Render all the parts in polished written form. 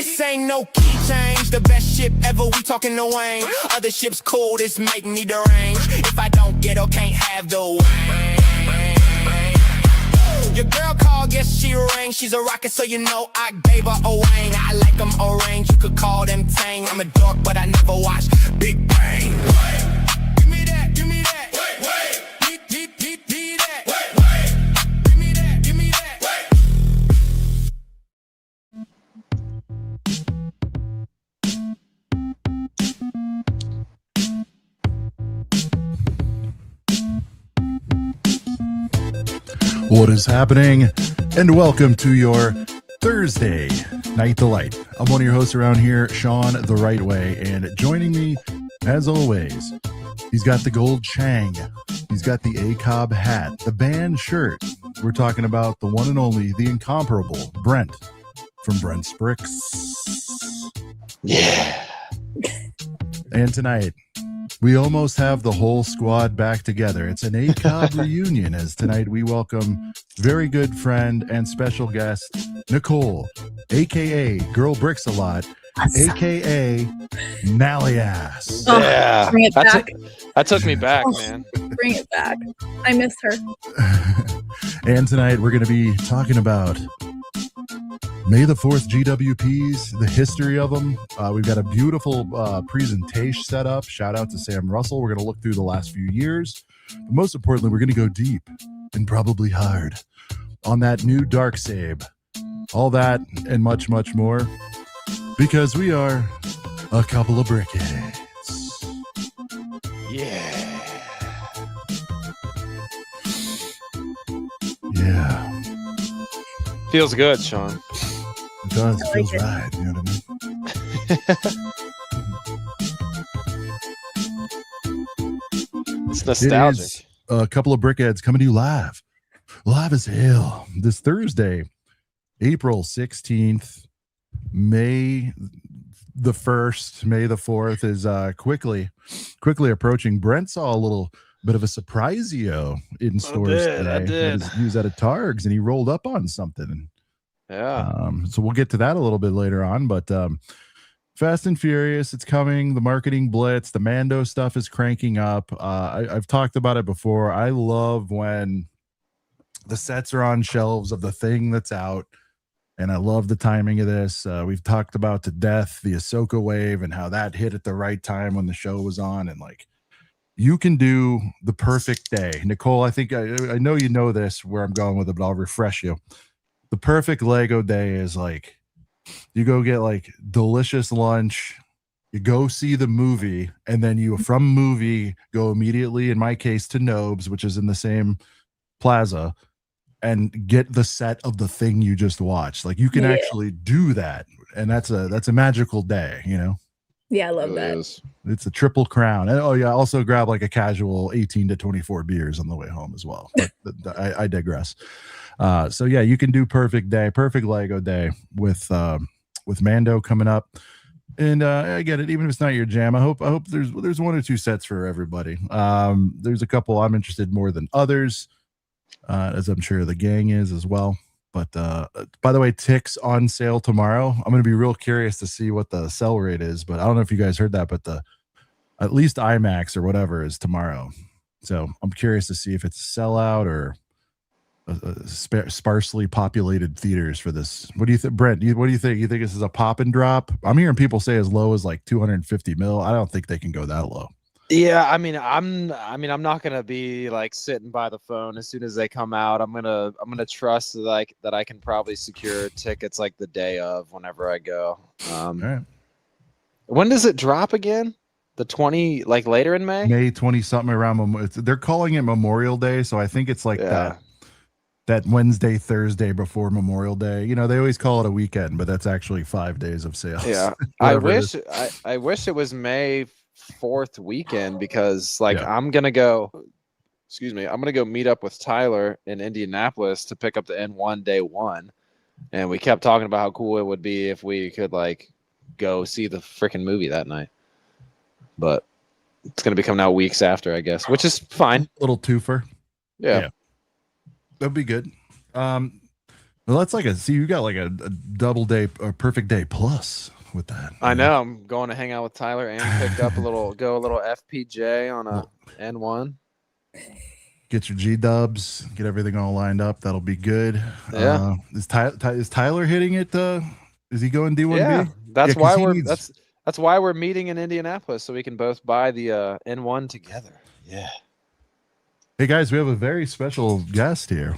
This ain't no key change. The best ship ever, we talking the Wayne. Other ships cool, this make me deranged. If I don't get her, can't have the Wayne. Your girl called, guess she rang. She's a rocket, so you know I gave her a wang. I like them orange, you could call them tang. I'm a dork, but I never watch Big Bang. Give me that, give me that. Wait. Need that. Wait. Give me that, give me that. What is happening? And welcome to your Thursday Night Delight. I'm one of your hosts around here, Sean the Right Way, and joining me, as always, he's got the gold Chang, he's got the ACOB hat, the band shirt. We're talking about the one and only, the incomparable Brent from Brent's Bricks. Yeah. And tonight, we almost have the whole squad back together. It's an ACOB reunion, as tonight we welcome very good friend and special guest, Nicole, a.k.a. Girl Bricks a Lot, a.k.a. Nalliass. Oh, Yeah. bring it back. That took me back, man. Bring it back. I miss her. And tonight we're going to be talking about May the 4th GWPs, the history of them. We've got a beautiful presentation set up. Shout out to Sam Russell. We're going to look through the last few years. But most importantly, we're going to go deep and probably hard on that new Darksaber. All that and much, much more. Because we are a couple of brickheads. Yeah. Yeah. Feels good, Sean. It does. It I feels like it. right. You know what I mean? It's nostalgic. It is a couple of brickheads coming to you live as hell this Thursday, April 16th. May the 1st, May the 4th is quickly approaching. Brent saw a little bit of a surprisio in stores today. I did. He was at a Targs and he rolled up on something. Yeah. So we'll get to that a little bit later on, but Fast and Furious, it's coming. The marketing blitz, the Mando stuff is cranking up. I've talked about it before. I love when the sets are on shelves of the thing that's out, and I love the timing of this. We've talked about to death the Ahsoka wave and how that hit at the right time when the show was on, and like you can do the perfect day. Nicole, I think I know you know this where I'm going with it, but I'll refresh you. The perfect Lego day is like you go get like delicious lunch, you go see the movie, and then you from movie go immediately, in my case, to Nobes, which is in the same plaza, and get the set of the thing you just watched. Like you can actually do that, and that's a magical day, you know. Yeah, I love that. It's a triple crown. And oh yeah, also grab like a casual 18 to 24 beers on the way home as well. But I digress. So yeah, you can do perfect Lego day with Mando coming up. And I get it, even if it's not your jam. I hope there's one or two sets for everybody. There's a couple I'm interested more than others, as I'm sure the gang is as well. But by the way, Ticks on sale tomorrow. I'm going to be real curious to see what the sell rate is, but I don't know if you guys heard that, but at least IMAX or whatever is tomorrow. So I'm curious to see if it's a sellout or sparsely populated theaters for this. What do you think, Brent? What do you think? You think this is a pop and drop? I'm hearing people say as low as like 250 mil. I don't think they can go that low. Yeah, I'm not gonna be like sitting by the phone as soon as they come out. I'm gonna trust like that I can probably secure tickets like the day of whenever I go. All right. When does it drop again? The 20, like later in May? May 20 something around. They're calling it Memorial Day, so I think it's like that Wednesday, Thursday before Memorial Day. You know, they always call it a weekend, but that's actually 5 days of sales. Yeah, I wish it was May 4th weekend because I'm gonna go meet up with Tyler in Indianapolis to pick up the N1 day one, and we kept talking about how cool it would be if we could like go see the freaking movie that night, but it's gonna be coming out weeks after, I guess, which is fine. Little twofer. Yeah. That'd be good. Well, that's like you got like a double day or perfect day plus with that. I know. I'm going to hang out with Tyler and pick up a little FPJ on a N1. Get your G-dubs, get everything all lined up. That'll be good. Yeah. Is Tyler hitting it? Is he going D1B? Yeah, that's why we're meeting in Indianapolis, so we can both buy the N1 together. Yeah. Hey guys, we have a very special guest here.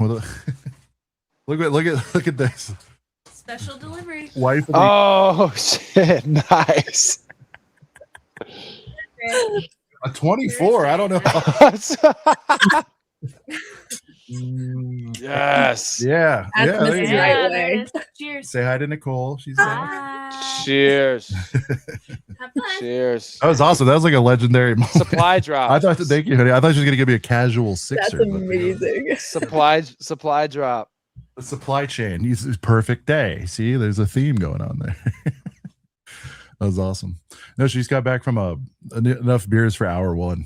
Look at this. Special delivery. Wife. Oh shit! Nice. A 24. I don't know. Yes. Yeah. That's Yeah. There you Mrs. go. Right way. Cheers. Say hi to Nicole. She's there. Bye. Cheers. Have fun. Cheers. That was awesome. That was like a legendary moment. Supply drop. I thought. Thank you, honey. I thought she was gonna give me a casual sixer. That's but, amazing. Supply drop. the supply chain. It's perfect day. See, there's a theme going on there. That was awesome. No, she's got back from enough beers for hour one.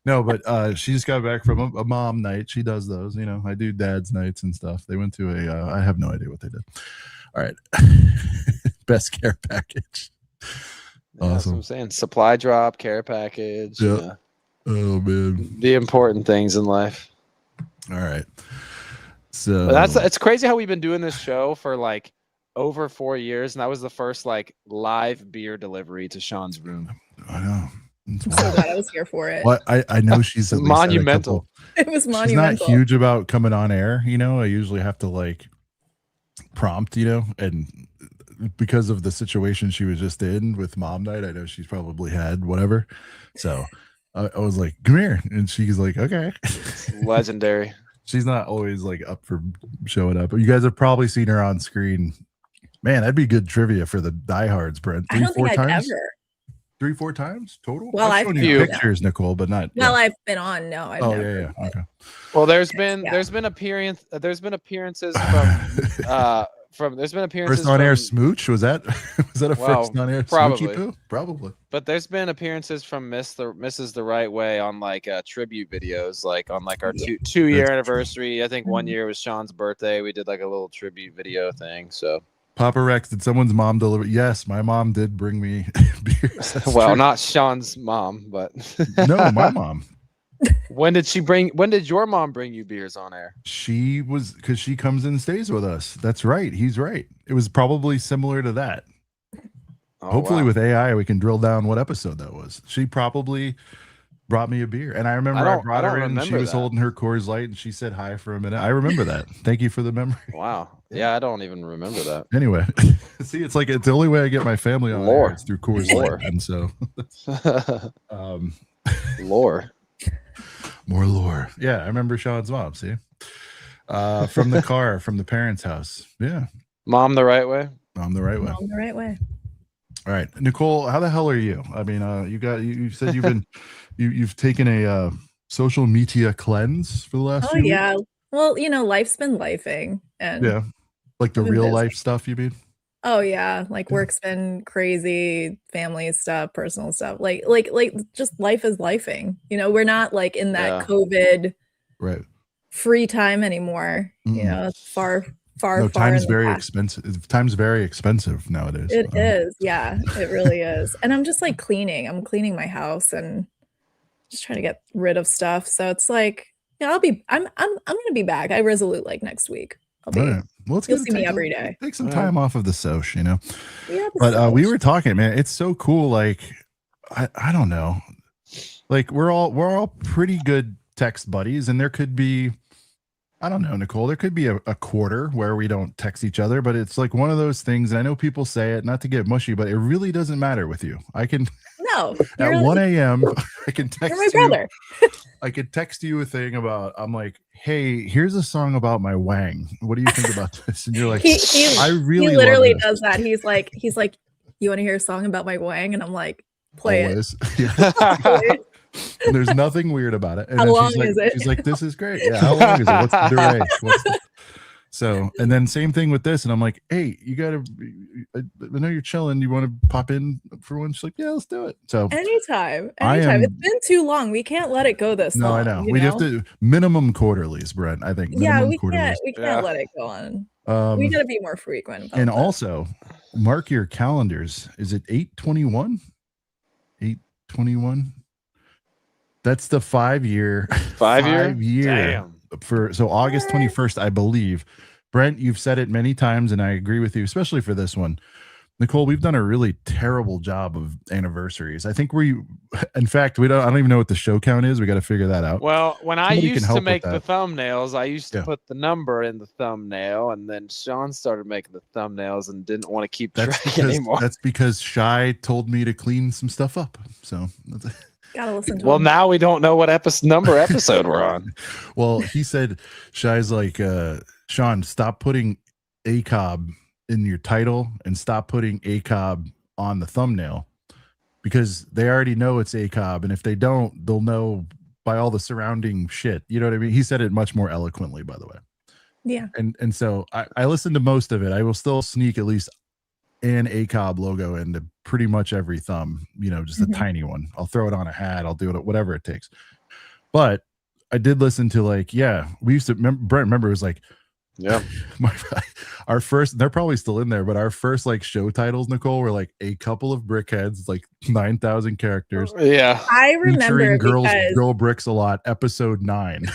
No, but she just got back from a mom night. She does those. You know, I do dad's nights and stuff. They went to I have no idea what they did. All right. Best care package. Yeah, that's what I'm saying. Supply drop, care package. Yeah. Yeah. Oh man. The important things in life. All right. So But it's crazy how we've been doing this show for like over 4 years, and that was the first like live beer delivery to Sean's room. I know. It's I'm so wild. glad I was here for it. Well, I know she's at least had a Monumental. It was She's not monumental. huge about coming on air, you know. I usually have to like prompt, you know, and because of the situation she was just in with mom night, I know she's probably had whatever. So I was like, come here. And she's like, okay. Legendary. She's not always like up for showing up. But you guys have probably seen her on screen. Man, that'd be good trivia for the diehards, Brent. I don't think I've ever. 3-4 times total? Well, I've shown I've you been- pictures, Nicole, but not. Well, yeah. I've been on. No, I've Oh never. yeah. Okay. Well, there's Yeah. been appearances from there's been appearances First on air from- smooch, was that a Well, first on air probably. smoochy poo? Probably. But there's been appearances from Mrs. The Right Way on like tribute videos, like on like our two year That's anniversary. I think one Mhm. year was Sean's birthday. We did like a little tribute video thing. So Papa Rex, did someone's mom deliver? Yes, my mom did bring me beers. That's well, true. not Sean's mom, but No, my mom. when did your mom bring you beers on air? She was, because she comes and stays with us. That's right. He's right. It was probably similar to that. Oh, Hopefully wow. with AI we can drill down what episode that was. She probably brought me a beer, and I remember I brought her in. She remember was that. holding her Coors Light, and she said hi for a minute. I remember that. Thank you for the memory. Wow. Yeah, I don't even remember that. Anyway, see, it's like it's the only way I get my family on Lore. air is through Coors Lore. Light, and so Lore. more lore. Yeah, I remember Sean's mom. See, from the car, from the parents' house. Yeah, Mom the Right Way. I'm the right way. On the right way. All right, Nicole, how the hell are you? I mean, you said you've been you've taken a social media cleanse for the last Oh few weeks? yeah. Well, you know, life's been lifing, and Yeah, like the I've been real busy. life stuff. You mean? oh yeah, like work's been crazy, family stuff, personal stuff. Like just life is lifing. You know, we're not like in that Yeah. COVID Right. free time anymore. You Mm-mm. know, it's far No, in time's the very past. expensive. Time's very expensive nowadays. It is, yeah, it really is. And I'm just like cleaning. I'm cleaning my house and just trying to get rid of stuff. So it's like, yeah, I'm gonna be back. I resolute like next week. I'll be All right. Well, it's you'll good to see me take every day. Take some All time off of the soch, you know. Yeah, But we were talking, man. It's so cool. Like, I don't know. Like we're all pretty good text buddies, and there could be, I don't know, Nicole. There could be a quarter where we don't text each other, but it's like one of those things. And I know people say it not to get mushy, but it really doesn't matter with you. I can no, at you're, 1 a.m. I can text you're my you. brother. I could text you a thing about. I'm like, hey, here's a song about my wang. What do you think about this? And you're like, He I really he literally love this. does that. He's like, you want to hear a song about my wang? And I'm like, play Always. Yeah. it. And there's nothing weird about it. And How then long she's like, is it? She's like, this is great. Yeah. How long is it? What's the duration? So, and then same thing with this. And I'm like, hey, you got to, I know you're chilling. You want to pop in for one? She's like, yeah, let's do it. So Anytime. I Anytime. am- It's been too long. We can't let it go this no, long. I know. you We know? have to minimum quarterlies, Brent. I think Yeah, minimum we quarterlies. can't let it go on. We gotta be more frequent about And that. also mark your calendars. Is it 8/21? 8/21? That's the 5-year. 5-year? Damn. So August 21st, I believe. Brent, you've said it many times, and I agree with you, especially for this one. Nicole, we've done a really terrible job of anniversaries. I think in fact, I don't even know what the show count is. We got to figure that out. Well, when I Somebody can used help to with make the that. thumbnails, I used to Yeah. put the number in the thumbnail, and then Sean started making the thumbnails and didn't want to keep track anymore. That's because Shy told me to clean some stuff up. So Gotta listen to Well, him. now we don't know what episode we're on. well, he said, Shy's like, Sean, stop putting ACOB in your title and stop putting ACOB on the thumbnail because they already know it's ACOB. And if they don't, they'll know by all the surrounding shit. You know what I mean? He said it much more eloquently, by the way. Yeah. And so I listened to most of it. I will still sneak at least an ACOB logo into pretty much every thumb, just a tiny one. I'll throw it on a hat. I'll do it, whatever it takes. But I did listen to we used to remember it was like, yeah, our first, they're probably still in there, but our first show titles, Nicole, were like A Couple of Brickheads, like 9,000 characters. Yeah. I remember Girl Bricks a Lot, episode 9.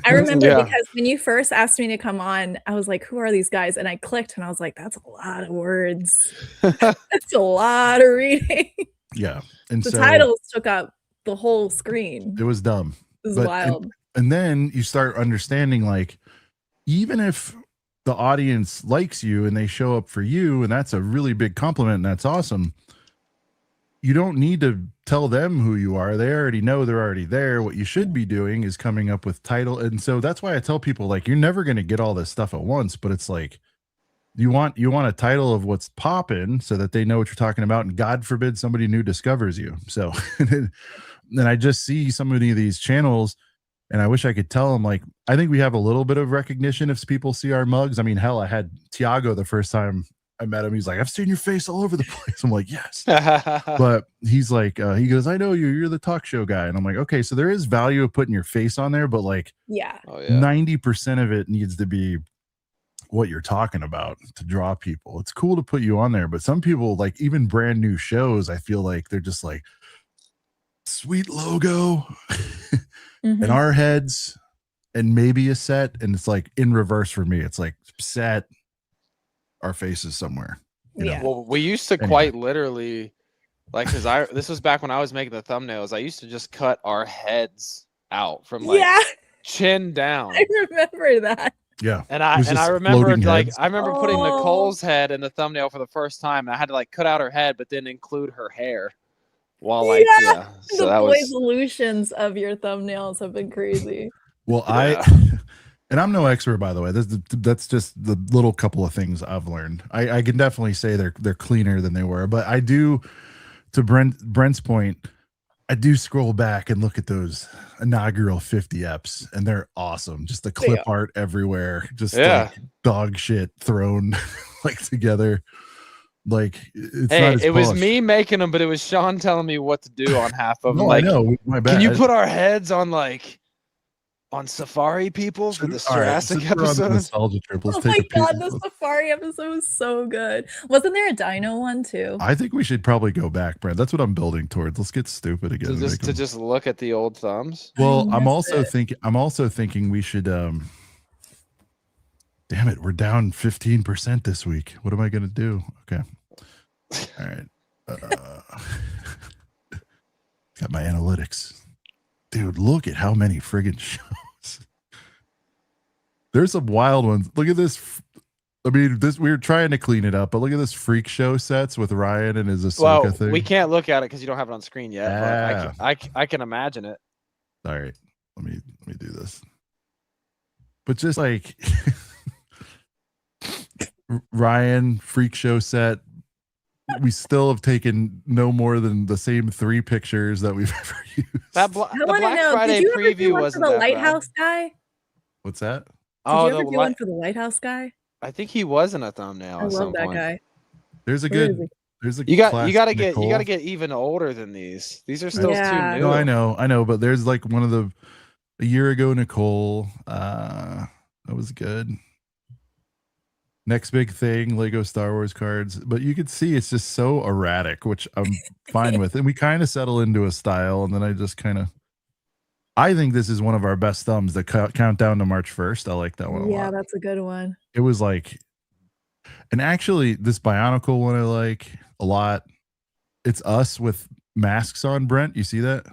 I remember because when you first asked me to come on, I was like, who are these guys? And I clicked and I was like, that's a lot of words. That's a lot of reading. Yeah. And the titles took up the whole screen. It was dumb. It was wild. And then you start understanding, even if the audience likes you and they show up for you, and that's a really big compliment and that's awesome, you don't need to tell them who you are. They already know, they're already there. What you should be doing is coming up with title. And so that's why I tell people, you're never going to get all this stuff at once, but it's you want a title of what's popping so that they know what you're talking about, and God forbid somebody new discovers you. So and I just see so many of these channels, and I wish I could tell them, I think we have a little bit of recognition if people see our mugs. I mean, hell, I had Tiago the first time I met him. He's like, I've seen your face all over the place. I'm like, yes. But he's like, he goes, I know you. You're the talk show guy. And I'm like, okay, so there is value of putting your face on there, but 90% of it needs to be what you're talking about to draw people. It's cool to put you on there, but some people, even brand new shows, I feel like they're just sweet logo and our heads and maybe a set, and it's in reverse for me. It's set, our faces somewhere. You know? Well, we used to quite literally, because this was back when I was making the thumbnails. I used to just cut our heads out from chin down. I remember that. Yeah. And I remembered I remember putting Nicole's head in the thumbnail for the first time, and I had to cut out her head but then include her hair. While so the boy solutions of your thumbnails have been crazy. Well, and I'm no expert, by the way. That's just the little couple of things I've learned. I can definitely say they're cleaner than they were, but I do, to Brent's point, I do scroll back and look at those inaugural 50 eps, and they're awesome. Just the clip art everywhere, just dog shit thrown together. It was me making them, but it was Sean telling me what to do on half of them. I know, my bad. Can you put our heads on on safari people for the Jurassic episode? Nostalgia trip. Oh my god, the safari episode was so good. Wasn't there a dino one too? I think we should probably go back, Brent. That's what I'm building towards. Let's get stupid again. To just look at the old thumbs. Well, I'm also thinking we should damn it, we're down 15% this week. What am I gonna do? Okay. All right. Got my analytics. Dude, look at how many friggin' shows. There's some wild ones. Look at this. I mean, we were trying to clean it up, but look at this freak show sets with Ryan and his Ahsoka thing. We can't look at it because you don't have it on screen yet. But I can imagine it. All right. Let me do this. But just Ryan freak show set, we still have taken no more than the same 3 pictures that we've ever used. The Black Friday did you ever preview do one wasn't for the that lighthouse guy? What's that? Oh, you ever do one for the lighthouse guy? I think he was in a thumbnail. I at love some that point. guy. There's a Where is good. he? There's a You gotta classic get Nicole. even older than these. These are still too Yeah. new. No, I know, but there's like one of a year ago Nicole. That was good. Next big thing, Lego Star Wars cards. But you could see it's just so erratic, which I'm fine with. And we kind of settle into a style, and then I just kind of. I think this is one of our best thumbs. The countdown to March 1st. I like that one a lot. Yeah, that's a good one. It was like, and actually, this Bionicle one I like a lot. It's us with masks on, Brent. You see that?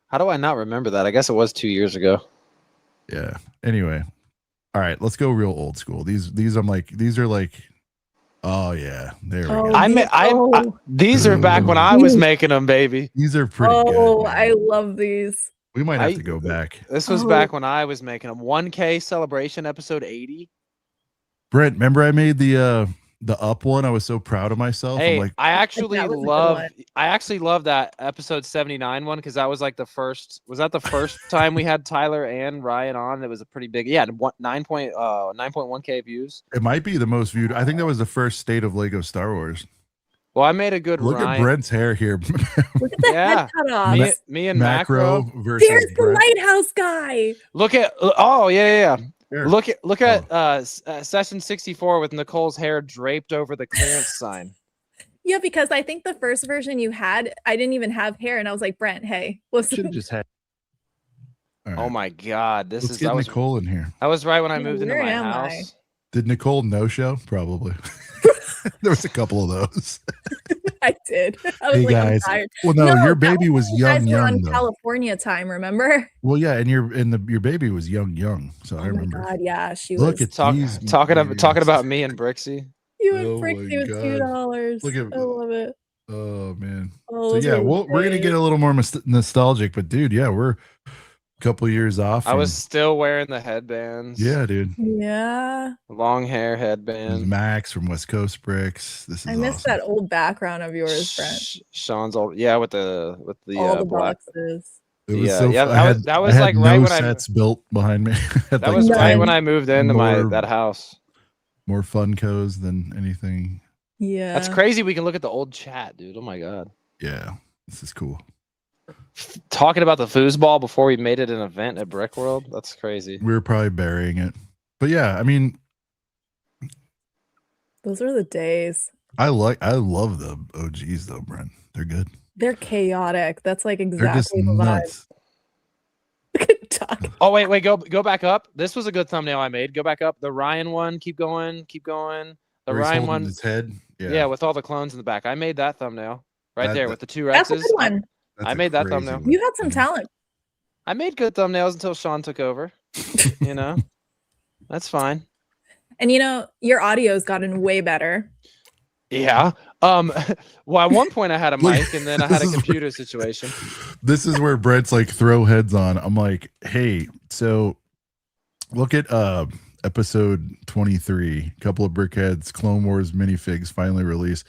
How do I not remember that? I guess it was 2 years ago. Yeah. Anyway, all right, let's go real old school. These are like, oh yeah, there we go. These are back when I was making them, baby. These are pretty good. Oh, Man. I love these. We might have to go back. This was back when I was making them. 1K celebration episode 80. Brent, remember I made the up one? I was so proud of myself. Hey, I'm like, I actually that was a good love one. that episode 79 one because that was like the first. Was that the first time we had Tyler and Ryan on? It was a pretty big, 9.1K views. it might be the most viewed. I think that was the first state of Lego Star Wars. Well, I made a good Look Ryan. at Brent's hair here. Look at the head cut off. Me and Macro. versus There's the Brent. lighthouse guy. Look at yeah. Here. Look at session 64 with Nicole's hair draped over the clearance sign. Yeah, because I think the first version you had, I didn't even have hair, and I was like, Brent, hey, Should listen. have just had. All right. Oh my God, Let's get Nicole in here. that was right when I Yeah, moved into where my am I? house. Did Nicole no show? Probably. There was a couple of those. I did. I was Hey like, guys. I'm tired. Well, no, your that baby was you guys young, were on though. California time, remember? Well, yeah, and your baby was young. So I Oh my remember. God, yeah, she Look was. at these. Talking babies. about me and Brixie. You and Oh Brixie my with $2. Look at- I love it. Oh man. Oh, So those yeah, were we're gonna great. get a little more nostalgic, but dude, yeah, we're a couple years off. I was from- still wearing the headbands. Yeah, dude. Yeah, Long hair This is headband. Max from West Coast Bricks. This is I miss awesome. that old background of yours, Brent. Sean's old. Yeah, with the All the black. boxes. It was Yeah, so yeah, fu- that I was- had- that was I had like right no when I- sets built behind me. I had That like was right 10 when I moved into more- that house. more Funkos than anything. Yeah, That's crazy. We can look at the old chat, dude. Oh my God. Yeah, this is cool. Talking about the foosball before we made it an event at Brick World. That's crazy. We were probably burying it, but yeah, I mean, Those are the days. I love the OGs though, Brent. They're good. They're chaotic. That's like They're just exactly the vibe. nuts. Look at Doc. Oh wait, go back up. This was a good thumbnail I made. Go back up. The Ryan one. Keep going. The Where he's Ryan holding one. his head. Yeah, with all the clones in the back. I made that thumbnail right That- there that- with the two That's a Rexes. good one. That's I a made that crazy thumbnail. one. You had some talent. I made good thumbnails until Sean took over. You know, that's fine. And you know, your audio's gotten way better. Yeah. Well, at one point I had a Look, mic, and then I had a this is computer situation. This is where Brent's like throw heads on. I'm like, hey, so look at episode 23, couple of brickheads, Clone Wars minifigs finally released.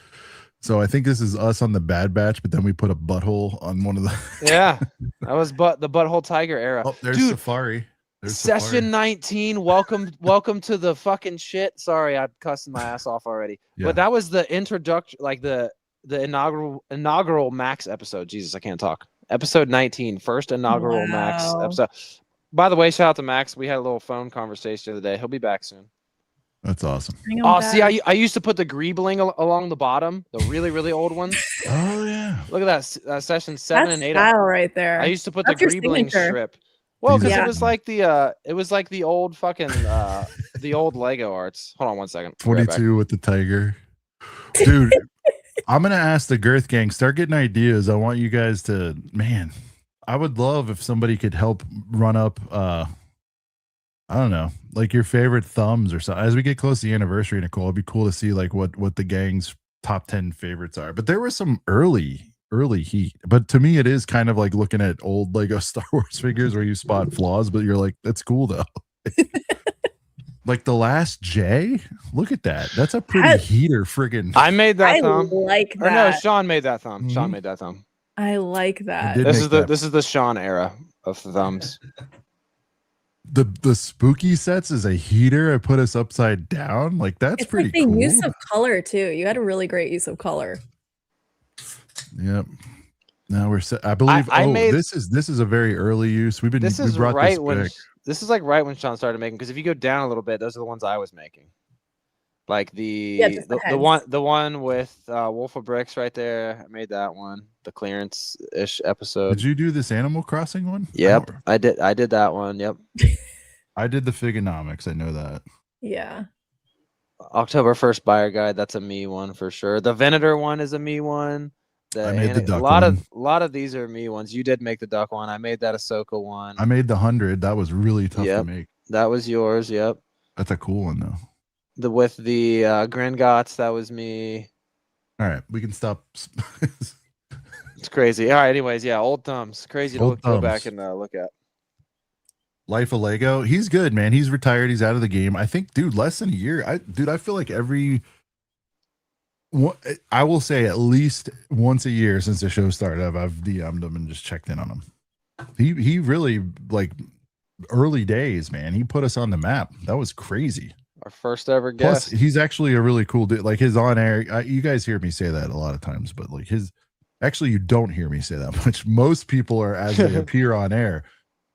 So I think this is us on the Bad Batch, but then we put a butthole on one of the Yeah, that was the Butthole Tiger era. Oh, there's Dude, Safari. There's Session Safari. 19. Welcome to the fucking shit. Sorry, I'm cussing my ass off already. Yeah. But that was the introduction, like the inaugural Max episode. Jesus, I can't talk. Episode 19, first inaugural Max Wow. episode. By the way, shout out to Max. We had a little phone conversation the other day. He'll be back soon. That's awesome. Bring 'em Oh, back. see, I used to put the greebling along the bottom, the really, really old ones. Oh yeah. Look at that session 7 That's and 8. style right there. I used to put That's the your greebling signature. strip. Well, because Yeah. it was like the old fucking the old Lego arts. Hold on one second. I'll be right back. 22 with the tiger. Dude, I'm gonna ask the Girth Gang, start getting ideas. I want you guys to, man, I would love if somebody could help run up I don't know, like your favorite thumbs or something. As we get close to the anniversary, Nicole, it'd be cool to see like what the gang's top 10 favorites are. But there was some early heat. But to me, it is kind of like looking at old Lego Star Wars figures where you spot flaws, but you're like, that's cool though. Like the Last J, look at that. That's a pretty That- heater friggin'. I made that I thumb. like Or no, that. Sean made that thumb. Sean Mhm. made that thumb. I like that. did This make is the that. this is the Sean era of the thumbs. the spooky sets is a heater. I put us upside down. Like that's It's pretty like the cool. use of color too. You had a really great use of color. Yep. Now we're set. I believe. I made- this is a very early use. We This is brought right this when back. this is like right when Sean started making. Because if you go down a little bit, those are the ones I was making. Like just the the one with Wolf of Bricks right there. I made that one. The clearance ish episode. Did you do this Animal Crossing one? Yep, I did. I did that one. Yep. I did the Figonomics. I know that. Yeah. October 1st buyer guide. That's a me one for sure. The Venator one is a me one. I made the duck a lot one. of these are me ones. You did make the duck one. I made that Ahsoka one. I made the 100. That was really tough to make. That was yours. Yep. That's a cool one though. With the Gringotts, that was me. All right, we can stop. It's crazy. All right. Anyways, yeah, old thumbs. Crazy to go back and look at. Life of Lego. He's good, man. He's retired. He's out of the game. I think, dude, less than a year. I feel like I will say at least once a year since the show started, I've DM'd him and just checked in on him. He really, like, early days, man. He put us on the map. That was crazy. Our first ever guest. Plus, he's actually a really cool dude. Like his on air, you guys hear me say that a lot of times, but like actually, you don't hear me say that much. Most people are, as they appear on air.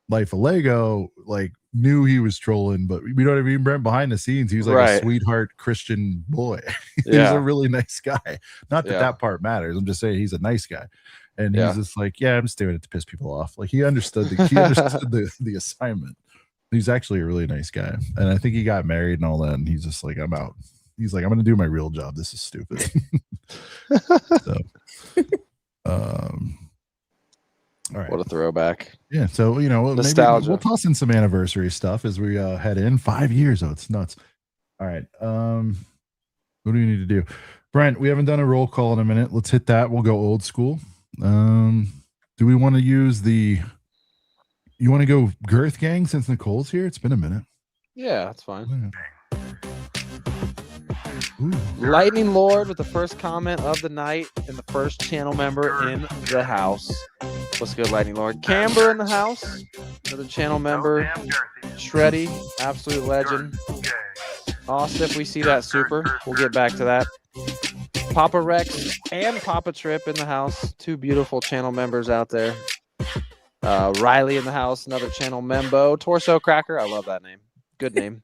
Life of Lego, like, knew he was trolling, but we don't even Brent behind the scenes. He was like a sweetheart Christian boy. He's a really nice guy. Not that that part matters. I'm just saying he's a nice guy, and he's just like, yeah, I'm just doing it to piss people off. Like he understood the assignment. He's actually a really nice guy, and I think he got married and all that. And he's just like, I'm out. He's like, I'm gonna do my real job. This is stupid. So, all right. What a throwback. Yeah. So, you know, nostalgia. Maybe we'll toss in some anniversary stuff as we head in 5 years. Oh, it's nuts. All right. What do we need to do? Brent, we haven't done a roll call in a minute. Let's hit that. We'll go old school. Do we want to use you want to go Girth Gang since Nicole's here? It's been a minute. Yeah, that's fine. Ooh. Lightning Lord with the first comment of the night and the first channel member in the house. What's good, Lightning Lord? Camber in the house, another channel member. Shreddy, absolute legend. Austin, if we see that super, we'll get back to that. Papa Rex and Papa Trip in the house, two beautiful channel members out there. Riley in the house, another channel member. Torso Cracker, I love that name. Good name.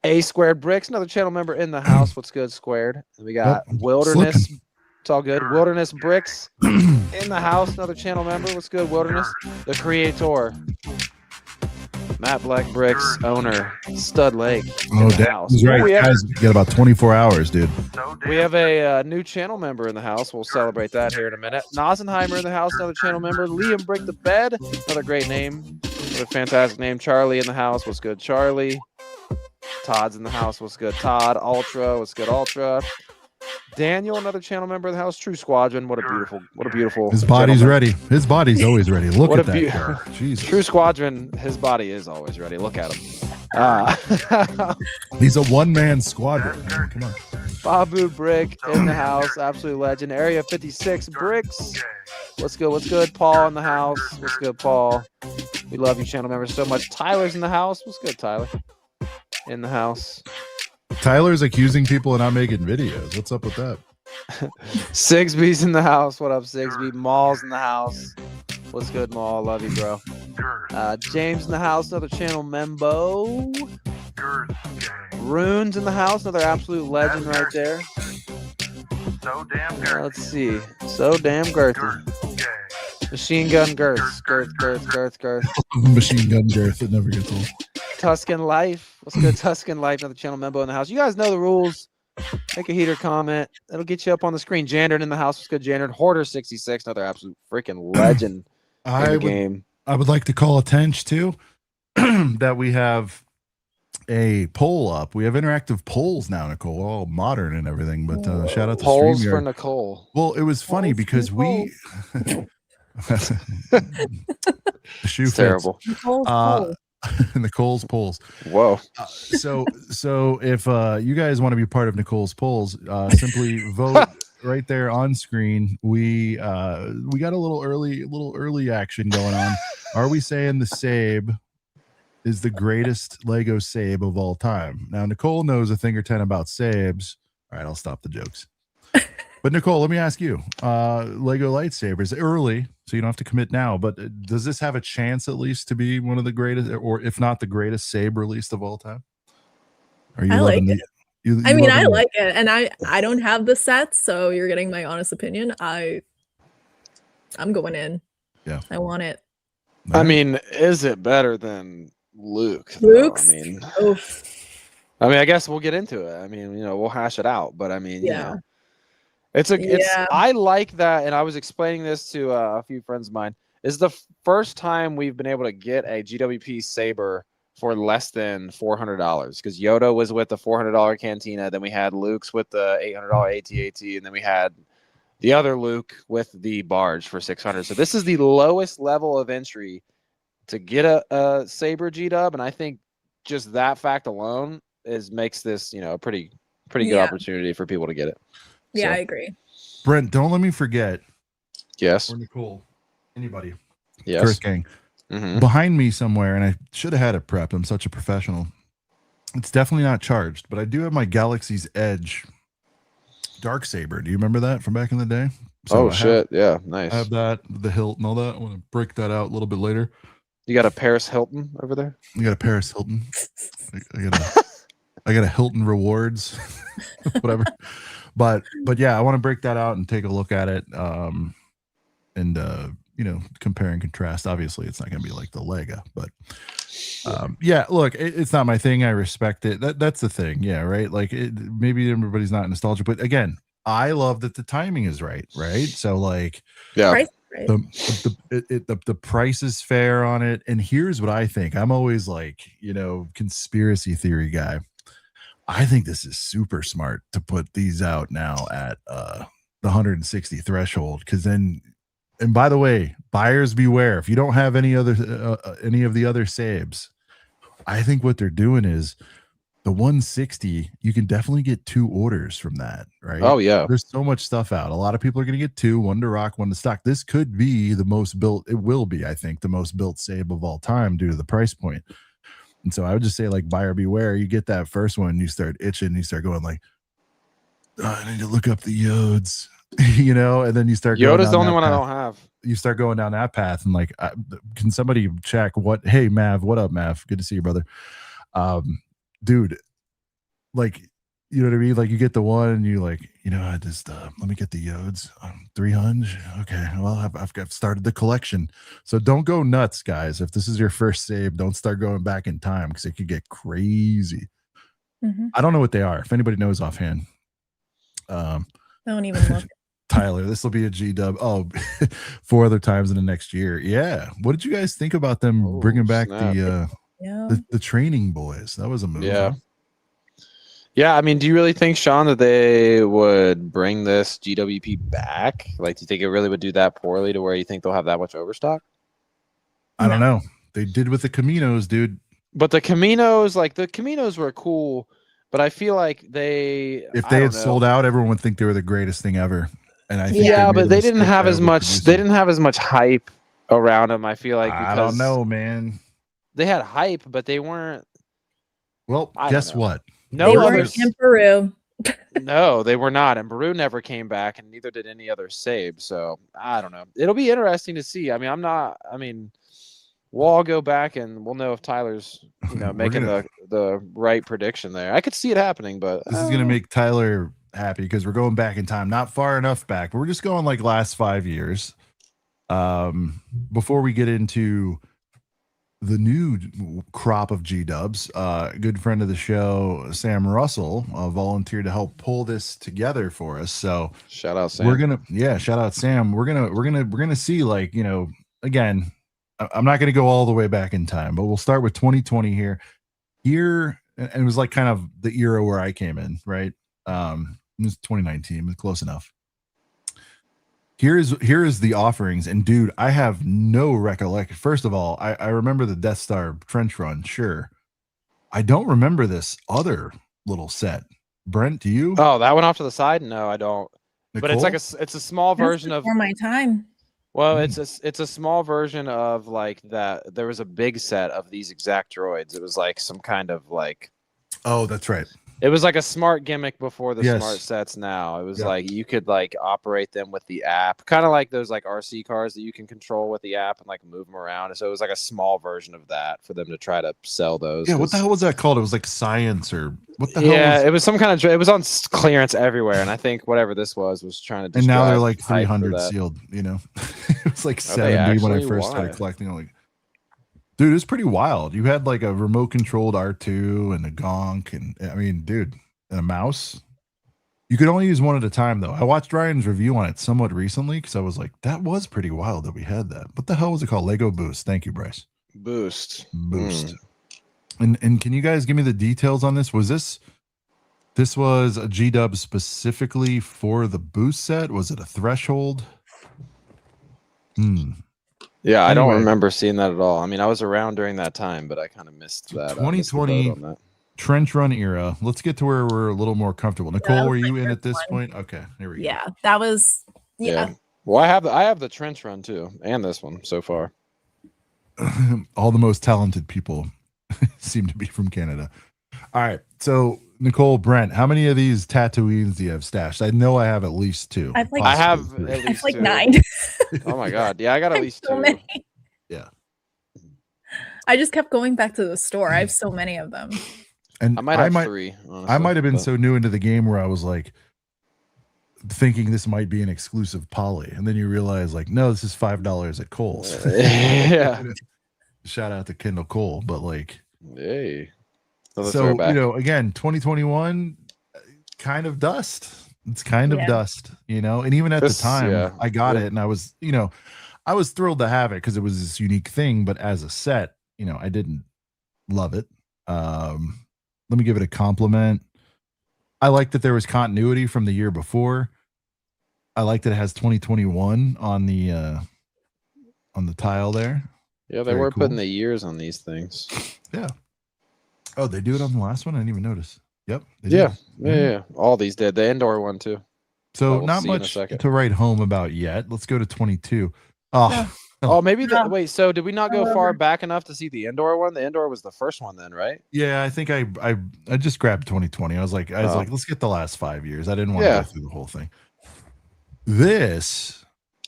A Squared Bricks, another channel member in the house. What's good, Squared? And we got Wilderness. Slipping. It's all good. Wilderness Bricks in the house, another channel member. What's good, Wilderness? The Creator. Matt Black Bricks, owner, Stud Lake. Oh, that's right. You guys get about 24 hours, dude. We have a new channel member in the house. We'll celebrate that here in a minute. Nasenheimer in the house, another channel member. Liam Break the Bed, another great name. Another fantastic name. Charlie in the house. What's good, Charlie? Todd's in the house. What's good, Todd? Ultra. What's good, Ultra? Daniel, another channel member of the house. True Squadron. What a beautiful. His body's ready. His body's always ready. Look at that. Jesus. True Squadron. His body is always ready. Look at him. He's a one-man squadron. Man. Come on. Babu Brick in the house. Absolute legend. Area 56 Bricks. What's good? What's good? Paul in the house. What's good, Paul? We love you, channel members, so much. Tyler's in the house. What's good, Tyler? In the house. Tyler's accusing people of not making videos. What's up with that? Sigsby's in the house. What up, Sigsby? Maul's in the house. What's good, Maul? Love you, bro. James in the house. Another channel membo. Runes in the house. Another absolute legend right there. Let's see. So damn girthy. Machine Gun Girth. Girth. Machine Gun Girth. It never gets old. Tuscan Life. What's good, Tuscan Life? Another channel member in the house. You guys know the rules. Make a heater comment. That'll get you up on the screen. Jandered in the house. What's good, Jandered? Hoarder 66. Another absolute freaking legend in the game. I would like to call attention to that we have a poll up. We have interactive polls now, Nicole. All modern and everything. But shout out to polls StreamYard for Nicole. Well, it was funny because we. The shoe fits. Terrible. Nicole's polls. Whoa. So if you guys want to be part of Nicole's polls, simply vote right there on screen. We got a little early action going on. Are we saying the Sabe is the greatest Lego Sabe of all time. Now, Nicole knows a thing or 10 about Sabes. All right, I'll stop the jokes. But Nicole, let me ask you, Lego lightsabers, early, so you don't have to commit now, but does this have a chance at least to be one of the greatest, or if not the greatest Sabe released of all time? Are you I like loving it. You I mean, I loving like it, and I don't have the sets, so you're getting my honest opinion. I'm going in. Yeah. I want it. I mean, is it better than Luke? Luke's? Oof. I mean, I guess we'll get into it. I mean, we'll hash it out. But I mean, it's I like that, and I was explaining this to a few friends of mine. Is the first time we've been able to get a GWP Saber for less than $400, because Yoda was with the $400 Cantina, then we had Luke's with the $800 AT-AT, and then we had the other Luke with the barge for $600. So this is the lowest level of entry to get a Saber G-Dub, and I think just that fact alone makes this a pretty good opportunity for people to get it. Yeah, I agree. Brent, don't let me forget. Yes. Or Nicole. Anybody. Yes. Curse Gang. Behind me somewhere, and I should have had it prepped. I'm such a professional. It's definitely not charged, but I do have my Galaxy's Edge Dark Saber. Do you remember that from back in the day? So shit. Yeah, nice. I have that, the hilt and all that. I want to break that out a little bit later. You got a Paris Hilton over there? You got a Paris Hilton. I got a Hilton Rewards, whatever. But yeah, I want to break that out and take a look at it. And compare and contrast. Obviously, it's not going to be like the Lego, but yeah, look, it's not my thing. I respect it. That's the thing. Yeah, right. Like maybe everybody's not nostalgic, but again, I love that the timing is right. So like, yeah, right. The price is fair on it. And here's what I think. I'm always like, conspiracy theory guy. I think this is super smart to put these out now at the 160 threshold, because then. And by the way, buyers beware. If you don't have any of the other Sabes, I think what they're doing is the 160. You can definitely get 2 orders from that, right? Oh yeah. There's so much stuff out. A lot of people are going to get 2, one to rock, one to stock. This could be the most built. It will be, I think, the most built Sabe of all time due to the price point. And so I would just say, like, buyer beware. You get that first one, you start itching, you start going like, oh, I need to look up the Yodes. And then you start going Yoda's the only one path. I don't have. You start going down that path and like, can somebody check hey Mav, what up, Mav? Good to see you, brother. Dude, like, you know what I mean? Like, you get the one and you like, I just let me get the Yodes 300. Okay, well, I've started the collection. So don't go nuts, guys. If this is your first Sabe, don't start going back in time, because it could get crazy. I don't know what they are. If anybody knows offhand, don't even look. Tyler, this will be a G-Dub. Oh, 4 other times in the next year. Yeah. What did you guys think about them bringing back the training boys? That was a move. Yeah. Huh? Yeah. I mean, do you really think, Sean, that they would bring this GWP back? Like, do you think it really would do that poorly to where you think they'll have that much overstock? I don't know. They did with the Caminos, dude. But the Caminos were cool, but I feel like if they had sold out, everyone would think they were the greatest thing ever. And I think but they didn't have as much. They didn't have as much hype around them. I feel like I don't know, man. They had hype, but they weren't. Well, guess what? No, they weren't in Peru. No, they were not, and Beru never came back, and neither did any other Sabe. So I don't know. It'll be interesting to see. I mean, we'll all go back and we'll know if Tyler's making the right prediction there. I could see it happening, but this is gonna make Tyler happy, because we're going back in time, not far enough back, but we're just going like last 5 years. Before we get into the new crop of G-Dubs, good friend of the show, Sam Russell, volunteered to help pull this together for us. So shout out Sam. Shout out Sam. We're gonna see, like, again, I'm not gonna go all the way back in time, but we'll start with 2020 here, and it was like kind of the era where I came in, right? It was 2019, but close enough. Here is the offerings, and dude, I have no recollection. First of all, I remember the Death Star trench run, sure. I don't remember this other little set. Brent, do you? Oh, that went off to the side? No, I don't. Nicole? But it's a small version of before my time. Well, it's a small version of like that. There was a big set of these exact droids. It was like some kind of like. Oh, that's right. It was like a smart gimmick before the Yes. smart sets now. It was Yeah. like you could like operate them with the app, kind of like those like RC cars that you can control with the app and like move them around. So it was like a small version of that for them to try to sell those. Yeah, what the hell was that called? It was like science or what the Yeah, hell? it was some kind of. It was on clearance everywhere, and I think whatever this was trying to. And now they're drive like hype for 300 that. sealed, you know. It was like Are they 70 when I actually? first started Why? collecting. I'm like, dude, it's pretty wild. You had like a remote controlled R2 and a gonk, and I mean, dude, and a mouse. You could only use one at a time, though. I watched Ryan's review on it somewhat recently because I was like, that was pretty wild that we had that. What the hell was it called? Lego Boost. Thank you, Bryce. Boost. Boost. And can you guys give me the details on this? Was this was a G-dub specifically for the boost set? Was it a threshold? Yeah, I don't Anyway. remember seeing that at all. I mean, I was around during that time, but I kind of missed that. I missed the boat 2020 on that. Trench run era. Let's get to where we're a little more comfortable. Nicole, was were my you in first at this one. point? Okay, here we Yeah, that was yeah. Well, I have the trench run too, and this one so far. go. All the most talented people seem to be from Canada. All right, so Nicole, Brent, how many of these Tatooines do you have stashed? I know I have at least two. I've like I have possibly three. at I've least like two. 9. Oh my god, yeah, I got at least so two. many. Yeah, I just kept going back to the store. I have so many of them. and I might have three. Honestly, I might have been but- so new into the game where I was like thinking this might be an exclusive poly, and then you realize like, no, this is $5 at Kohl's. yeah. Shout out to Kendall Cole, but like, Hey. Another so throwback. you know, again, 2021, kind of dust. It's kind of Yeah. dust, you know. And even at This- the time, yeah. I got Yeah. it, and I was, you know, I was thrilled to have it because it was this unique thing. But as a set, you know, I didn't love it. Let me give it a compliment. I like that there was continuity from the year before. I like that it has 2021 on the tile there. Yeah, they Very were putting cool. the years on these things. Yeah. Oh, they do it on the last one. I didn't even notice. Yep. they Yeah. do. Yeah. All these did. The indoor one too. So we'll not see in a much second. to write home about yet. Let's go to 22. Oh, Oh, maybe Yeah. wait, so did we not go far back enough to see the indoor one? The indoor was the first one then, right? yeah. I think I just grabbed 2020. I was like, Oh. let's get the last 5 years. I didn't want to Yeah. go through the whole thing. This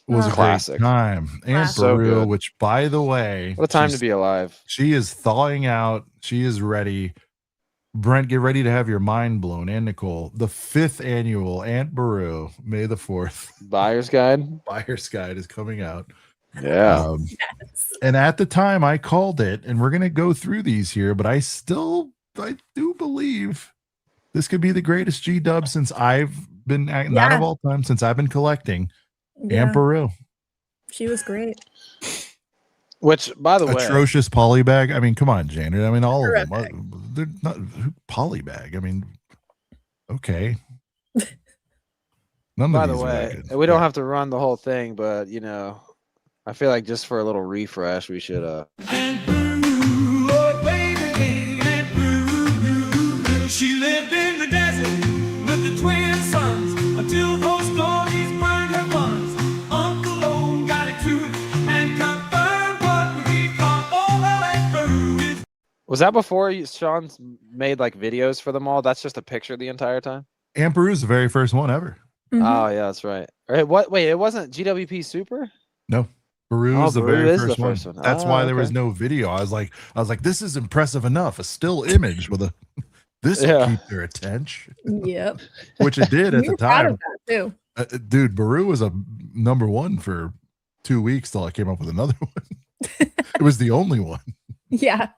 was a Classic. great time. Aunt So Beru, good. which by the way, What a time to she's- be alive. She is thawing out. She is ready. Brent, get ready to have your mind blown. And Nicole, the 5th annual Aunt Beru, May the 4th Buyer's guide. Buyer's Guide is coming out. Yeah. Yes. And at the time I called it, and we're going to go through these here, but I do believe this could be the greatest G-dub since I've been, not Yeah. of all time, since I've been collecting. Yeah, Aunt Beru. she was great. Which, by the way, Atrocious polybag. I mean, come on, Janet. I mean, all of them. Terrific. They're not polybag. I mean, okay. None by of the these are that way, good. we don't Yeah. have to run the whole thing, but you know, I feel like just for a little refresh, we should She lived in the desert with the twin sons until those stories burned her buns. Uncle O got it too and confirmed what we call all Aunt Beru. Was that before Sean made like videos for them all? That's just a picture the entire time. Aunt Beru's the very first one ever. Mhm. Oh yeah, that's right. All right, what? Wait, it wasn't GWP Super? No. Beru's Oh, the Beru very is the first one. first one. That's why there was okay. no video. I was like, this is impressive enough. A still image with a this Yeah. will keep their attention, Yep. which it did at We the were proud time. of that too. Dude, Beru was a #1 for 2 weeks till I came up with another one. It was the only one. Yeah.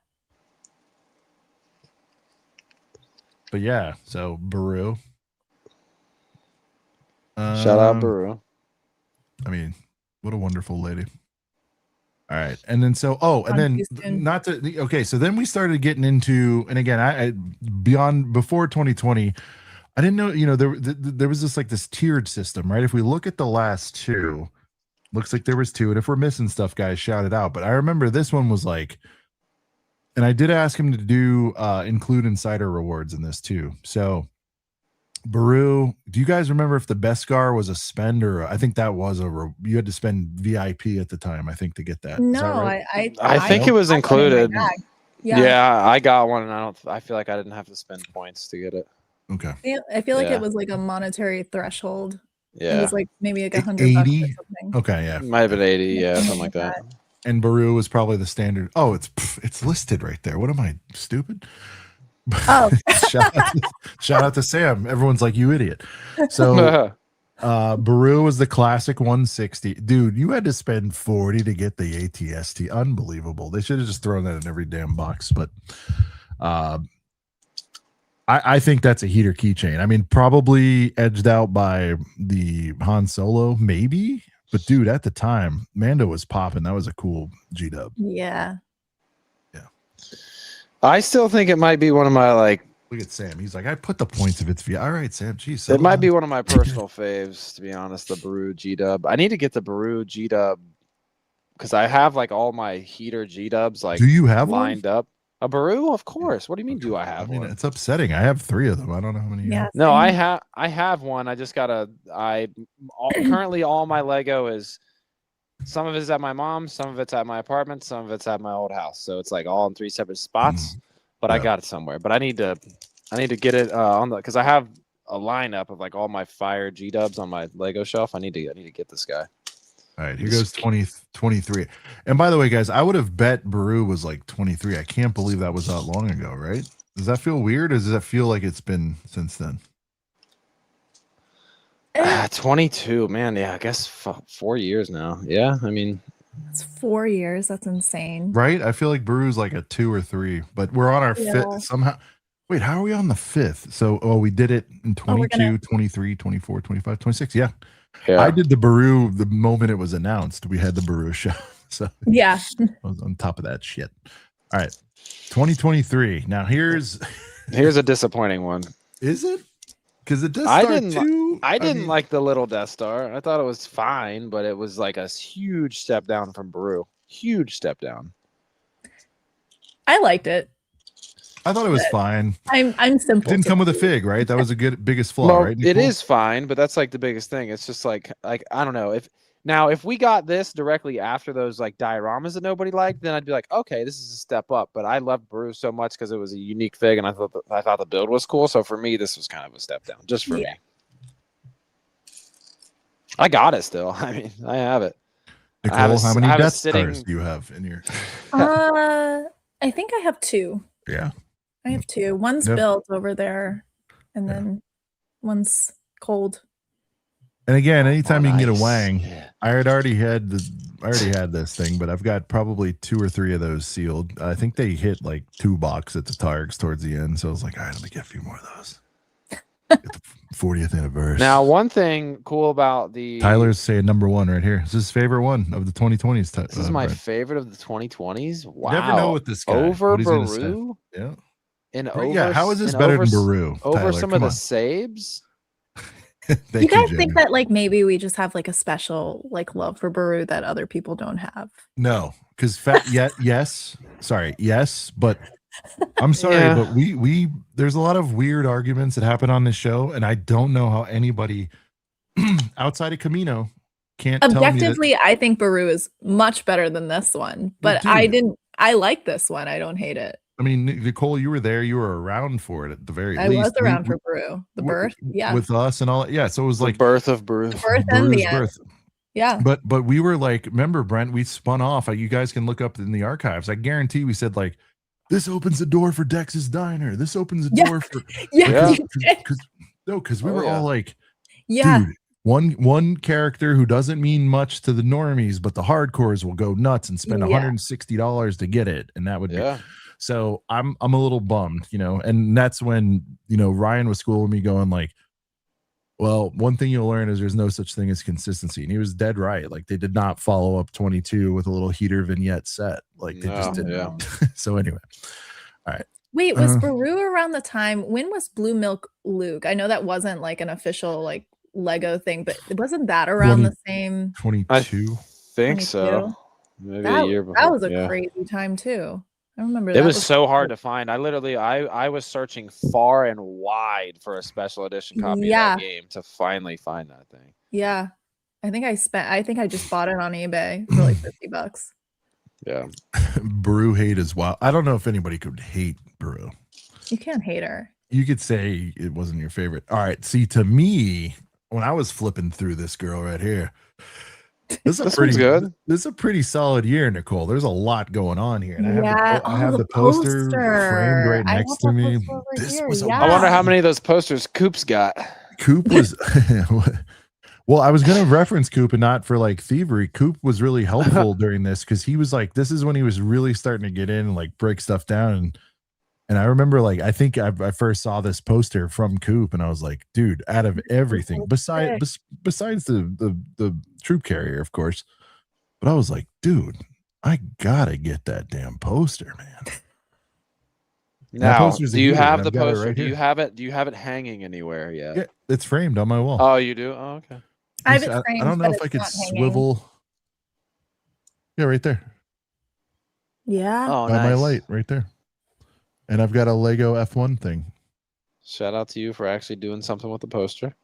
But yeah, so Beru. Shout out Beru. I mean, what a wonderful lady. All right. And then so and On then Houston. not to okay, so then we started getting into, and again, I beyond before 2020, I didn't know, you know, there was this tiered system, right? If we look at the last two, looks like there was two, and if we're missing stuff, guys, shout it out. But I remember this one was like, and I did ask him to do include insider rewards in this too. So Beru, do you guys remember if the Beskar was a spend or I think that was you had to spend VIP at the time, I think, to get that. Is that No, right? I think it was got one in my included. bag. Yeah, I got one, and I feel like I didn't have to spend points to get it. Okay. I feel like Yeah. it was like a monetary threshold. It Yeah, was like maybe like $100 or 80? something. Okay, yeah. might have been 80. Yeah, Something something like that. And Beru was probably the standard. Oh, it's listed right there. What am I, stupid? Oh, shout out to Sam. Everyone's like, you idiot. So Beru was the classic 160. Dude, you had to spend 40 to get the ATST. Unbelievable. They should have just thrown that in every damn box. But I think that's a heater keychain. I mean, probably edged out by the Han Solo, maybe. But dude, at the time, Mando was popping. That was a cool G-dub. yeah. I still think it might be one of my like. Look at Sam. He's like, I put the points of its via. All right, Sam. Jeez. It might be one of my personal faves, to be honest. The Beru G-dub. I need to get the Beru G-dub because I have like all my heater G-dubs like Do you have lined up. A Beru, of course. What do you mean? Do I have one? It's upsetting. I have 3 of them. I don't know how many. Yeah. No, same. I have one. I just gotta. Currently all my Lego is. Some of it's at my mom's, some of it's at my apartment, some of it's at my old house. So it's like all in 3 separate spots. But I got it somewhere. But I need to get it on the because I have a lineup of like all my fire G-dubs on my Lego shelf. I need to get this guy. All right, here goes 23. And by the way, guys, I would have bet Beru was like 23. I can't believe that was that long ago, right? Does that feel weird, or does that feel like it's been since then? 22, man. Yeah, I guess 4 years now. Yeah, I mean, It's 4 years. That's insane. Right? I feel like Beru's like a 2 or 3, but we're on our Yeah. 5th somehow. Wait, how are we on the 5th? So, we did it in 22, 23, 24, 25, 26. Yeah. I did the Beru the moment it was announced. We had the Beru show. So, Yeah. I was on top of that shit. All right. 2023. Now, here's a disappointing one. Is it? Because it does I start didn't too. I didn't like the little Death Star. I thought it was fine, but it was like a huge step down from Beru. Huge step down. I liked it. I thought it was fine. I'm simple. It didn't come with a fig, right? That was a biggest flaw, Well, right? it Nicole? is fine, but that's like the biggest thing. It's just like I don't know if we got this directly after those like dioramas that nobody liked, then I'd be like, okay, this is a step up. But I loved Beru so much because it was a unique fig, and I thought the build was cool. So for me, this was kind of a step down, just for me. I got it still. I mean, I have it. Nicole, how many Death Stars do you have in your? I think I have 2. Yeah. I have 2. One's built over there, and then one's cold. And again, anytime you can get a Wang, I already had this thing, but I've got probably 2 or 3 of those sealed. I think they hit like 2 box at the Targs towards the end, so I was like, all right, let me get a few more of those. Get the 40th anniversary. Now, one thing cool about Tyler's saying number 1 right here. This is his favorite one of the 2020s. This is my favorite of the 2020s. Wow. You never know with this guy. Over Beru? Yeah. And over, yeah, how is this better than Beru? Over Tyler, some of the Sabes? You guys think that like maybe we just have like a special like love for Beru that other people don't have? No, because yes, but I'm sorry, but we there's a lot of weird arguments that happen on this show, and I don't know how anybody outside of Camino can't objectively tell me that, I think Beru is much better than this one, but I like this one. I don't hate it. I mean, Nicole, you were there. You were around for it at the very least. I was around for Beru. The birth, yeah. With us and all that. Yeah, so it was like the birth of Beru. The birth and the end. Yeah. But we were like, remember, Brent, we spun off. You guys can look up in the archives. I guarantee we said like, this opens the door for Dex's Diner. This opens the door for because we were all like, dude, one character who doesn't mean much to the normies, but the hardcores will go nuts and spend $160 to get it, and that would be. So I'm a little bummed, and that's when Ryan was schooling me, going like, well, one thing you'll learn is there's no such thing as consistency, and he was dead right. Like they did not follow up 22 with a little heater vignette set, like they just didn't. So anyway, all right. Wait, was Beru around the time? When was Blue Milk Luke? I know that wasn't like an official like Lego thing, but wasn't that around the same? 22, I think so. Maybe a year before. That was a crazy time too. I remember It that was so hard cool. to find. I was searching far and wide for a special edition copy of Yeah. that game to finally find that thing. Yeah. I think I just bought it on eBay for like $50. Yeah. Brew hate is wild. I don't know if anybody could hate Brew. You can't hate her. You could say it wasn't your favorite. All right. See, to me, when I was flipping through this girl right here, this is One's good. This is a pretty solid year, Nicole. There's a lot going on here. And Yeah. I have the poster framed right I next have to that me. poster over This here, was a I wonder yeah. how many of those posters Coop's got. Coop was well, I was gonna reference Coop and not for like thievery. Coop was really helpful during this because he was like, this is when he was really starting to get in and like break stuff down. And I remember like I think I first saw this poster from Coop and I was like, dude, out of everything, besides the troop carrier, of course. But I was like, dude, I gotta get that damn poster, man. Now, do you have the I've got it poster? right Do you here. have it? Do you have it hanging anywhere yet? Yeah, it's framed on my wall. Oh, you do? Oh, okay. I have it I framed, don't know but if I it's could not hanging. swivel. Yeah, right there. Yeah. Oh, By my nice. light, right there. And I've got a Lego F1 thing. Shout out to you for actually doing something with the poster.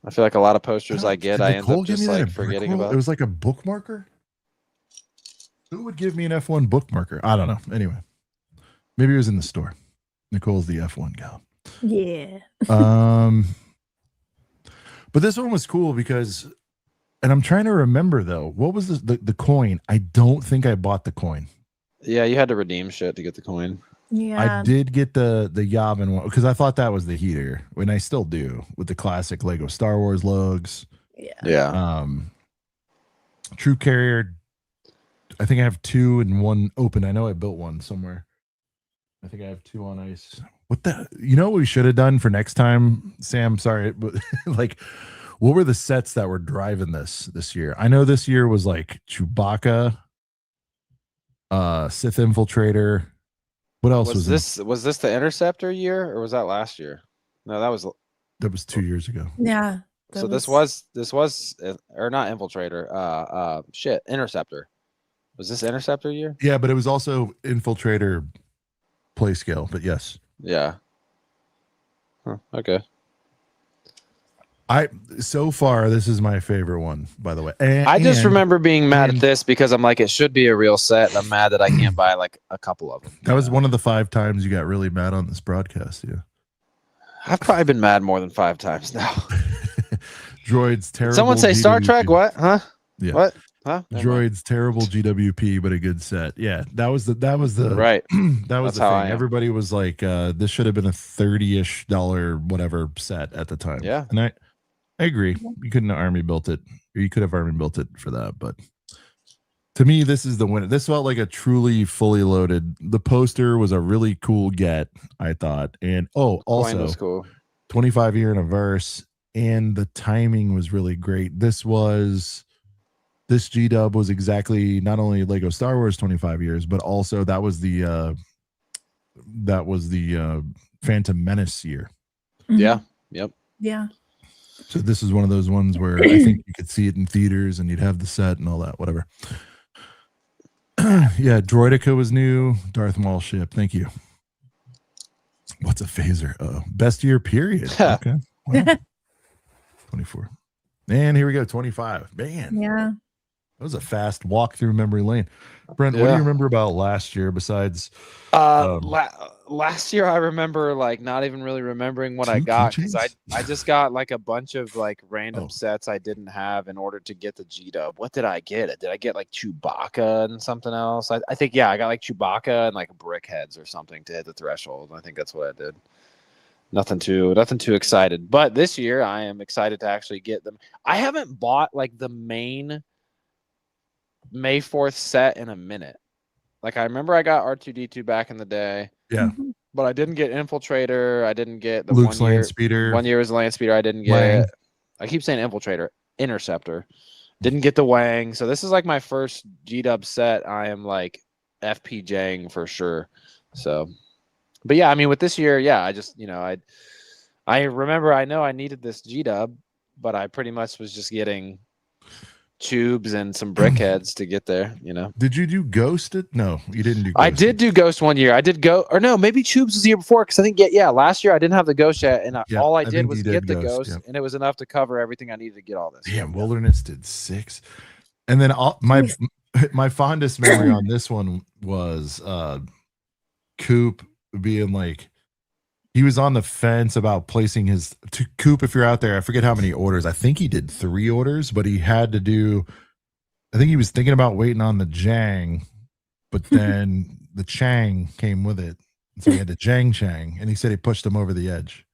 I feel like a lot of posters I get, Did I end Nicole up give just me that like in brick forgetting roll? about. It was like a bookmarker. Who would give me an F1 bookmarker? I don't know. Anyway, maybe it was in the store. Nicole's the F1 gal. Yeah. But this one was cool because, and I'm trying to remember though, what was the coin? I don't think I bought the coin. Yeah, you had to redeem shit to get the coin. Yeah. I did get the Yavin one because I thought that was the heater, and I still do with the classic Lego Star Wars lugs. Yeah. Yeah. Troop carrier. I think I have 2 and 1 open. I know I built one somewhere. I think I have 2 on ice. What the? You know what we should have done for next time, Sam? Sorry, but like, what were the sets that were driving this year? I know this year was like Chewbacca, Sith Infiltrator. What else was this? Was this the Interceptor year or was that last year? No, that was. that was 2 years ago. Yeah. So this was or not Infiltrator. Shit, Interceptor. Was this Interceptor year? Yeah, but it was also Infiltrator play scale. But yes, Yeah. Huh, okay. So far this is my favorite one, by the way. I just remember being mad and- at this because I'm like, it should be a real set. And I'm mad that I can't buy like a couple of them. That was one of the 5 times you got really mad on this broadcast. Yeah. I've probably been mad more than 5 times now. Droid's terrible. Did someone say Star Trek? GWP. What? Huh? Yeah. What? Huh? Never mind. Droid's terrible GWP, but a good set. Yeah, that was the Right. that was That's the how I thing. am. Everybody was like, this should have been a $30-ish whatever set at the time. Yeah. And I agree. You couldn't have army built it, or you could have army built it for that. But to me, this is the winner. This felt like a truly fully loaded. The poster was a really cool get, I thought. And Coin also was cool. 25 year anniversary, and the timing was really great. This G-Dub was exactly not only Lego Star Wars 25 years, but also that was the Phantom Menace year. Yeah. Yep. Yeah. So this is one of those ones where I think you could see it in theaters and you'd have the set and all that, whatever. Yeah, Droidica was new. Darth Maul ship. Thank you. What's a phaser? Best year period. Okay. Wow. 24. And here we go. 25. Man. Yeah. That was a fast walk through memory lane. Brent, what do Yeah. you remember about last year besides Last year I remember like not even really remembering what I 2 got because keychains? I just got like a bunch of like random Oh. sets I didn't have in order to get the G-Dub. What did I get? Did I get like Chewbacca and something else? I think I got like Chewbacca and like brick heads or something to hit the threshold. I think that's what I did. Nothing too excited. But this year I am excited to actually get them. I haven't bought like the main May 4th set in a minute. Like I remember I got R2D2 back in the day. Yeah. But I didn't get Infiltrator. I didn't get the Luke's 1 year. land speeder? 1 year was Land Speeder. I didn't get. Wang. I keep saying Infiltrator. Interceptor. Didn't get the Wang. So this is like my first G-Dub set. I am like FPJing for sure. So, but yeah, I mean with this year, yeah, I just I remember I know I needed this G-Dub, but I pretty much was just getting tubes and some brickheads to get there. You know. Did you do Ghosted? No, you didn't do. I did do Ghost one year. I did go, or no, maybe Tubes was the year before because I think last year I didn't have the Ghost yet, and Yeah, all I I did think was you get did the Ghost, Ghost, and it was enough to cover everything I needed to get all this. Damn, Wilderness did 6, and then my fondest memory on this one was Coop being like, he was on the fence about placing his Coop. If you're out there, I forget how many orders. I think he did 3 orders, but he had to do. I think he was thinking about waiting on the Jang, but then the Chang came with it, so he had the Jang Chang, and he said he pushed him over the edge.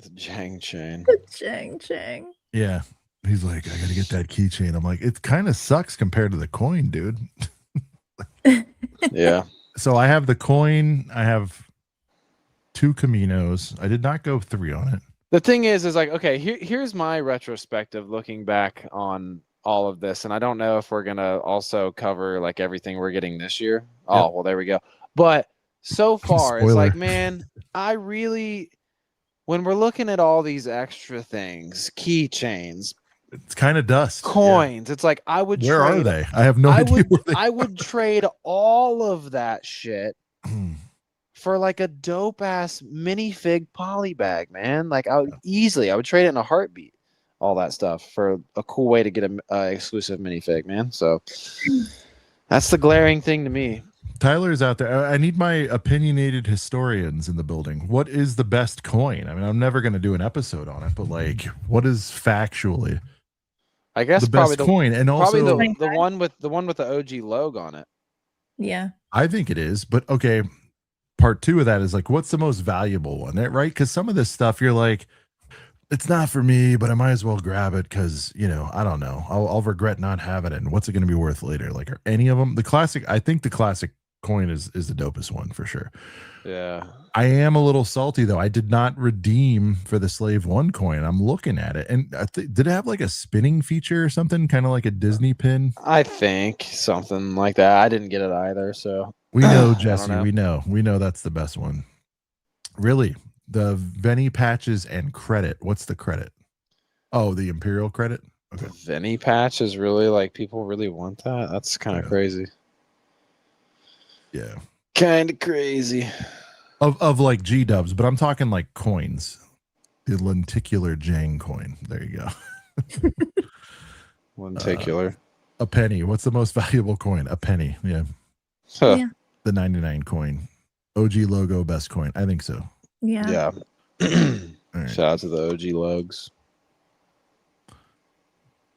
The Jang chain. The Chang Chang. Yeah, he's like, I got to get that keychain. I'm like, it kind of sucks compared to the coin, dude. Yeah. So I have the coin. I have 2 Caminos. I did not go 3 on it. The thing is like, okay, here's my retrospective looking back on all of this, and I don't know if we're gonna also cover like everything we're getting this year. Oh, well, there we go. But so far, it's like, man, I really, when we're looking at all these extra things, keychains, it's kind of dust. Coins, it's like I would. Where are they? I have no idea. I would trade all of that shit for like a dope ass minifig polybag, man. Like I would trade it in a heartbeat. All that stuff for a cool way to get an exclusive minifig, man. So that's the glaring thing to me. Tyler's out there. I need my opinionated historians in the building. What is the best coin? I mean, I'm never going to do an episode on it, but like, what is factually? I guess the probably best coin, and also probably the one with the OG logo on it. Yeah, I think it is. But okay, part 2 of that is like, what's the most valuable one? Right? Because some of this stuff, you're like, it's not for me, but I might as well grab it because, you know, I don't know. I'll regret not having it. And what's it going to be worth later? Like, are any of them? The classic, I think the classic coin is the dopest one for sure. Yeah. I am a little salty though. I did not redeem for the Slave 1 coin. I'm looking at it. And did it have like a spinning feature or something? Kind of like a Disney pin? I think something like that. I didn't get it either. So we know, Jesse. We know that's the best one. Really? The Venny patches and credit. What's the credit? Oh, the Imperial credit. Okay. Venny patch is really like people really want that. That's kind of crazy. Yeah. Kind of crazy. Of like G dubs, but I'm talking like coins. The lenticular Jang coin. There you go. Lenticular. A penny. What's the most valuable coin? A penny. Yeah. Huh. Yeah. The 99 coin. OG logo best coin. I think so. Yeah. Right. Shout out to the OG logs.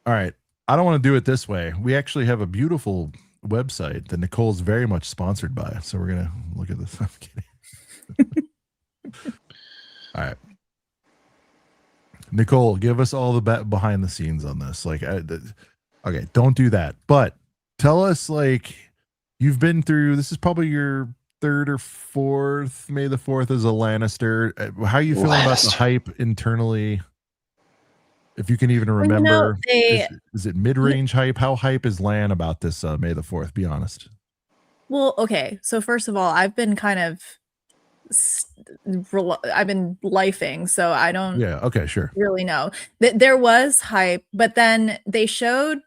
All right. I don't want to do it this way. We actually have a beautiful website that Nicole's very much sponsored by. So we're going to look at this. I'm kidding. All right. Nicole, give us all the behind the scenes on this. Like, okay, don't do that. But tell us, like, you've been through, this is probably your 3rd or 4th, May the 4th as a Lannister. How are you feeling about the hype internally? If you can even remember, is it mid-range hype? How hype is Lan about this May the 4th? Be honest. Well, okay. So first of all, I've been kind of, I've been lifing, so I don't really know. There was hype, but then they showed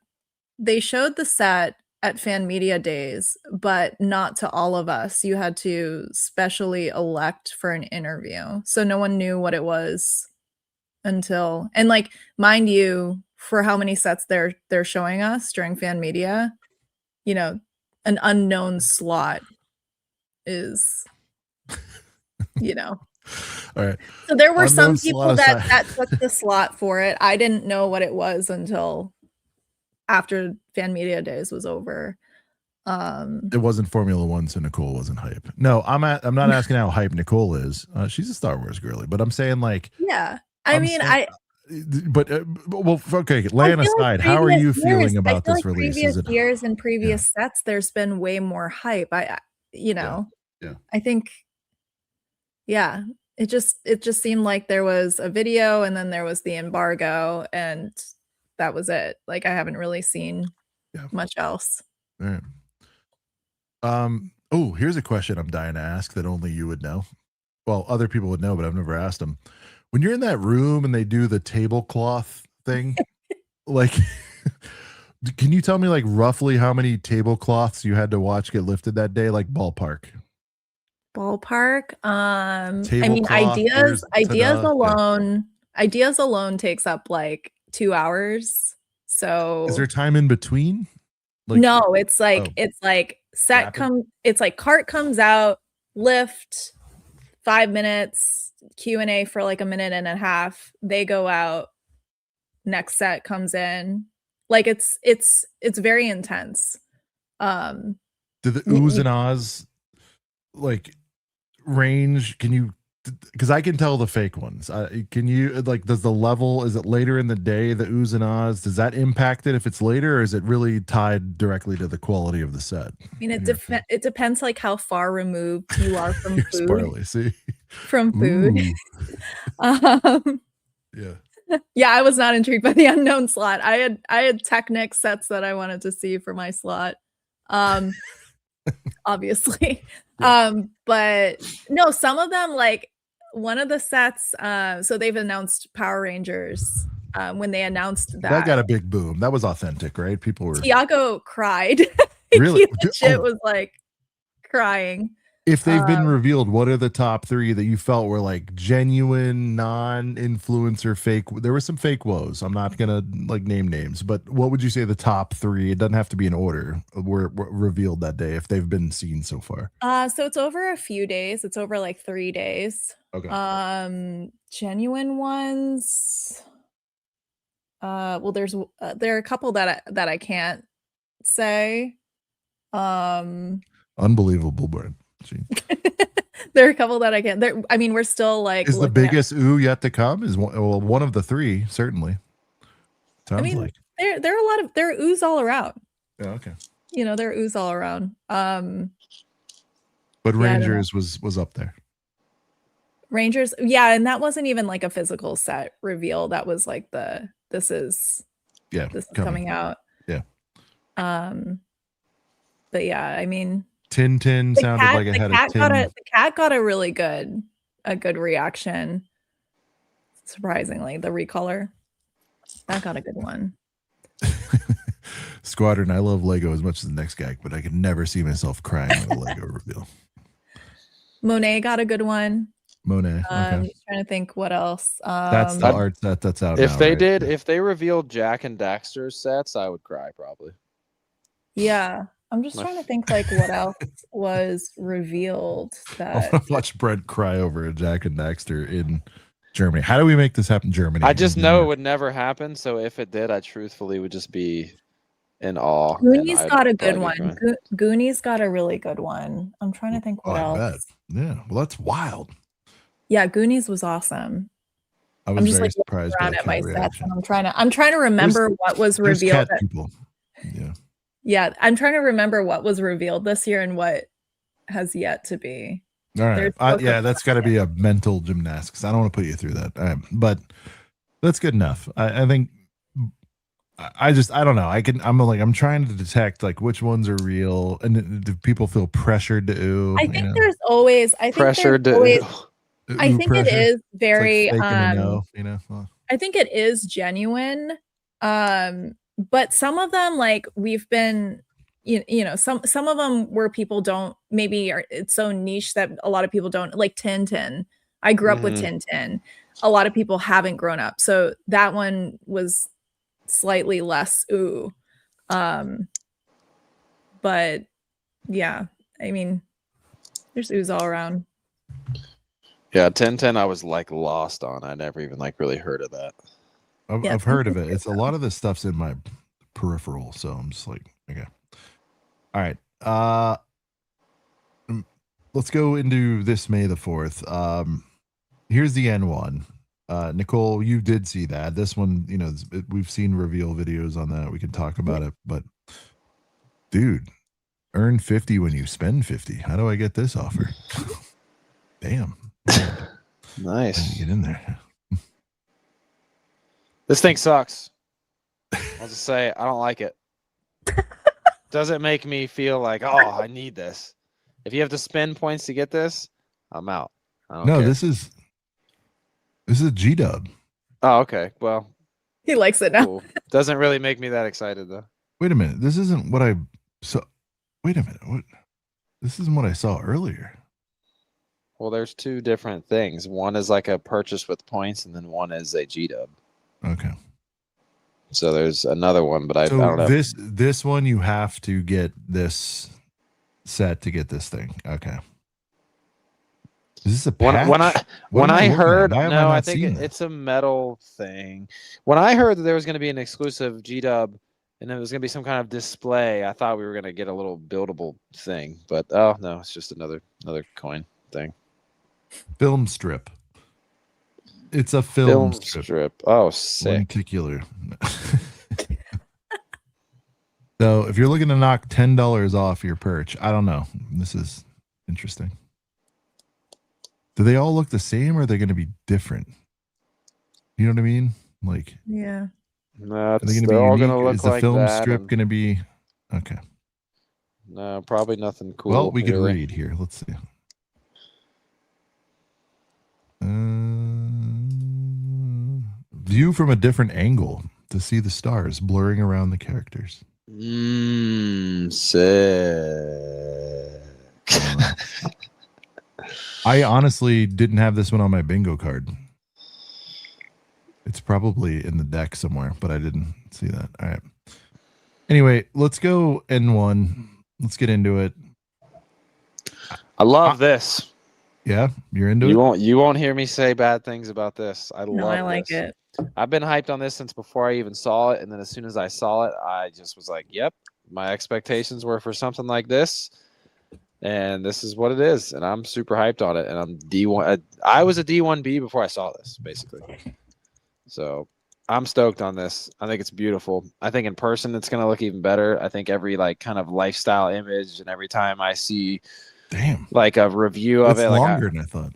the set at fan media days, but not to all of us. You had to specially elect for an interview. So no one knew what it was until, and like, mind you, for how many sets they're showing us during fan media, you know, an unknown slot is, you know. All right. So there were Unknown some people that took the slot for it. I didn't know what it was until after fan media days was over. It wasn't Formula 1, so Nicole wasn't hype. No, I'm not asking how hype Nicole is. She's a Star Wars girly, but I'm saying like, yeah. I mean, well, okay. Lan aside, how are you feeling about this release? Previous years and previous sets, there's been way more hype. You know, I think, it just seemed like there was a video and then there was the embargo and that was it. Like, I haven't really seen much else. All right. Oh, here's a question I'm dying to ask that only you would know. Well, other people would know, but I've never asked them. When you're in that room and they do the tablecloth thing, like, Can you tell me like roughly how many tablecloths you had to watch get lifted that day? Like ballpark. Ballpark. I mean, Tablecloth, ideas ta-da, yeah. ideas alone takes up like 2 hours. So Is there time in between? Like, no, it's like oh, set rapid? it's like cart comes out, lift, 5 minutes, Q&A for like a minute and a half. They go out, next set comes in. Like it's very intense. Do the y- oohs y- and ahs like range? Can you? Because I can tell the fake ones. Can you like? Does the level? Is it later in the day? The oohs and ahs. Does that impact it if it's later, or is it really tied directly to the quality of the set? I mean, it depends like how far removed you are from Here's food. barley. See, From food. Ooh, yeah. Yeah, I was not intrigued by the unknown slot. I had Technic sets that I wanted to see for my slot. Obviously. Yeah. But no, some of them, like one of the sets, so they've announced Power Rangers. When they announced That got a big boom. That was authentic, right? People were Tiago cried. really. He legit was like crying. If they've been revealed, what are the top 3 that you felt were like genuine, non-influencer fake? There were some fake woes. I'm not gonna like name names, but what would you say the top 3? It doesn't have to be in order. Were revealed that day if they've been seen so far. So it's over a few days. It's over like 3 days. Okay. Genuine ones. Well, there are a couple that I can't say. Unbelievable, Brent. There are a couple that I can't. I mean, we're still like. Is the biggest ooh yet to come? Is one of the 3 certainly? Sounds I mean, like there are a lot of there are oohs all around. yeah, okay. You know, there are oohs all around. But Rangers was up there. Rangers, yeah, and that wasn't even like a physical set reveal. That was like this is coming out. Yeah. But yeah, I mean, Tintin sounded like it had a tin. The cat got a really good reaction. Surprisingly, the recolor that got a good one. Squadron, I love Lego as much as the next guy, but I could never see myself crying at a Lego reveal. Monet got a good one. Monet. Okay. I'm just trying to think what else. That's the art set that's out. If they did, if they revealed Jack and Daxter's sets, I would cry probably. Yeah. I'm just trying to think like what else was revealed I that want to watch Brent cry over a Jack and Daxter in Germany. How do we make this happen, Germany? I just know it would never happen. So if it did, I truthfully would just be in awe. Goonies got a good one. Goonies got a really good one. I'm trying to think what else. Bet. Yeah, well, that's wild. Yeah, Goonies was awesome. I'm just very like surprised around at my sets, and I'm trying to remember what was revealed. Yeah. Yeah, I'm trying to remember what was revealed this year and what has yet to be. All right. Yeah, that's got to be a mental gymnastics. I don't want to put you through that. But that's good enough. I think I don't know. I'm trying to detect like which ones are real, and do people feel pressured to ooh? I think there's always pressured to ooh. I think it is very I think it is genuine. But some of them, like we've been, you know, some of them where people don't it's so niche that a lot of people don't like Tintin. I grew up with Tintin. A lot of people haven't grown up, so that one was slightly less ooh. But yeah, I mean, there's oohs all around. Yeah, 1010 I was like lost on. I never even like really heard of that. I've heard of it. It's a lot of this stuff's in my peripheral, so I'm just like, okay. All right. Let's go into this May the 4th. Here's the N1. Nicole, you did see that. This one, you know, we've seen reveal videos on that. We can talk about it, but dude, earn 50 when you spend 50. How do I get this offer? Damn. Nice. Get in there. This thing sucks. I'll just say I don't like it. Doesn't make me feel like, oh, I need this. If you have to spend points to get this, I'm out. No, care. This is a G-dub. Oh, okay. Well, he likes it now. Cool. Doesn't really make me that excited though. Wait a minute. This isn't what I saw. Wait a minute. What? This isn't what I saw earlier. Well, there's two different things. One is like a purchase with points, and then one is a GW. Okay. So there's another one, but I don't know. This one you have to get this set to get this thing. Okay. Is this a patch? When I heard, no, I think it's a metal thing. When I heard that there was going to be an exclusive GW and it was going to be some kind of display, I thought we were going to get a little buildable thing. But oh no, it's just another coin thing. Film strip. It's a film strip. Oh, sick. Lenticular. So if you're looking to knock $10 off your perch, I don't know. This is interesting. Do they all look the same, or are they going to be different? You know what I mean? Like, yeah. No, they're all going to look is the like film that strip going to be okay? No, probably nothing cool. Well, we could really. read here. Let's see. View from a different angle to see the stars blurring around the characters. Sick. I honestly didn't have this one on my bingo card. It's probably in the deck somewhere, but I didn't see that. All right. Anyway, let's go N1. Let's get into it. I love this. Yeah, you're into it? You won't hear me say bad things about this. I like it. I've been hyped on this since before I even saw it, and then as soon as I saw it, I just was like, "Yep, my expectations were for something like this, and this is what it is." And I'm super hyped on it. And I'm D1. I was a D1B before I saw this, basically. So I'm stoked on this. I think it's beautiful. I think in person it's gonna look even better. I think every like kind of lifestyle image, and every time I see like a review of it, longer than I thought.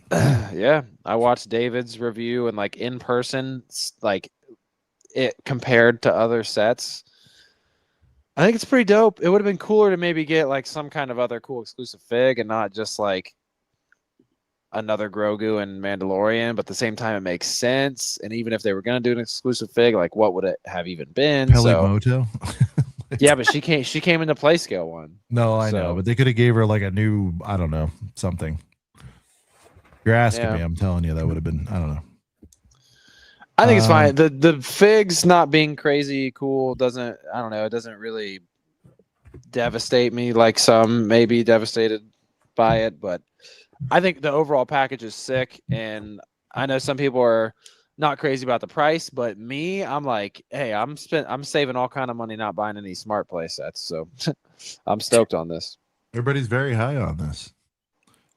Yeah, I watched David's review, and like in person, like it compared to other sets, I think it's pretty dope. It would have been cooler to maybe get like some kind of other cool exclusive fig and not just like another Grogu and Mandalorian, but at the same time it makes sense. And even if they were going to do an exclusive fig, like what would it have even been? Pelimoto? Yeah, but she came in the play scale one. No, I know, but they could have gave her like a new, I don't know, something. You're asking me, I'm telling you, that would have been, I don't know. I think it's fine. The figs not being crazy cool doesn't, I don't know, it doesn't really devastate me like some may be devastated by it, but I think the overall package is sick. And I know some people are not crazy about the price, but me, I'm like, hey, I'm saving all kind of money not buying any smart play sets. So I'm stoked on this. Everybody's very high on this.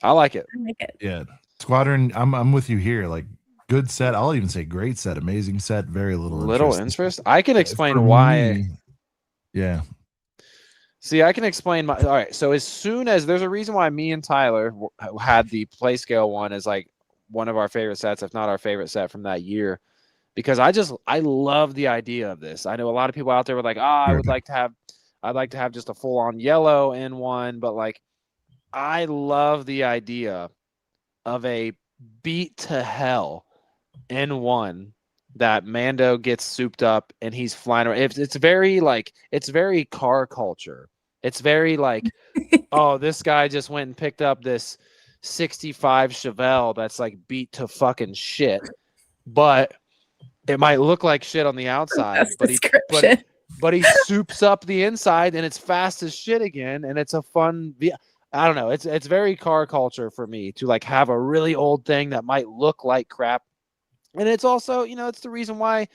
I like it. I like it. Yeah. Squadron, I'm with you here. Like, good set. I'll even say great set, amazing set, very little interest. I can explain why. Yeah. See, I can explain all right. So as soon as there's a reason why me and Tyler had the play scale one as like one of our favorite sets, if not our favorite set from that year, because I love the idea of this. I know a lot of people out there were like, I'd like to have just a full on yellow N1, but like I love the idea of a beat to hell N1 that Mando gets souped up and he's flying around. It's very car culture. It's very like, oh, this guy just went and picked up this 65 Chevelle that's like beat to fucking shit, but it might look like shit on the outside, but he soups up the inside and it's fast as shit again, and it's a fun. I don't know. It's very car culture for me to like have a really old thing that might look like crap, and it's also, you know, it's the reason why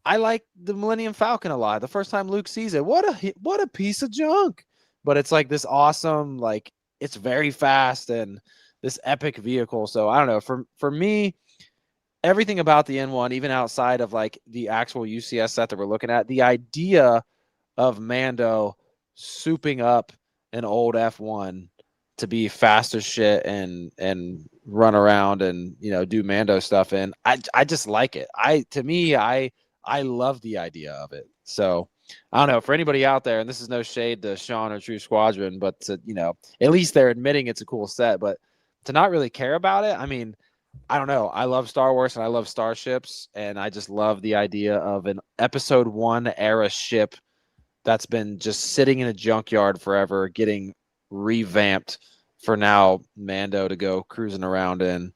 I like the Millennium Falcon a lot. The first time Luke sees it, what a piece of junk, but it's like this awesome, like it's very fast and this epic vehicle. So I don't know. For me, everything about the N1, even outside of like the actual UCS set that we're looking at, the idea of Mando souping up an old F1 to be fast as shit and run around and, you know, do Mando stuff. And I just like it. I love the idea of it. So I don't know, for anybody out there, and this is no shade to Sean or True Squadron, but to, you know, at least they're admitting it's a cool set, but to not really care about it, I mean, I don't know. I love Star Wars and I love starships, and I just love the idea of an episode 1 era ship that's been just sitting in a junkyard forever, getting revamped for now Mando to go cruising around in.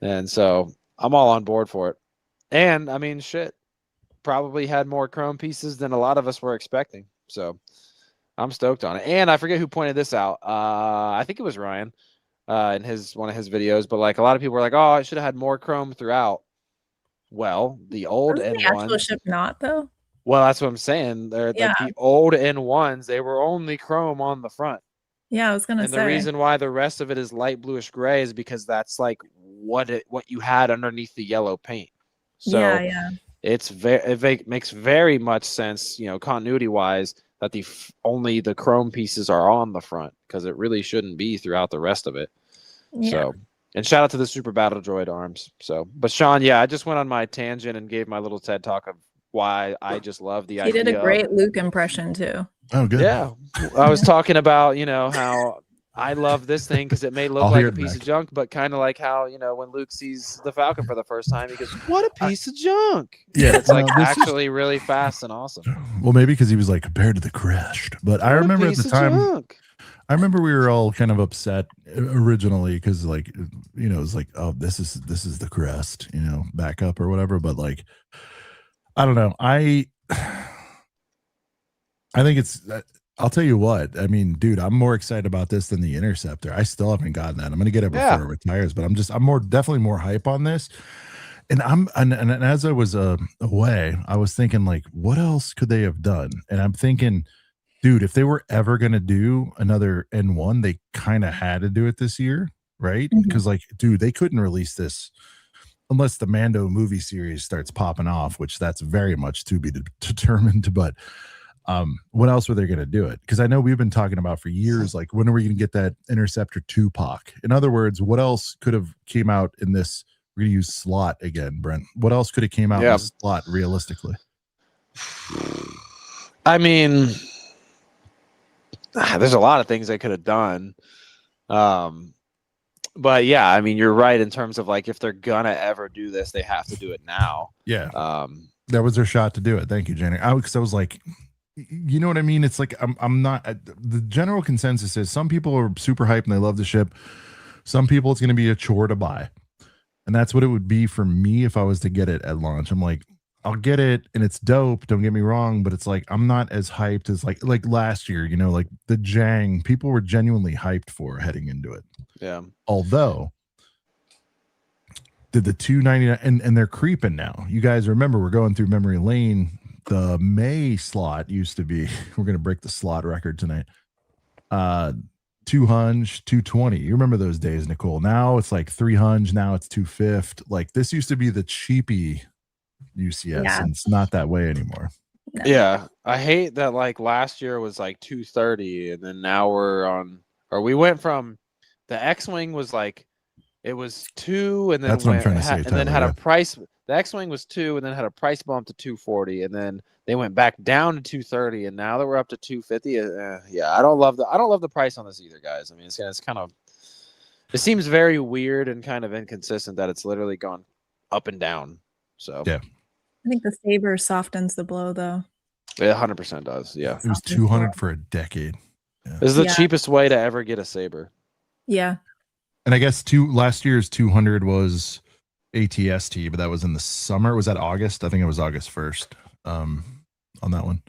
And so I'm all on board for it. And I mean, shit, probably had more chrome pieces than a lot of us were expecting. So I'm stoked on it. And I forget who pointed this out. I think it was Ryan in one of his videos. But like a lot of people were like, "Oh, I should have had more chrome throughout." Well, the old Wasn't the actual N1s. ship not though? Well, that's what I'm saying. They're Yeah. like the old N1s. They were only chrome on the front. Yeah, I was gonna And say. the reason why the rest of it is light bluish gray is because that's like what you had underneath the yellow paint. So yeah. it makes very much sense, you know, continuity wise, that only the chrome pieces are on the front, because it really shouldn't be throughout the rest of it. Yeah. So, and shout out to the Super Battle Droid arms. So, but Sean, yeah, I just went on my tangent and gave my little TED talk of why I just love the idea. He did a great Luke impression too. Oh, good. Yeah, I was talking about, you know, how I love this thing because it may look I'll like hear a it piece back. of junk, but kind of like how, you know, when Luke sees the Falcon for the first time, he goes, "What a piece of junk!" Yeah, It's like this is- actually really fast and awesome. Well, maybe because he was like compared to the Crest, but I What a remember at piece the of time. junk. I remember we were all kind of upset originally because, like, you know, it was like, oh, this is the Crest, you know, backup or whatever. But like, I don't know. I think it's. I'll tell you what. I mean, dude, I'm more excited about this than the Interceptor. I still haven't gotten that. I'm gonna get it before it retires, but I'm definitely more hype on this. And and as I was away, I was thinking like, what else could they have done? And I'm thinking, dude, if they were ever gonna do another N1, they kind of had to do it this year, right? Because like, dude, they couldn't release this unless the Mando movie series starts popping off, which that's very much to be determined. But what else were they going to do it? Because I know we've been talking about for years, like, when are we going to get that Interceptor 2 POC? In other words, what else could have came out in this? We're going to use slot again, Brent. What else could have came out in this slot realistically? I mean, there's a lot of things they could have done. But yeah, I mean, you're right in terms of like, if they're gonna ever do this, they have to do it now. Yeah. That was their shot to do it. Thank you, Jenny. Because I was like, you know what I mean? It's like, I'm not. The general consensus is some people are super hyped and they love the ship. Some people, it's going to be a chore to buy, and that's what it would be for me if I was to get it at launch. I'm like, I'll get it and it's dope, don't get me wrong, but it's like, I'm not as hyped as like last year, you know, like the Jang, people were genuinely hyped for heading into it. Yeah. Although did the 299 and they're creeping now. You guys remember, we're going through memory lane. The May slot used to be, we're going to break the slot record tonight. 200, 220. You remember those days, Nicole? Now it's like 300. Now it's 250. Like, this used to be the cheapy UCS, and it's not that way anymore. No. Yeah, I hate that. Like last year was like 230, and then now we went from the X-wing was like, it was 2, and then that's what I'm trying to say. And then had a price. The X-wing was 2, and then had a price bump to 240, and then they went back down to 230, and now that we're up to 250. Yeah, I don't love the price on this either, guys. I mean, it's kind of, it seems very weird and kind of inconsistent that it's literally gone up and down. So yeah, I think the Saber softens the blow, though. It 100% does. Yeah, it was 200 for a decade. Yeah. This is the cheapest way to ever get a Saber. Yeah, and I guess last year's 200 was ATST, but that was in the summer. Was that August? I think it was August 1st on that one.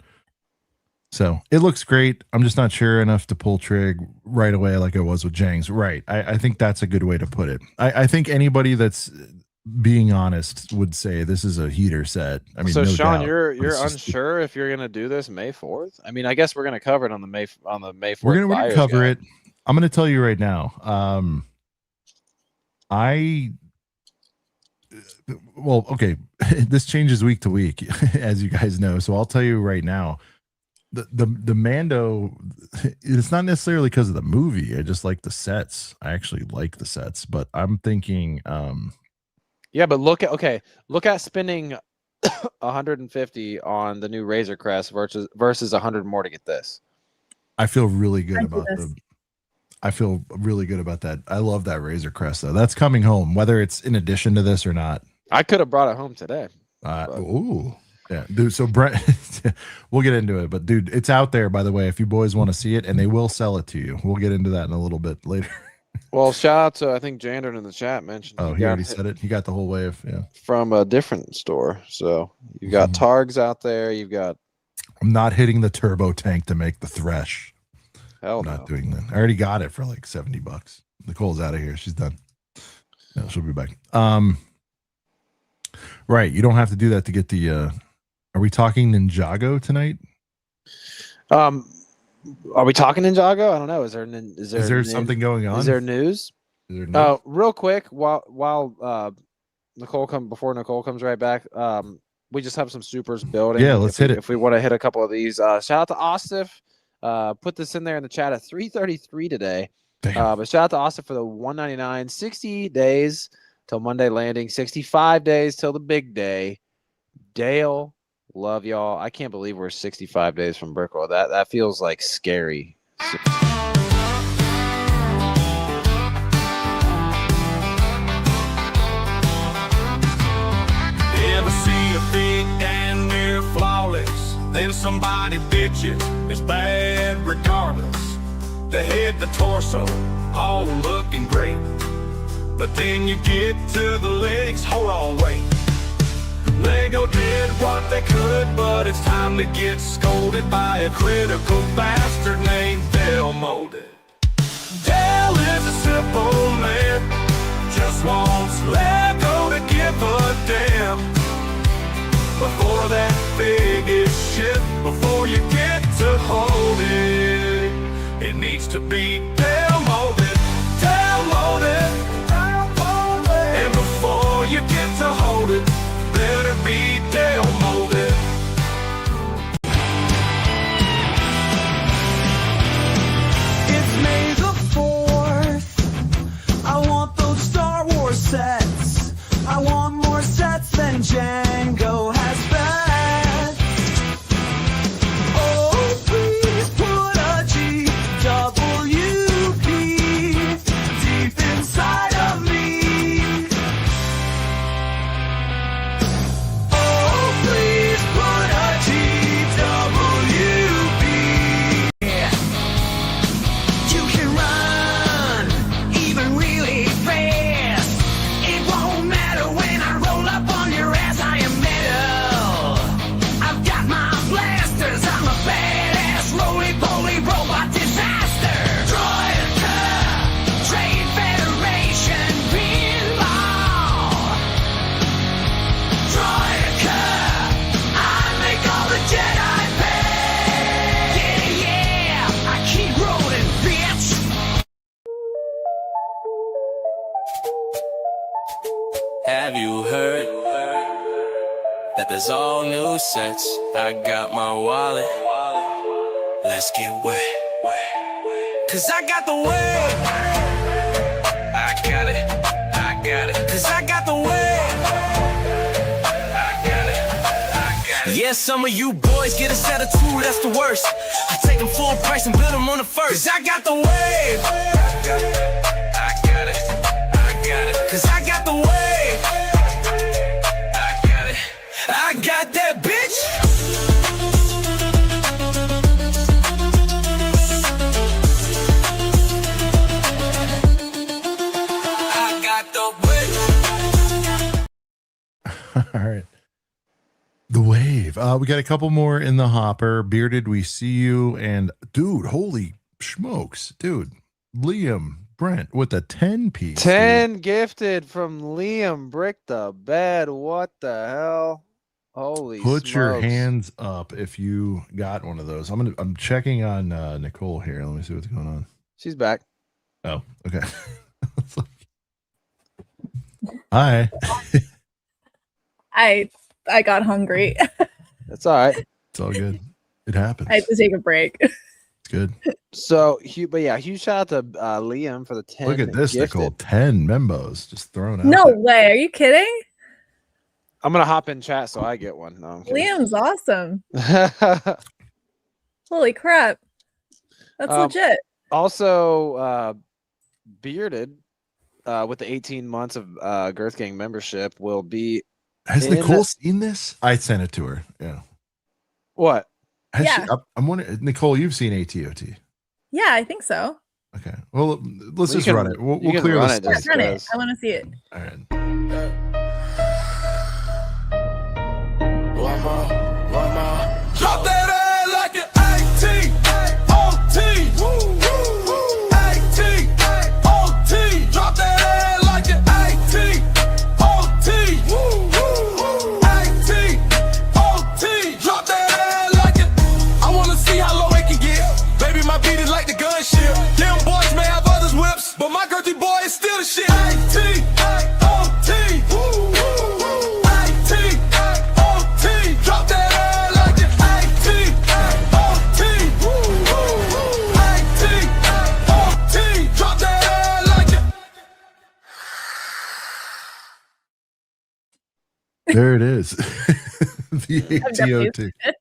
So it looks great. I'm just not sure enough to pull trig right away like I was with Jang's. Right. I think that's a good way to put it. I think anybody that's being honest would say this is a heater set. I mean, so no Sean, doubt, you're unsure if you're gonna do this May 4th. I mean, I guess we're gonna cover it on the May 4th. We're gonna cover it. I'm gonna tell you right now. Well, okay, this changes week to week, as you guys know. So I'll tell you right now, the Mando, it's not necessarily because of the movie. I just like the sets. I actually like the sets, but I'm thinking, yeah, but look at spending 150 on the new Razor Crest versus 100 more to get this. I feel really good about I feel really good about that. I love that Razor Crest though. That's coming home, whether it's in addition to this or not. I could have brought it home today. Ooh, Yeah, dude. So Brent, we'll get into it, but dude, it's out there, by the way, if you boys want to see it, and they will sell it to you. We'll get into that in a little bit later. Well, shout out to I think Jandern in the chat mentioned. Oh, he already said it. He got the whole wave. Yeah. From a different store. So you got Targs out there. You've got. I'm not hitting the turbo tank to make the Thresh. Hell I'm not doing that. I already got it for like $70. Nicole's out of here. She's done. No, she'll be back. Right. You don't have to do that to get the. Are we talking Ninjago tonight? Are we talking Ninjago? I don't know. Is there something going on? Is there news? Real quick, while Nicole before Nicole comes right back, we just have some supers building. Yeah, let's hit it. If we want to hit a couple of these, shout out to Ostif. Put this in there in the chat at 3:33 today. But shout out to Austin for the 199, 60 days till Monday landing, 65 days till the big day. Dale, love y'all. I can't believe we're 65 days from Brickroll. That feels like scary. Ever see a fit and near flawless? Then somebody bitches. It's bad regardless. The head, the torso, all looking great. But then you get to the legs, hold on, wait. Lego did what they could, but it's time to get scolded by a critical bastard named Dale Molded. Dale is a simple man, just wants Lego to give a damn. Before that big is shit, before you get to hold it, it needs to be Dale Molded, Dale Molded, Dale Molded. And before you get to hold it, better be Dale Molded. It's May the 4th. I want those Star Wars sets. I want more sets than Django has fed. Oh, please put a GWP deep inside of me. Oh, please put a GWP. You can run, even really fast. It won't matter when I roll up on your ass. I am metal. I've got my blasters. I'm a badass roly-poly robot disaster. Droideka, Trade Federation pinball. Droideka, I make all the Jedi pay. Yeah, yeah, I keep rolling, bitch. Have you heard that there's all new sets? I got my wallet. Let's get wet. Cause I got the wave. I got it. I got it. Cause I got the wave. I got it. I got it. Yeah, some of you boys get a set of two, that's the worst. I take them full price and build them on the first. Cause I got the wave. I got it. I got it. I got it. Cause I got the wave. I got it. I got that bitch. I got the bitch. All right. The wave. We got a couple more in the hopper. Bearded, we see you. And dude, holy smokes, dude. Liam Brent with a 10 piece. 10 gifted from Liam Brick the Bed. What the hell? Holy Put your smokes. hands up if you got one of those. I'm checking on Nicole here. Let me see what's going on. She's back. Oh, okay. It's like, hi. I got hungry. That's all right. It's all good. It happens. I had to take a break. It's good. So, but yeah, huge shout out to Liam for the 10. Look at this, gifted. Nicole. 10 membos just thrown out. No there. way. Are you kidding? I'm gonna hop in chat so I get one. No, I'm kidding. Liam's awesome. Holy crap. That's legit. Also, Bearded with the 18 months of Girth Gang membership will be Has In- Nicole seen this? I sent it to her. Yeah. What? Has Yeah. she, I'm wondering, Nicole, you've seen ATOT. Yeah, I think so. Okay. Well, let's You just can- run it. We'll you can clear run the it slate. just Run it. because. I want to see it. All right. Drop that ass like an 18 OT. 18 OT. Drop that ass like an 18 OT. 18 OT. Drop that ass like it. I wanna see how low it can get. Baby, my beat is like the gunship. Them boys may have others whips, but my girthy boy is still the shit. 18 OT. 18 OT. Drop that ass like it. 18 OT. 18 OT. Drop that ass like it. There it is. The I've definitely ATOT. seen it.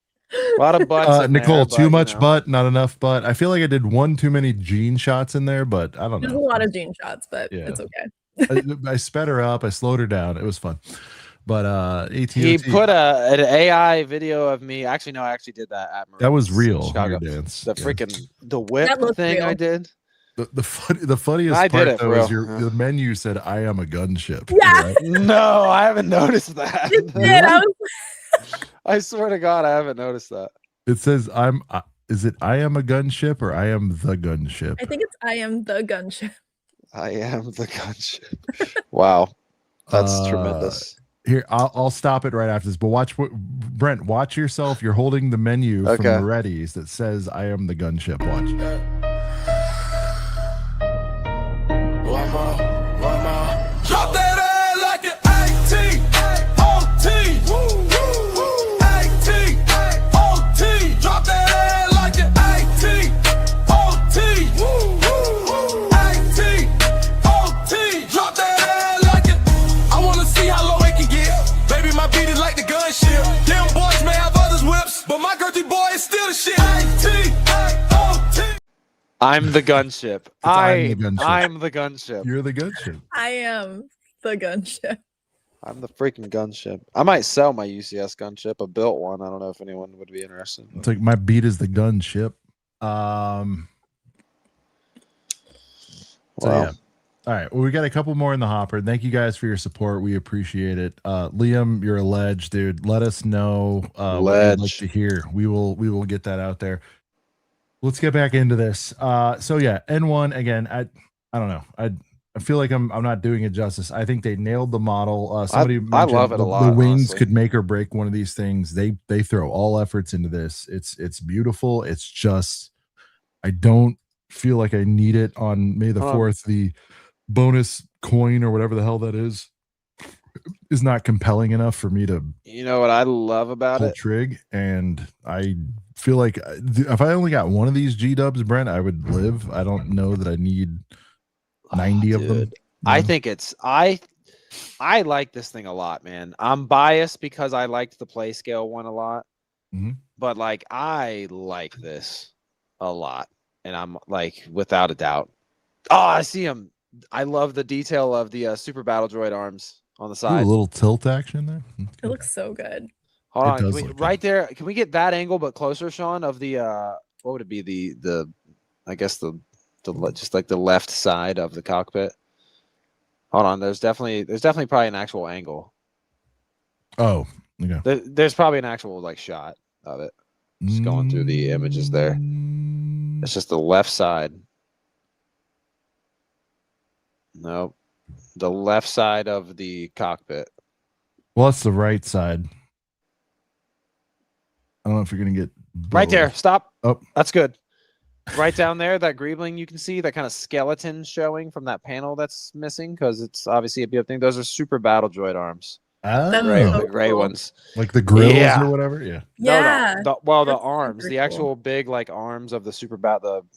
A lot of butts. in Nicole, there, too but, much butt, not enough butt. I feel like I did one too many Gene shots in there, but I don't There's a know. lot of Gene shots, but Yeah. it's okay. I sped her up. I slowed her down. It was fun. But ATOT. He put an AI video of me. Actually, no, I actually did that at that was Marines in real. Chicago. Your dance. The Yeah. freaking the whip That looked thing I real. did. The funniest I did part it, though bro. is the menu said I am a gunship. Yeah. right? No, I haven't noticed that. It did. I was I swear to God, I haven't noticed that. It says I'm is it I am a gunship or I am the gunship? I think it's I am the gunship. I am the gunship. Wow, that's tremendous. Here, I'll stop it right after this. But watch what Brent, watch yourself. You're holding the menu from Okay. Moretti's that says I am the gunship. Watch. Drop that ass like an 18 OT. 18 OT. Drop that ass like an 18 OT. 18 OT. Drop that ass like it. I wanna see how low it can get. Baby, my beat is like the gunship. Them boys may have others whips, but my girthy boy is still the shit. 18 OT. I'm the gunship. I'm the gunship. I'm the gunship. You're the gunship. I am the gunship. I'm the freaking gunship. I might sell my UCS gunship, a built one. I don't know if anyone would be interested. It's like my beat is the gunship. So Wow. yeah. All right. Well, we got a couple more in the hopper. Thank you guys for your support. We appreciate it. Liam, you're a ledge, dude. Let us know what you'd like Ledge. to hear. We will get that out there. Let's get back into this. So yeah, N1 again. I don't know. I feel like I'm not doing it justice. I think they nailed the model. Somebody I mentioned love it a the lot, wings honestly. could make or break one of these things. They throw all efforts into this. It's beautiful. It's just I don't feel like I need it on May the 4th. The bonus coin or whatever the hell that is not compelling enough for me to You know what I love about pull it? trig, and I feel like if I only got one of these G dubs, Brent, I would live. I don't know that I need 90 of them. Dude, I you know? think it's I like this thing a lot, man. I'm biased because I liked the play scale one a lot, Mhm. but like I like this a lot, and I'm like without a doubt. Oh, I see him. I love the detail of the super battle droid arms on the Ooh, side. a little tilt action there. It looks so good. Hold It on, can does we, look right there. Can we get that angle but closer, Sean? Of the what would it be? The I guess the just like the left side of the cockpit. Hold on, there's definitely probably an actual angle. Oh, okay. There's probably an actual like shot of it. Just going through the images there. Mm, It's just the left side. Nope. The left side of the cockpit. Well, that's the right side. I don't know if you're gonna get Right there. both. Stop. Oh. That's good. Right down there, that greebling you can see, that kind of skeleton showing from that panel that's missing because it's obviously a BF thing. Those are super battle droid arms. That's Oh, Gray, so the gray cool. ones. like the grills Yeah. or whatever. Yeah. Yeah. No, the That's arms, super the cool. actual big like arms of the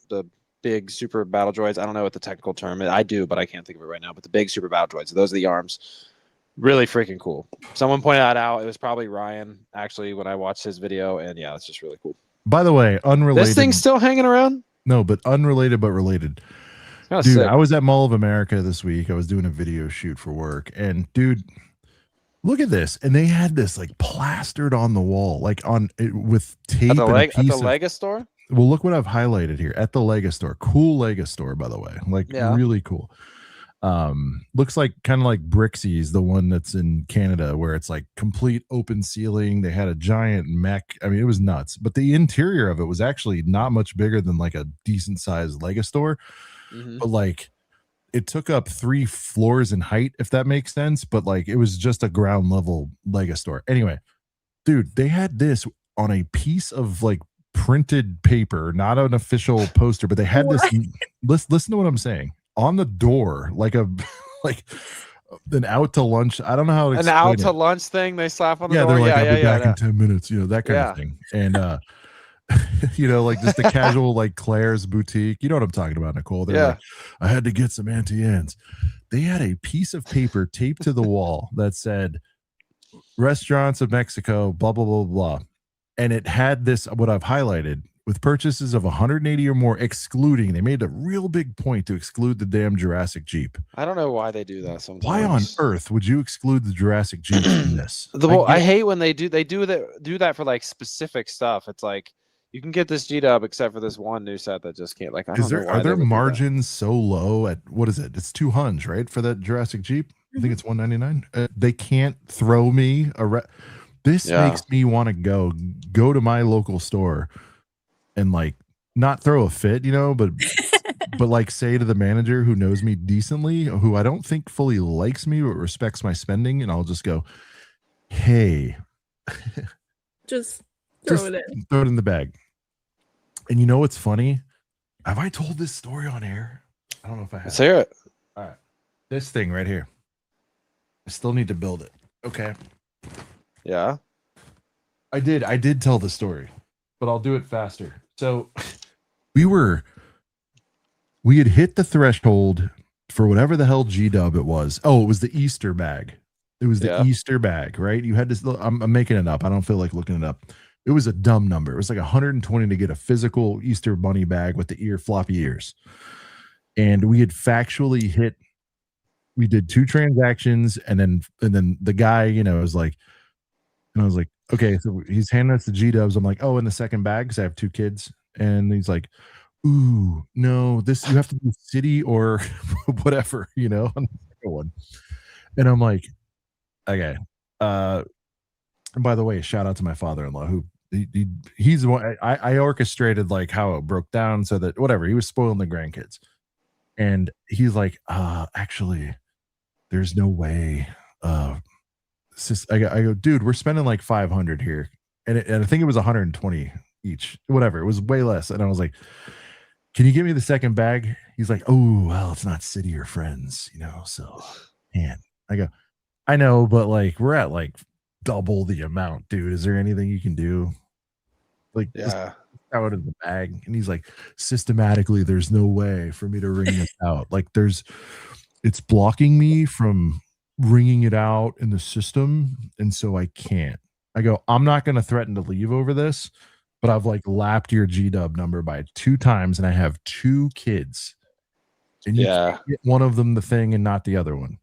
the big super battle droids. I don't know what the technical term is. I do, but I can't think of it right now. But the big super battle droids, those are the arms. Really freaking cool. Someone pointed that out. It was probably Ryan actually when I watched his video, and yeah, it's just really cool. By the way, unrelated. This thing's still hanging around. No, but unrelated but related. Kinda Dude, sick. I was at Mall of America this week. I was doing a video shoot for work, and dude, look at this. And they had this like plastered on the wall, like on it with tape. At the, and a at the piece of, Lego store? well, look what I've highlighted here at the Lego store. Cool Lego store, by the way. Like really cool. Looks like kind of like Brixie's, the one that's in Canada, where it's like complete open ceiling. They had a giant mech. I mean, it was nuts. But the interior of it was actually not much bigger than like a decent sized Lego store. But like it took up 3 floors in height, if that makes sense. But like it was just a ground level Lego store. Anyway, dude, they had this on a piece of like printed paper, not an official poster, but they had this. Listen to what I'm saying. On the door, like a like an out to lunch. I don't know how to an out to lunch thing they slap on the door. They're like, I'll be back in 10 minutes, you know, that kind of thing. And you know, like just the casual like Claire's boutique. You know what I'm talking about, Nicole? They're like, I had to get some Auntie Anne's. They had a piece of paper taped to the wall that said restaurants of Mexico, blah, blah, blah, blah. And it had this, what I've highlighted, with purchases of 180 or more, excluding, they made a real big point to exclude the damn Jurassic Jeep. I don't know why they do that sometimes. Why on earth would you exclude the Jurassic Jeep from this? I hate when they do that for like specific stuff. It's like you can get this G-Dub except for this one new set that just can't. Like, are there margins so low at, what is it? It's $200, right, for that Jurassic Jeep? I think it's $199. They can't throw me this makes me want to go to my local store and like not throw a fit, you know, but but like say to the manager who knows me decently, who I don't think fully likes me but respects my spending, and I'll just go, hey, just throw it in the bag. And you know what's funny? Have I told this story on air? I don't know if I have. Let's hear it. All right, this thing right here. I still need to build it. Okay. Yeah. I did tell the story, but I'll do it faster. So we had hit the threshold for whatever the hell G-Dub it was. Oh, it was the Easter bag. It was the Easter bag, right? You had to, I'm making it up. I don't feel like looking it up. It was a dumb number. It was like 120 to get a physical Easter bunny bag with the floppy ears. And we had factually hit, we did 2 transactions, and then the guy, you know, was like, and I was like, okay, so he's handing us the G-Dubs. I'm like, oh, in the second bag, because I have 2 kids. And he's like, ooh, no, this, you have to do city or whatever, you know, on the second one. And I'm like, okay. And by the way, shout out to my father-in-law, who he's the one I orchestrated like how it broke down so that whatever, he was spoiling the grandkids. And he's like, actually, there's no way. I go, dude, we're spending like 500 here, and I think it was 120 each, whatever. It was way less. And I was like, can you give me the second bag? He's like, oh, well, it's not city or friends, you know. So, man, I go, I know, but like we're at like double the amount, dude. Is there anything you can do? Like, just out of the bag. And he's like, systematically, there's no way for me to ring this out. Like, it's blocking me from ringing it out in the system, and so I can't. I go, I'm not going to threaten to leave over this, but I've like lapped your G-Dub number by 2 times, and I have 2 kids, and you can't get one of them the thing and not the other one.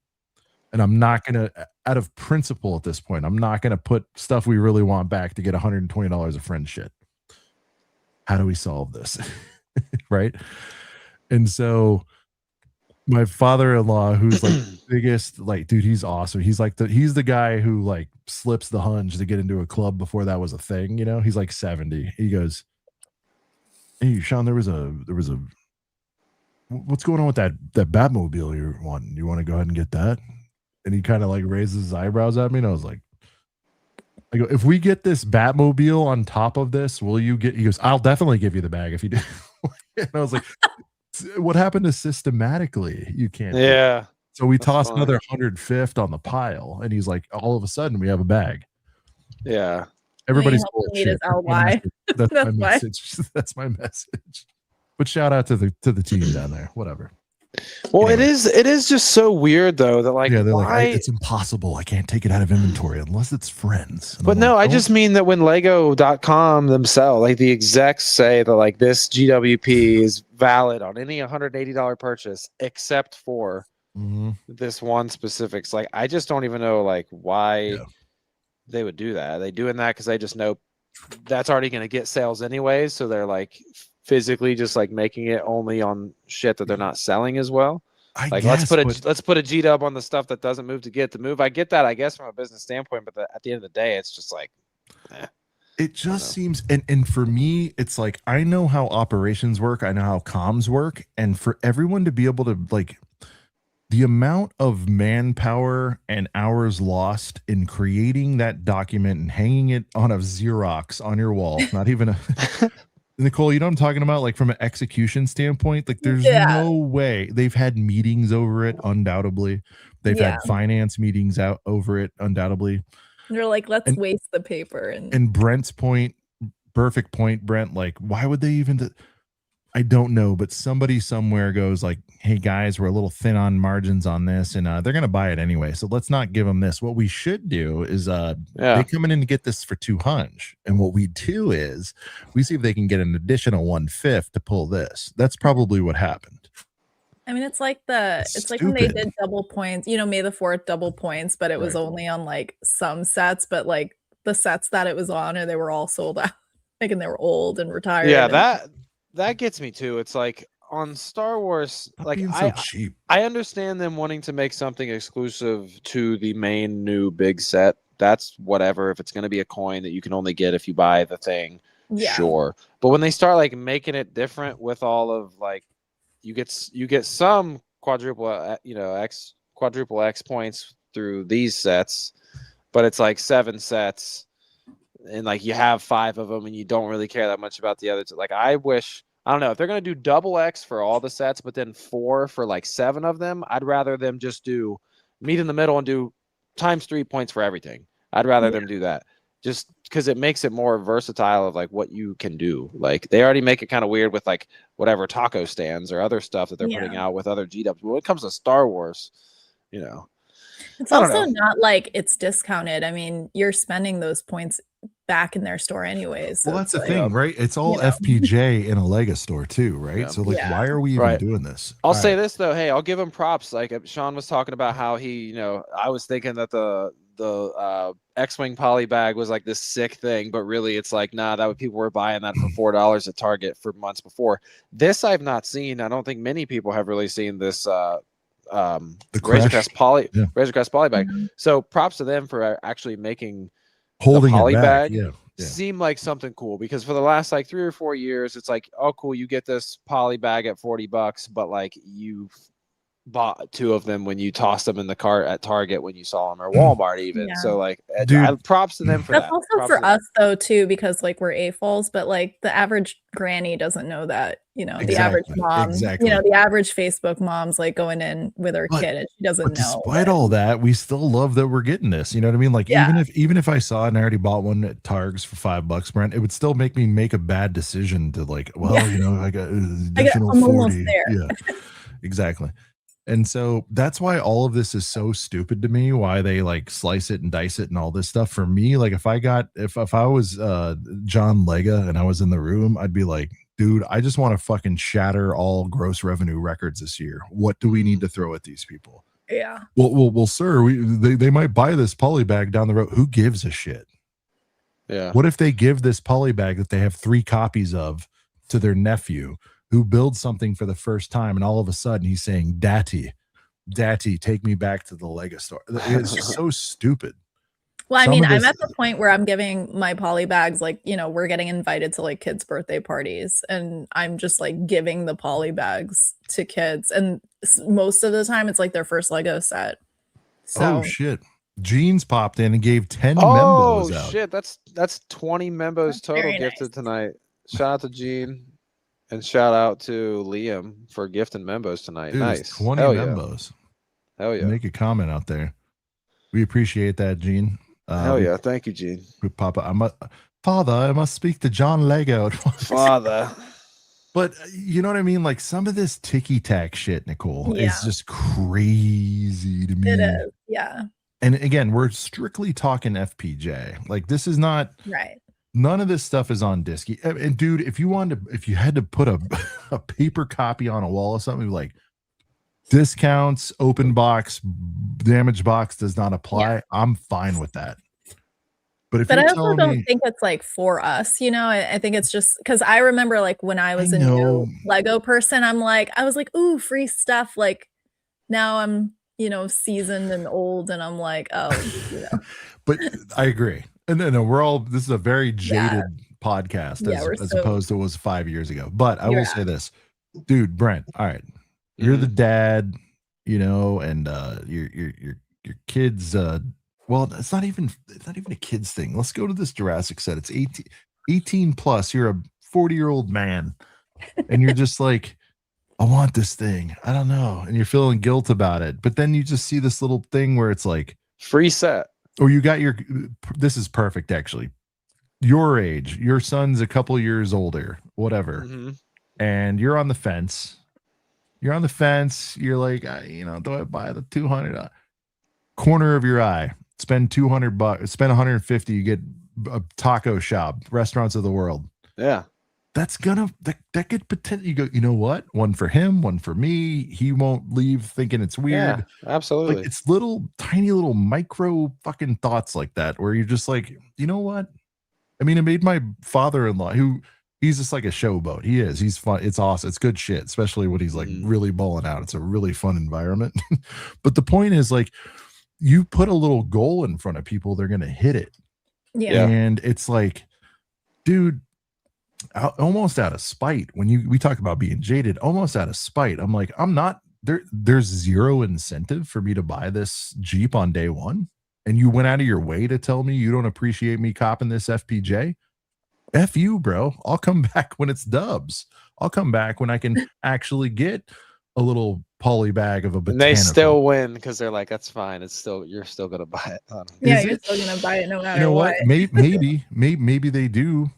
And I'm not going to, out of principle at this point, I'm not going to put stuff we really want back to get $120 of friend shit. How do we solve this? Right? And so my father-in-law, who's like biggest, like, dude, he's awesome. He's like he's the guy who like slips the hunch to get into a club before that was a thing, you know. He's like 70. He goes, hey, Sean, there was a what's going on with that Batmobile you want? You want to go ahead and get that? And he kind of like raises his eyebrows at me, and I was like, I go, if we get this Batmobile on top of this, will you get? He goes, I'll definitely give you the bag if you do. And I was like, what happened to systematically? You can't. Yeah. So we tossed another 105th on the pile, and he's like, all of a sudden we have a bag. Yeah. Everybody's full of shit. That's my That's message. That's my message. But shout out to the team down there. Whatever. Well, anyway. It is just so weird though that like, they're why? like, it's impossible. I can't take it out of inventory unless it's friends. And but no, I just mean that when Lego.com themselves, like the execs say that like this GWP is valid on any $180 purchase except for this one specifics. Like, I just don't even know like why Yeah. they would do that. Are they doing that because they just know that's already going to get sales anyways, so they're like physically just like making it only on shit that they're not selling as well. I Like, guess, let's put a G-dub on the stuff that doesn't move to get the move. I get that, I guess, from a business standpoint, but at the end of the day, it's just like, it just seems, and for me, it's like, I know how operations work, I know how comms work, and for everyone to be able to, like, the amount of manpower and hours lost in creating that document and hanging it on a Xerox on your wall, not even a Nicole, you know what I'm talking about? Like, from an execution standpoint, like, there's no way. They've had meetings over it, undoubtedly. They've had finance meetings out over it, undoubtedly. They're like, let's waste the paper. And Brent's point, perfect point, Brent, like, why would they even I don't know, but somebody somewhere goes like, hey guys, we're a little thin on margins on this, and they're gonna buy it anyway, so let's not give them this. What we should do is they coming in to get this for 200, and what we do is we see if they can get an additional 1/5 to pull this. That's probably what happened. I mean, it's like when they did double points, you know, May the 4th double points, but it was only on like some sets, but like the sets that it was on, and they were all sold out, like, and they were old and retired. Yeah, that gets me too. It's like on Star Wars, like, so cheap. I understand them wanting to make something exclusive to the main new big set. That's whatever. If it's going to be a coin that you can only get if you buy the thing, sure. But when they start like making it different with all of like, you get some quadruple X points through these sets, but it's like 7 sets. And like, you have 5 of them and you don't really care that much about the others. Like, I don't know if they're going to do double X for all the sets, but then 4 for like 7 of them. I'd rather them just do meet in the middle and do ×3 points for everything. I'd rather them do that, just because it makes it more versatile of like what you can do. Like, they already make it kind of weird with like whatever taco stands or other stuff that they're putting out with other GWPs. When it comes to Star Wars, you know, it's also not like it's discounted. I mean, you're spending those points back in their store anyways. So well, that's the thing, right? It's all FPJ in a Lego store too, right? So like, why are we even doing this? I'll say this though, hey, I'll give him props. Like, Sean was talking about how he, you know, I was thinking that the X-Wing poly bag was like this sick thing, but really it's like, nah, people were buying that for $4 at Target for months before. This I've not seen. I don't think many people have really seen this Razor Crest poly bag. So props to them for actually making holding the poly it back. bag seem like something cool, because for the last like 3 or 4 years, it's like, oh cool, you get this poly bag at $40, but like, you bought 2 of them when you tossed them in the cart at Target when you saw them, or Walmart even. So like, props to them for that's that. Also props for us though too, because like we're AFOLs, but like the average granny doesn't know that, you know, the average mom, you know, the average Facebook mom's like going in with her kid and she doesn't know. Despite all that, we still love that we're getting this. You know what I mean? Like, even if I saw it and I already bought one at Targs for $5, Brent, it would still make me make a bad decision to like, well, you know, I got additional I'm 40. almost there. Yeah, exactly. And so that's why all of this is so stupid to me, why they like slice it and dice it and all this stuff. For me, like, if I was John Lega and I was in the room, I'd be like, dude, I just want to fucking shatter all gross revenue records this year. What do we need to throw at these people? Yeah. Well, sir, they might buy this poly bag down the road. Who gives a shit? Yeah. What if they give this poly bag that they have 3 copies of to their nephew, who builds something for the first time, and all of a sudden he's saying, Daddy, take me back to the Lego store. It's just so stupid. Well, I mean, I'm at the point where I'm giving my poly bags, like, you know, we're getting invited to like kids' birthday parties, and I'm just like giving the poly bags to kids. And most of the time it's like their first Lego set. So. Oh, shit. Jeans popped in and gave 10 membos out. Oh, shit. That's 20 membos total gifted tonight. Shout out to Gene. And shout out to Liam for gifting membos tonight. Dude, nice. 20 membos. Hell yeah. Make a comment out there. We appreciate that, Gene. Hell yeah. Thank you, Gene. Papa, Father, I must speak to John Lego. Father. But you know what I mean? Like, some of this ticky-tack shit, Nicole, is just crazy to me. It is, yeah. And again, we're strictly talking FPJ. Like, this is not... Right. None of this stuff is on disc. And dude, if you had to put a paper copy on a wall or something, like, discounts, open box, damage box does not apply. I'm fine with that. But if But I you're also telling don't me, think it's like for us, you know. I think it's just because I remember like when I was a know. new Lego person, I was like, ooh, free stuff. Like now I'm, you know, seasoned and old, and I'm like, oh, you know, but I agree. And no, we're all, this is a very jaded podcast yeah, we're as so opposed to it was 5 years ago. But I You're will say this, dude, Brent, all right. You're the dad, you know, and your kids well, it's not even a kids thing. Let's go to this Jurassic set. It's 18 plus. You're a 40-year-old man and you're just like, I want this thing. I don't know. And you're feeling guilt about it. But then you just see this little thing where it's like free set. Or you got your, this is perfect actually. Your age, your son's a couple years older, whatever. And you're on the fence. You're on the fence. You're like, you know, do I buy the 200 corner of your eye? Spend $200, spend 150, you get a taco shop, restaurants of the world. Yeah. That's gonna that could potentially, you go, you know what? One for him, one for me. He won't leave thinking it's weird. Yeah, absolutely. Like it's little tiny little micro fucking thoughts like that where you're just like, you know what? I mean, it made my father-in-law, who he's just like a showboat. He is. He's fun. It's awesome. It's good shit, especially when he's like really balling out. It's a really fun environment. But the point is, like, you put a little goal in front of people, they're gonna hit it. Yeah. And it's like, dude, almost out of spite, when we talk about being jaded, almost out of spite, I'm like, I'm not there's zero incentive for me to buy this Jeep on day one, and you went out of your way to tell me you don't appreciate me copping this FPJ. F you, bro. I'll come back when it's dubs. I'll come back when I can actually get a little poly bag of a botanical. And they still win because they're like, that's fine. It's still, you're still gonna buy it. Yeah, you're still gonna buy it no matter you know what. Maybe they do,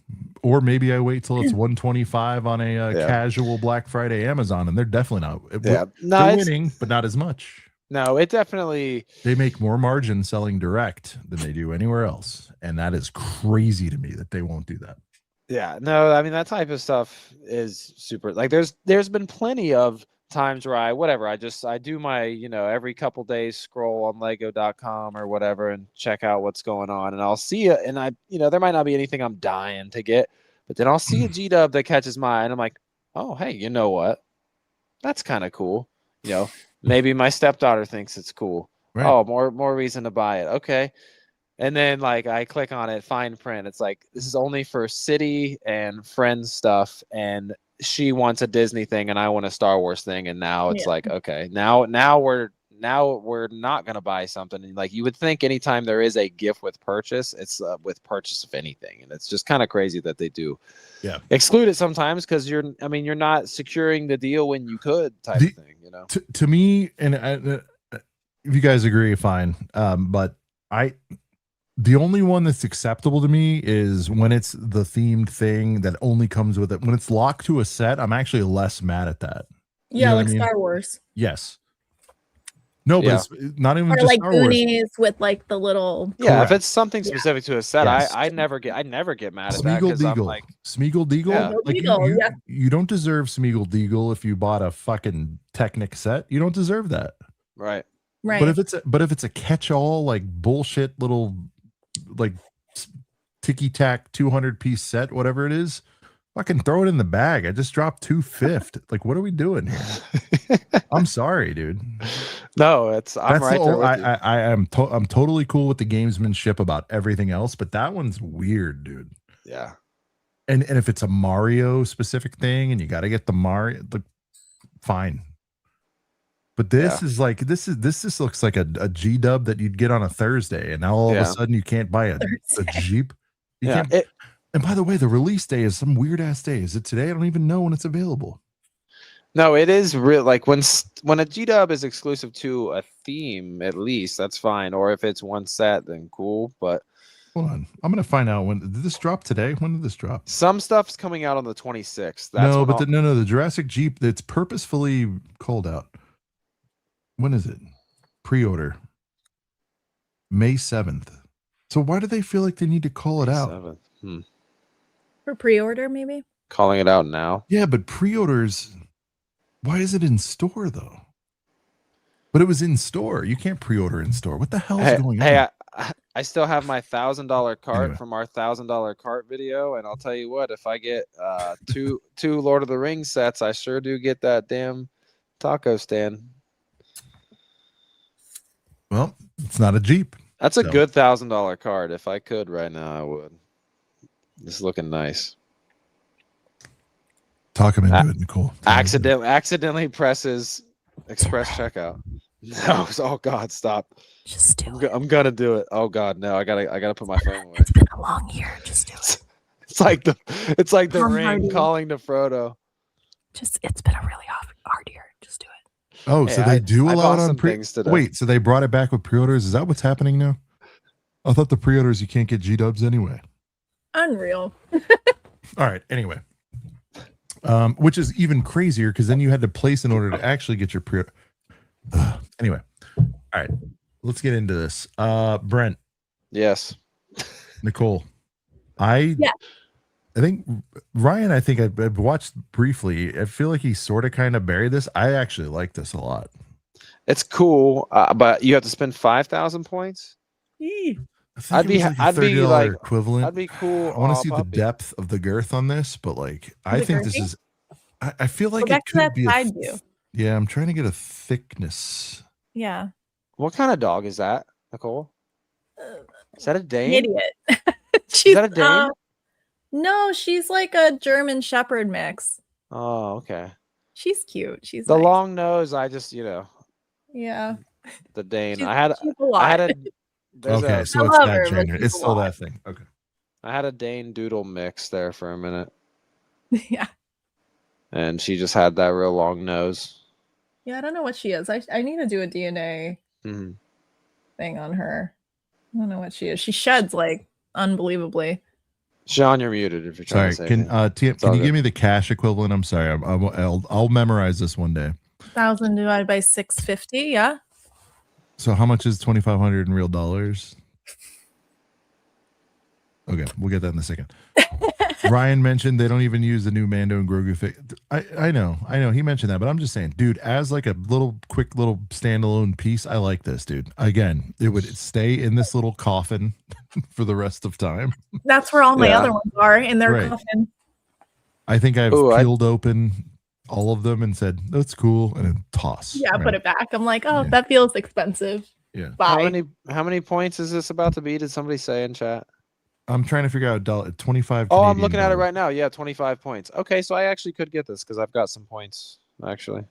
or maybe I wait till it's 125 on a casual Black Friday Amazon, and they're definitely not. Yeah, they're winning, but not as much. No, it definitely. They make more margin selling direct than they do anywhere else, and that is crazy to me that they won't do that. Yeah, no, I mean that type of stuff is super. Like, there's been plenty of times where I do my, you know, every couple days scroll on lego.com or whatever and check out what's going on, and I'll see it, and I, you know, there might not be anything I'm dying to get, but then I'll see a G-dub that catches my eye, and I'm like, oh, hey, you know what, that's kind of cool, you know, maybe my stepdaughter thinks it's cool. Right. Oh, more reason to buy it. Okay. And then, like, I click on it, fine print. It's like, this is only for city and friends stuff, and she wants a Disney thing, and I want a Star Wars thing. And now it's like, okay, now we're not gonna buy something. And like, you would think anytime there is a gift with purchase, it's with purchase of anything, and it's just kind of crazy that they do exclude it sometimes because you're not securing the deal when you could type of thing, you know. To me, and if you guys agree, fine. But the only one that's acceptable to me is when it's the themed thing that only comes with it. When it's locked to a set, I'm actually less mad at that. Yeah, like Star Wars. Yes. No, but it's not even just like Star Wars. Goonies with like the little. Yeah, if it's something specific to a set, I never get mad at that because I'm like, Smeagol Deagle. Like you don't deserve Smeagol Deagle if you bought a fucking Technic set. You don't deserve that. Right. But if it's a catch-all, like bullshit little, like ticky-tack 200-piece set, whatever it is, fucking throw it in the bag. I just dropped 250. Like, what are we doing here? I'm sorry, dude. No, I'm right there with you. I'm totally cool with the gamesmanship about everything else, but that one's weird, dude. Yeah. And if it's a Mario specific thing and you got to get the Mario, fine. But this is like, this just looks like a G-dub that you'd get on a Thursday, and now all of a sudden you can't buy a Jeep. You can't. And by the way, the release day is some weird ass day. Is it today? I don't even know when it's available. No, it is real. Like when a G-dub is exclusive to a theme, at least that's fine. Or if it's one set, then cool. But hold on, I'm gonna find out when did this drop today. When did this drop? Some stuff's coming out on the 26th. The Jurassic Jeep that's purposefully called out. When is it? Pre-order May 7th. So why do they feel like they need to call it out? For pre-order, maybe? Calling it out now. Yeah, but pre-orders, why is it in store though? But it was in store. You can't pre-order in store. What the hell is Hey, going hey, on? I still have my $1,000 cart Anyway. from our $1,000 cart video, and I'll tell you what, if I get two Lord of the Rings sets, I sure do get that damn taco stand. Well, it's not a Jeep. That's a So. good $1,000 cart. If I could right now, I would. It's looking nice. Talk him into it, Nicole. Accidentally presses express checkout. No, oh God, stop. Just do it. I'm gonna do it. Oh God, no, I gotta put my phone away. It's been a long year. Just do it. It's like the Tom ring Hardy. calling to Frodo. It's been a really hard year. Just do it. Oh, so they do I allow bought it on some things today. Wait, so they brought it back with pre-orders? Is that what's happening now? I thought the pre-orders you can't get G-dubs anyway. Unreal. All right. Anyway, which is even crazier because then you had to place in order to actually get your pre-order. Anyway, all right. Let's get into this. Brent, Yes. Nicole, I think Ryan. I think I've watched briefly. I feel like he sort of kind of buried this. I actually like this a lot. It's cool, but you have to spend 5,000 points. I'd be like equivalent. I'd be cool. I want to see the depth of the girth on this, but like I think this is. I feel like Go it back to could that be. side view. Yeah, I'm trying to get a thickness. Yeah. What kind of dog is that, Nicole? Is that a Dane? Idiot. Is that a Dane? No, she's like a German Shepherd mix. Oh, okay. She's cute. She's The nice. long nose. I just, Yeah. the Dane. She's, I had she's a lot. there's Okay, a, so I it's love that her, but gender. she's It's a still lot. that thing. Okay. I had a Dane Doodle mix there for a minute, Yeah. and she just had that real long nose. Yeah, I don't know what she is. I need to do a DNA Mhm. thing on her. I don't know what she is. She sheds like unbelievably. Sean, you're muted if you're trying Sorry. to say Can anything. can you give me the cash equivalent? I'm sorry. I'll memorize this one day. 1,000 divided by 650. Yeah. So how much is 2,500 in real dollars? Okay, we'll get that in a second. Ryan mentioned they don't even use the new Mando and Grogu fig. I know. He mentioned that, but I'm just saying, dude, as like a quick little standalone piece, I like this, dude. Again, it would stay in this little coffin for the rest of time. That's where all my Yeah. other ones are in their Right. coffin. I think I've Ooh, peeled open all of them and said, that's cool, and then toss. Yeah, right? put it back. I'm like, oh, Yeah. that feels expensive. Yeah. Bye. How many points is this about to be? Did somebody say in chat? I'm trying to figure out 25. Oh, I'm Canadian looking at it dollars. right now. Yeah, 25 points. Okay, so I actually could get this because I've got some points actually.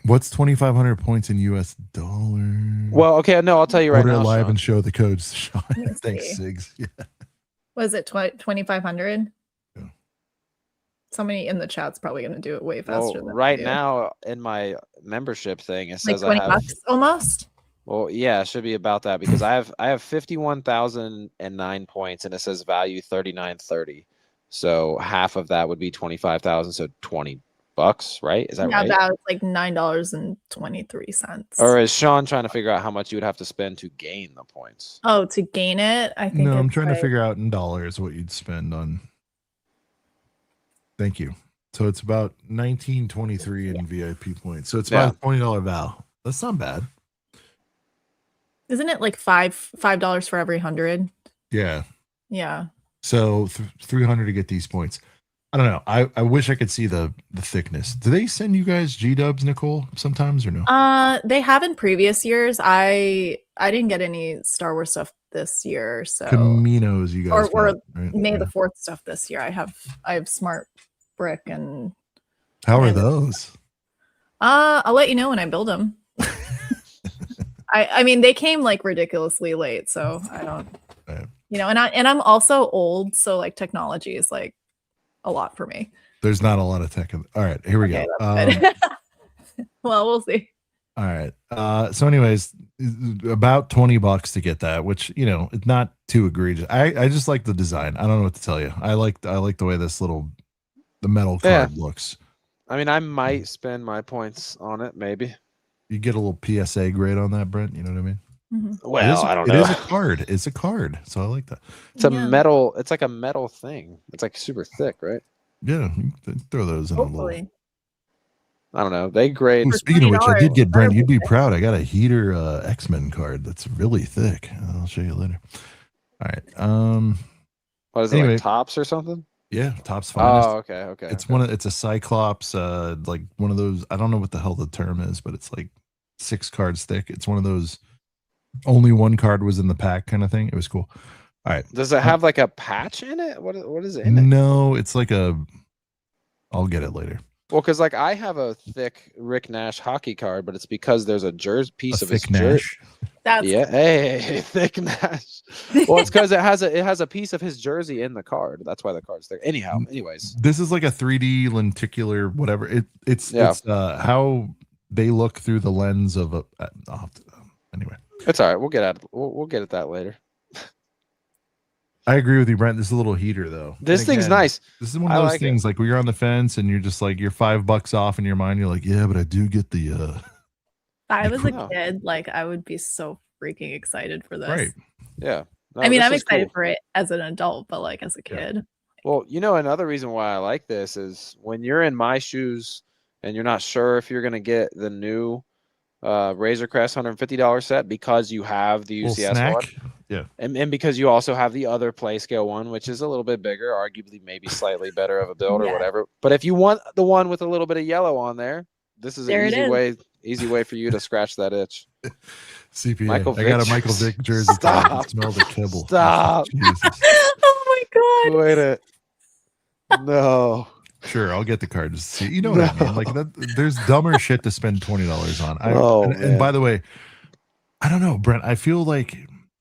What's 2,500 points in US dollars? Well, okay, no, I'll tell you right Order now. live Sean. and show the codes. Sean. me Thanks, see. Sigs. Yeah. Was it 2,500? Yeah. Somebody in the chat's probably going to do it way Well, faster than I right do. now in my membership thing, it Like says 20 I have. bucks almost. Well, yeah, it should be about that because I have 51,009 points and it says value 39.30. So half of that would be 25,000, so $20, right? Is that Yeah, right? that was like $9.23. Or is Sean trying to figure out how much you would have to spend to gain the points? Oh, to gain it, I think. No, I'm it's trying to like- figure out in dollars what you'd spend on. Thank you. So it's about 1923 in VIP points. So it's about a $20 val. That's not bad. Isn't it like $5 for every 100? Yeah. Yeah. So 300 to get these points. I don't know. I wish I could see the thickness. Do they send you guys G-dubs, Nicole, sometimes or no? They have in previous years. I didn't get any Star Wars stuff this year, so Caminos, you guys. or got, right? May Yeah. the 4th stuff this year. I have Smart Brick and How are and- those? I'll let you know when I build them. I mean they came like ridiculously late, so I don't Right. you know, and I'm also old, so like technology is like a lot for me. There's not a lot of tech. All right, here we Okay, go. that's good. Well, we'll see. All right. So anyways, about $20 to get that, which, you know, it's not too egregious. I just like the design. I don't know what to tell you. I like the way this the metal card looks. I mean, I might spend my points on it, maybe. You get a little PSA grade on that, Brent. You know what I mean? Mhm. Well, I don't It know. is a card. It's a card. So I like that. It's a Yeah. metal. It's like a metal thing. It's like super thick, right? Yeah. You can throw those in a little. Hopefully. I don't know. They grade. Ooh, speaking of which, I did get $20, Brent. You'd be proud. I got a heater X-Men card that's really thick. I'll show you later. All right. What is it, anyway. like Tops or something? Yeah, Top's finest. Oh, okay. It's it's a Cyclops, like one of those. I don't know what the hell the term is, but it's like 6 cards thick. It's one of those. Only one card was in the pack kind of thing. It was cool. All right. Does it have like a patch in it? What is it in it? No, it's like a. I'll get it later. Well, because like I have a thick Rick Nash hockey card, but it's because there's a piece of his thick Nash. That's Yeah, hey, thick Nash. Well, it's because it has a piece of his jersey in the card. That's why the card's there. Anyhow, anyways, this is like a 3D lenticular whatever. It's how they look through the lens of a. Anyway, it's all right. We'll get at that later. I agree with you, Brent. This is a little heater though. This thing's nice. This is one of those things like where you're on the fence and you're just like you're $5 off in your mind. You're like, yeah, but I do get the. If I was a kid, like I would be so freaking excited for this. Right. Yeah. No, I mean, this I'm is excited cool. for it as an adult, but like as a kid. Well, another reason why I like this is when you're in my shoes and you're not sure if you're going to get the new Razor Crest $150 set because you have the UCS one. Yeah. And because you also have the other play scale one, which is a little bit bigger, arguably maybe slightly better of a build or whatever. But if you want the one with a little bit of yellow on there, this is an easy way for you to scratch that itch. CPA. Michael I got a Michael Vick jersey. Stop. Smell the kibble. Stop. Oh my god. Wait it. No. Sure, I'll get the card to see. You know what I mean? Like that. There's dumber shit to spend $20 on. And by the way, I don't know, Brent. I feel like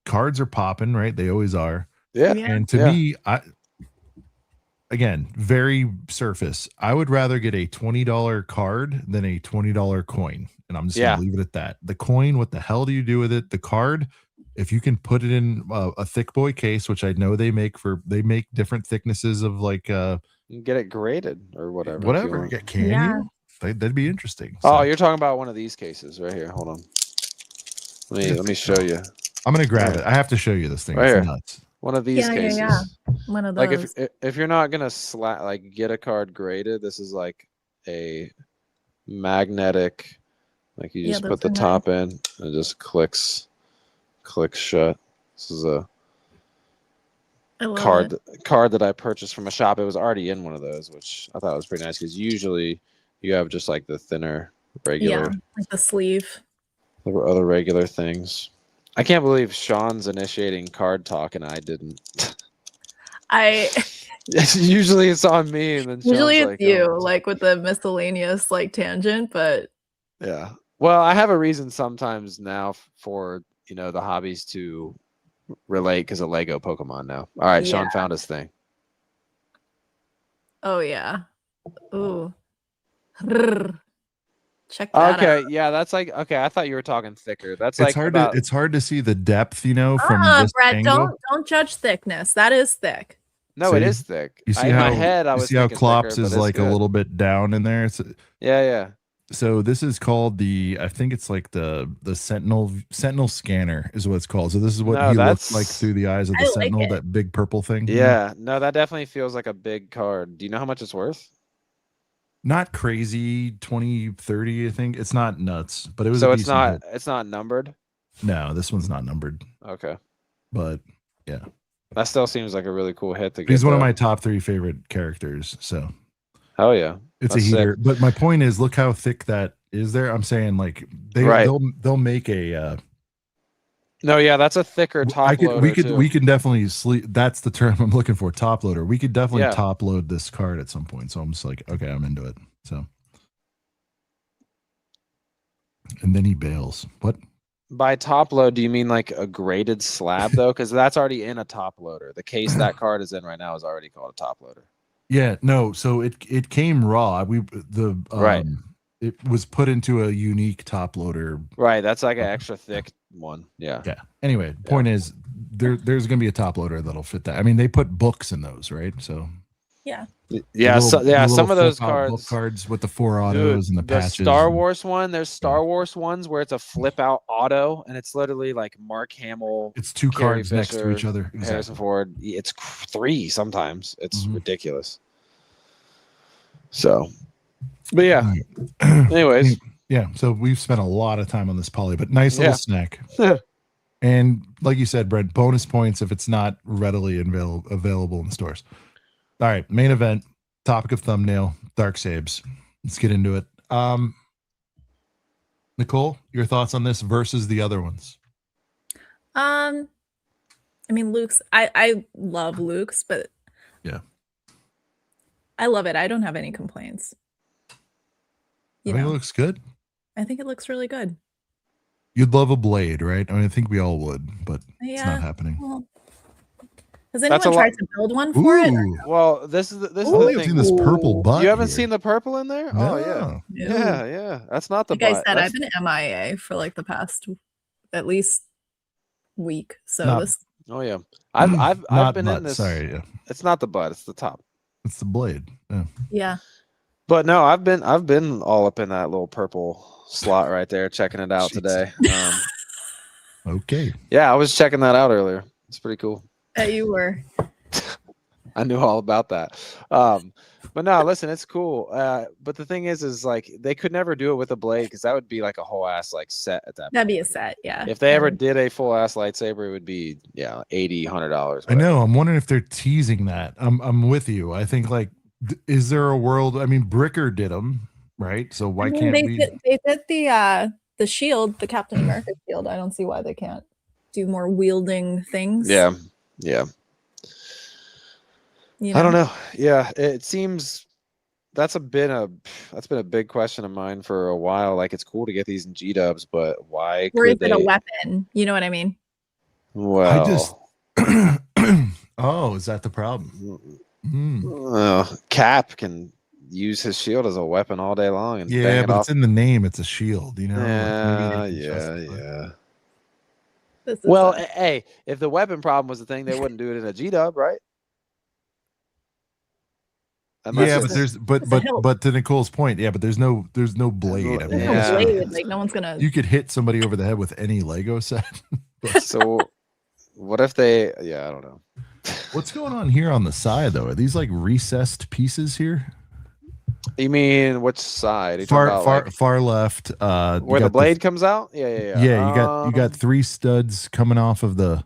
cards are popping, right? They always are. Yeah. And to me, again, very surface. I would rather get a $20 card than a $20 coin. And I'm just gonna leave it at that. The coin, what the hell do you do with it? The card, if you can put it in a thick boy case, which I know they make different thicknesses of like you can get it graded or whatever. Whatever. Can you? That'd be interesting. Oh, you're talking about one of these cases right here. Hold on. Let me show you. I'm gonna grab it. I have to show you this thing. Right it's here. Nuts. One of these cases. Yeah. One of those. Like if you're not gonna get a card graded, this is like a magnetic. Like you just put the top in and it just clicks shut. This is a card that I purchased from a shop. It was already in one of those, which I thought was pretty nice because usually you have just like the thinner regular, like the sleeve, the other regular things. I can't believe Sean's initiating card talk and I didn't. Usually it's on me, and then usually Sean's it's you, like with the miscellaneous like tangent, but yeah. Well, I have a reason sometimes now for the hobbies to relate because of Lego Pokemon now. All right, Sean found his thing. Oh yeah. Ooh. Check that out. Yeah, that's like I thought you were talking thicker. That's it's hard it's hard to see the depth, from this Brett, angle. don't judge thickness. That is thick. No, So it is thick. You see in how my head I was how thinking Klopp's thicker, is but like it's a good. little bit down in there. Yeah. So this is called I think it's like the Sentinel scanner is what it's called. So this is what he looks like through the eyes of the Sentinel, that big purple thing. Yeah, no, that definitely feels like a big card. Do you know how much it's worth? Not crazy, 20, 30, I think. It's not nuts, but it was. So a it's decent hit. it's not numbered. No, this one's not numbered. Okay, but yeah, that still seems like a really cool hit to get. He's one of my top 3 favorite characters. So hell yeah, it's a heater. Sick. But my point is, look how thick that is there. I'm saying like they'll make a. No, yeah, that's a thicker top loader. We can definitely sleep. That's the term I'm looking for. Top loader. We could definitely top load this card at some point. So I'm just like, okay, I'm into it. So, and then he bails. What? By top load, do you mean like a graded slab though? Because that's already in a top loader. The case that card is in right now is already called a top loader. Yeah, no. So it came raw. Right. It was put into a unique top loader. Right. That's like an extra thick one. Yeah. Yeah. Anyway, point is there's going to be a top loader that'll fit that. I mean, they put books in those, right? So yeah. Yeah. Some of those cards with the 4 autos and the patches. Star Wars one. There's Star Wars ones where it's a flip out auto and it's literally like Mark Hamill. It's 2 cards next to each other. Harrison Ford. It's 3 sometimes. It's ridiculous. So. But yeah. Anyways, yeah. So we've spent a lot of time on this poly, but nice little Yeah. snack. And like you said, Brent, bonus points if it's not readily available in stores. All right, main event, topic of thumbnail, dark sabes. Let's get into it. Nicole, your thoughts on this versus the other ones? I mean, Luke's. I love Luke's, but Yeah, I love it. I don't have any complaints. I You think it know, looks good. I think it looks really good. You'd love a blade, right? I mean, I think we all would, but it's not Yeah. happening. Well, has That's a anyone lot- tried to build one for it? Ooh, well, this is I the think I've thing. seen this purple butt. You haven't here. seen the purple in there? Oh yeah. No. Yeah, yeah. That's not the Like I butt. said, That's- I've been MIA for like the past at least week. So Not- this Oh yeah. I've Not been butt, in this. Sorry, yeah, It's not the butt, it's the top. it's the blade. Yeah. yeah. But no, I've been all up in that little purple slot right there, checking it out Jeez. today. Okay. Yeah, I was checking that out earlier. It's pretty cool. You were. I knew all about that. But no, listen, it's cool. But the thing is like they could never do it with a blade because that would be like a whole ass like set at that That'd point. be a set, yeah. If they ever did a full ass lightsaber, it would be $80-$100. I know. I'm wondering if they're teasing that. I'm with you. I think like, is there a world? I mean, Bricker did them, right? So why can't they we? They did the shield, the Captain America shield. I don't see why they can't do more wielding things. Yeah. You I don't know. Yeah, it seems that's been a big question of mine for a while. Like, it's cool to get these in G-dubs, but why? Or is could it a they- weapon? You know what I mean? Well, I just. Oh, is that the problem? Cap can use his shield as a weapon all day long and Yeah, bang it but off. it's in the name. It's a shield. You know. Like, maybe they Yeah, can justify it. yeah. This is Well, a- hey, if the weapon problem was the thing, they wouldn't do it in a G-dub, right? Unless Yeah, it's- but there's it's a hilt. but to Nicole's point, yeah, but there's no blade. I mean, there's no Yeah. blade. Like no one's gonna. you could hit somebody over the head with any Lego set. so what if they? Yeah, I don't know. What's going on here on the side though? Are these like recessed pieces here? You mean which side? Are you Far talking far about, like, far left. You where the got blade comes out? Yeah. Yeah, you got 3 studs coming off of the.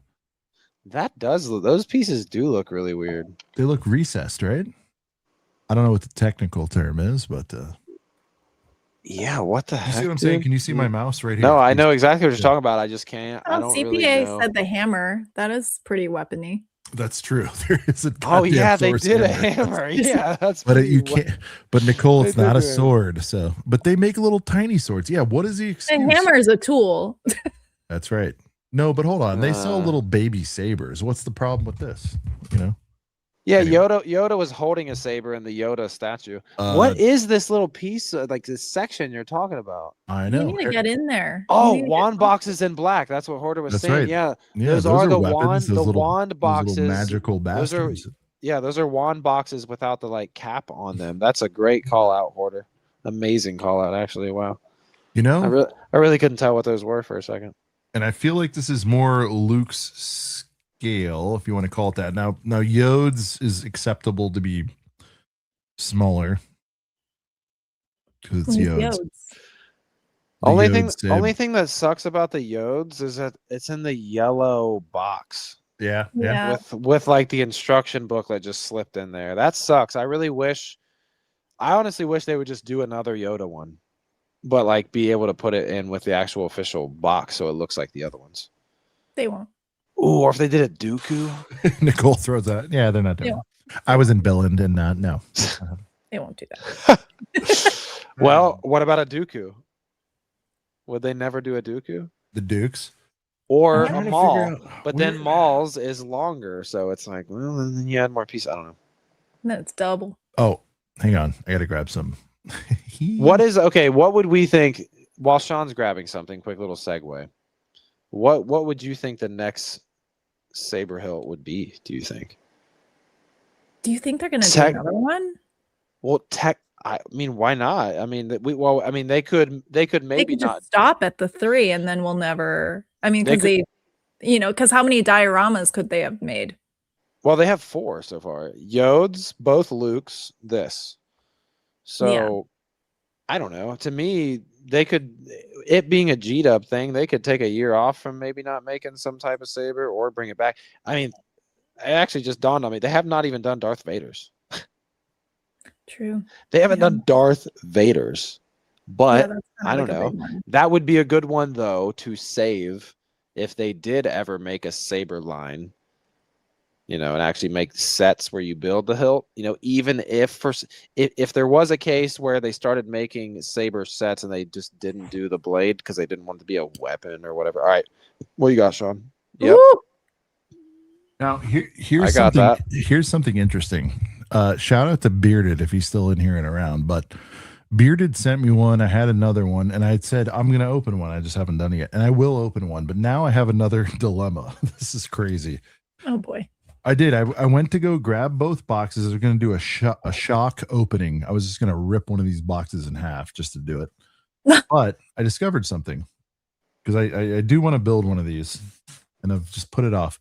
That does. Those pieces do look really weird. They look recessed, right? I don't know what the technical term is, but Yeah. What the you heck? see what I'm saying? dude? Can you see my mouse right here? No, I Please? know exactly what you're Yeah. talking about. I just can't. I Oh, don't CPA really know. said the hammer. That is pretty weapony. That's true. There is a Oh goddamn yeah, they source did a hammer. hammer. Yeah, that's. But you pretty can't. But Nicole, They it's not did a do it. sword. So, but they make little tiny swords. Yeah. What is the The excuse? hammer is a tool. That's right. No, but hold on. They sell Uh. little baby sabers. What's the problem with this? You know. Yeah, Anyway. Yoda was holding a saber in the Yoda statue. Uh, What is this little piece, like this section you're talking about? I You know. need to get in there. You Oh, need to get- wand boxes in black. That's what Horder was That's saying. right. Yeah, Yeah, those are the weapons, wand- those the little- wand those boxes. little magical those are- bastards. yeah, those are wand boxes without the like cap on them. That's a great call out, Horder. Amazing call out, actually. Wow, You know, I really couldn't tell what those were for a second. and I feel like this is more Luke's scale, if you want to call it that. Now Yode's is acceptable to be smaller because it's Who's Yode's. Yodes? The Only Yode thing that sucks about the Yodes is that it's in the yellow box. Yeah. Yeah. with like the instruction booklet just slipped in there. That sucks. I honestly wish they would just do another Yoda one, but like be able to put it in with the actual official box so it looks like the other ones. They won't. Ooh, or if they did a Dooku. Nicole throws that. Yeah, they're not doing Yeah. it. I was in Billund and no. They won't do that. Well, what about a Dooku? Would they never do a Dooku? The Dukes. Or I'm a trying to Maul? figure out But then where- Maul's is longer, so it's like, well, then you add more pieces. I don't know. No, it's double. Oh, hang on. I gotta grab some. What would we think while Sean's grabbing something? Quick little segue. What would you think the next Saber hilt would be? Do you think? Do you think they're gonna do Tech- another one? Well, I mean, why not? I mean, they could They maybe could not. just stop at the 3 and then we'll never. I mean, They because because how many dioramas could they have made? Well, they have 4 so far. Yodes, both Luke's, this. So I don't know. To me, they could, it being a G-Dub thing, they could take a year off from maybe not making some type of saber or bring it back. I mean, it actually just dawned on me. They have not even done Darth Vader's. True. They haven't Yeah. done Darth Vader's. But that's I kind of don't like a know. big one. That would be a good one, though, to save if they did ever make a saber line. And actually make sets where you build the hilt. Even if if there was a case where they started making saber sets and they just didn't do the blade because they didn't want it to be a weapon or whatever. All right, what you got, Sean? Yep. Ooh, Now here's I got something. that. Here's something interesting. Shout out to Bearded if he's still in here and around. But Bearded sent me one. I had another one, and I had said I'm going to open one. I just haven't done it yet, and I will open one. But now I have another dilemma. This is crazy. oh boy. I did. I went to go grab both boxes. I was going to do a shock opening. I was just going to rip one of these boxes in half just to do it. But I discovered something because I do want to build one of these, and I've just put it off.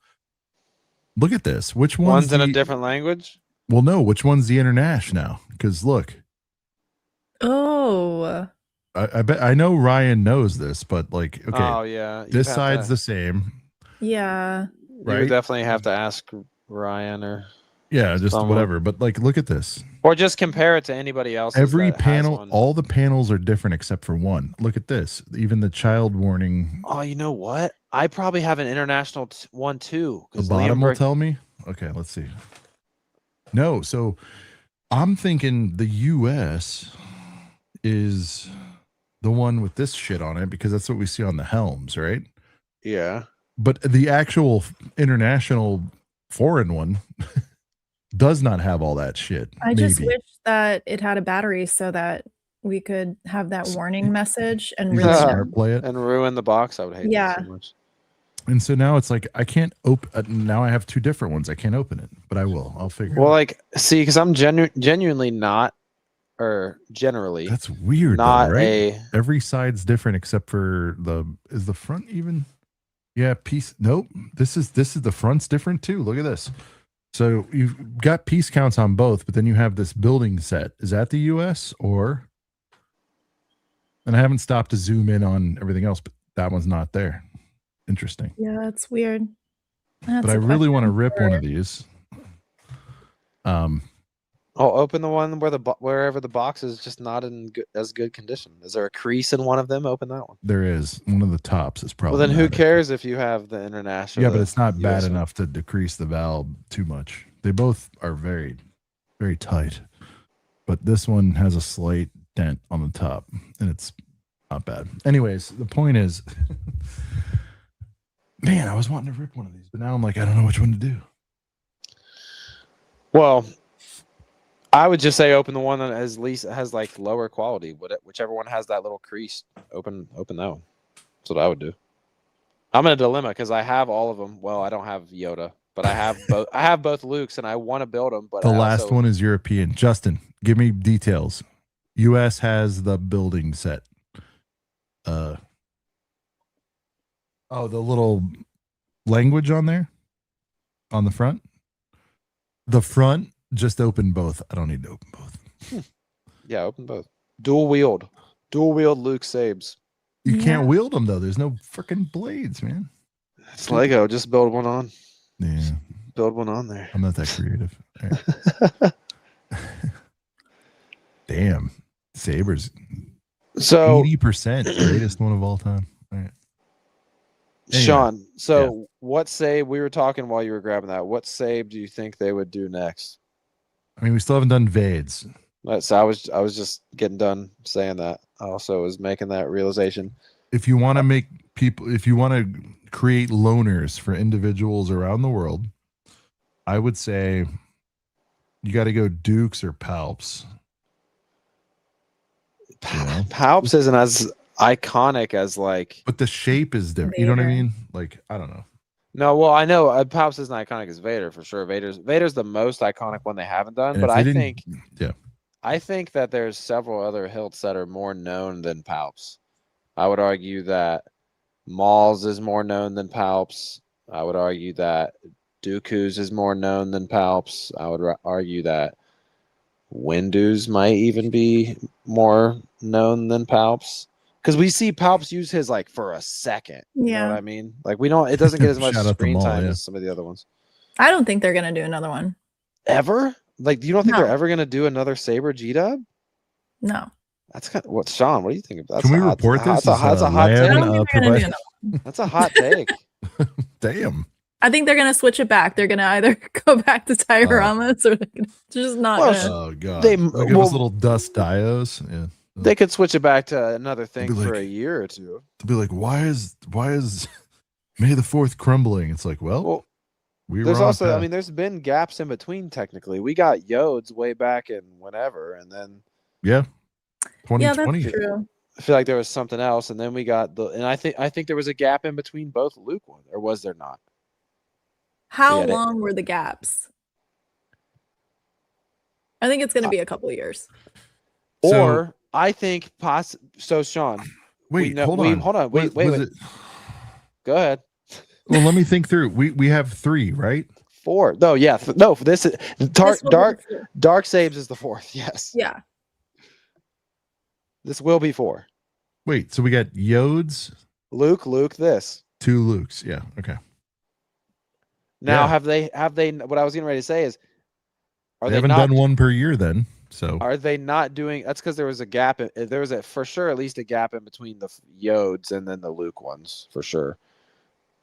Look at this. Which One's in a different language? Well, no. Which one's the international now? Because look. Oh. I bet I know Ryan knows this, but like, okay. Oh, yeah. This side's the same. Yeah. You right? would definitely have to ask Ryan or just someone. whatever. But like, look at this. Or just compare it to anybody else. Every panel, all the panels are different except for one. Look at this. Even the child warning. Oh, you know what? I probably have an international one too. The bottom will tell me. Okay, let's see. No, so I'm thinking the US is the one with this shit on it because that's what we see on the helms, right? Yeah. But the actual international foreign one does not have all that shit. I just wish that it had a battery so that we could have that warning message and You really can Yeah. smart play it. And ruin the box. I would hate that so much. And so now it's like I can't open. Now I have two different ones. I can't open it, but I will. I'll figure. Well, it out. like, see, because I'm genuinely not, or generally That's weird. not though, right? a. Every side's different except for is the front even? Yeah, piece. Nope. This is the front's different too. Look at this. So you've got piece counts on both, but then you have this building set. Is that the US or? And I haven't stopped to zoom in on everything else, but that one's not there. Interesting. Yeah, that's weird. But I really want to rip one of these. I'll open the one where wherever the box is just not in as good condition. Is there a crease in one of them? Open that one. There is one of the tops is probably. Well, then who cares if you have the international? Yeah, but it's not bad US one. enough to decrease the valve too much. They both are very, very tight, but this one has a slight dent on the top, and it's not bad. Anyways, the point is, man, I was wanting to rip one of these, but now I'm like, I don't know which one to do. Well, I would just say open the one that has like lower quality. Whichever one has that little crease, open that one. That's what I would do. I'm in a dilemma because I have all of them. Well, I don't have Yoda, but I have both. I have both Lukes, and I want to build them. But The last one is European. Justin, give me details. US has the building set. The little language on there on the front. The front just open both. I don't need to open both. Yeah, open both. Dual wield Luke Sabes. You can't wield them though. There's no freaking blades, man. It's Lego. Just build one on. Yeah, Build one on there. I'm not that creative. All right. Damn, Saber's So 80% greatest one of all time. All right. Anyway, Sean, so what save we were talking while you were grabbing that? What save do you think they would do next? I mean, we still haven't done Vades. So I was just getting done saying that. I also was making that realization. If you want to make people, if you want to create loners for individuals around the world, I would say you got to go Dukes or Palps. You know? Palps isn't as iconic as like. But the shape is different. You know what I mean? Like, I don't know. No, well, I know Palps isn't iconic as Vader for sure. Vader's the most iconic one they haven't done. And But if I think that there's several other hilts that are more known than Palps. I would argue that Maul's is more known than Palps. I would argue that Dooku's is more known than Palps. I would argue that Windows might even be more known than Palps. Because we see Palps use his like for a second. You know what I mean? Like we don't. It doesn't get as much Shout out to screen Maul, time yeah. as some of the other ones. I don't think they're gonna do another one. Ever? Like, you don't think No. they're ever gonna do another Saber G-Dub? No. That's kind of what, Sean. What do you think of that? Can we report this? That's a hot I take. don't think they're gonna do another one. That's a hot take. Damn. I think they're gonna switch it back. They're gonna either go back to dioramas or they're just not Well, gonna. Oh god. They- They'll give us little dust dios. Yeah. They could switch it back to another thing Be for like- a year or two. To be like, why is May the 4th crumbling? It's like, Well, we there's were on also, I path. mean, there's been gaps in between. Technically, we got Yodes way back in whenever, and then yeah. Yeah, 2020. that's true. I feel like there was something else, and then we got and I think there was a gap in between both Luke ones, or was there not? How Yeah, they- long were the gaps? I think it's gonna be a couple years. So- Or I think so, Sean. Wait, hold on. Wait. Was it- Go ahead. well, let me think through. We have 3, right? 4. No, yeah. No, this is This will be four. Dark Saves is the 4th. Yes. Yeah. This will be 4. Wait, so we got Yodes, Luke, this. 2 Lukes. Yeah, okay. Now, Yeah. have they? What I was getting ready to say is, are They they haven't not? done one per year then. So Are they not doing? That's because there was a gap. There was for sure at least a gap in between the Yodes and then the Luke ones for sure.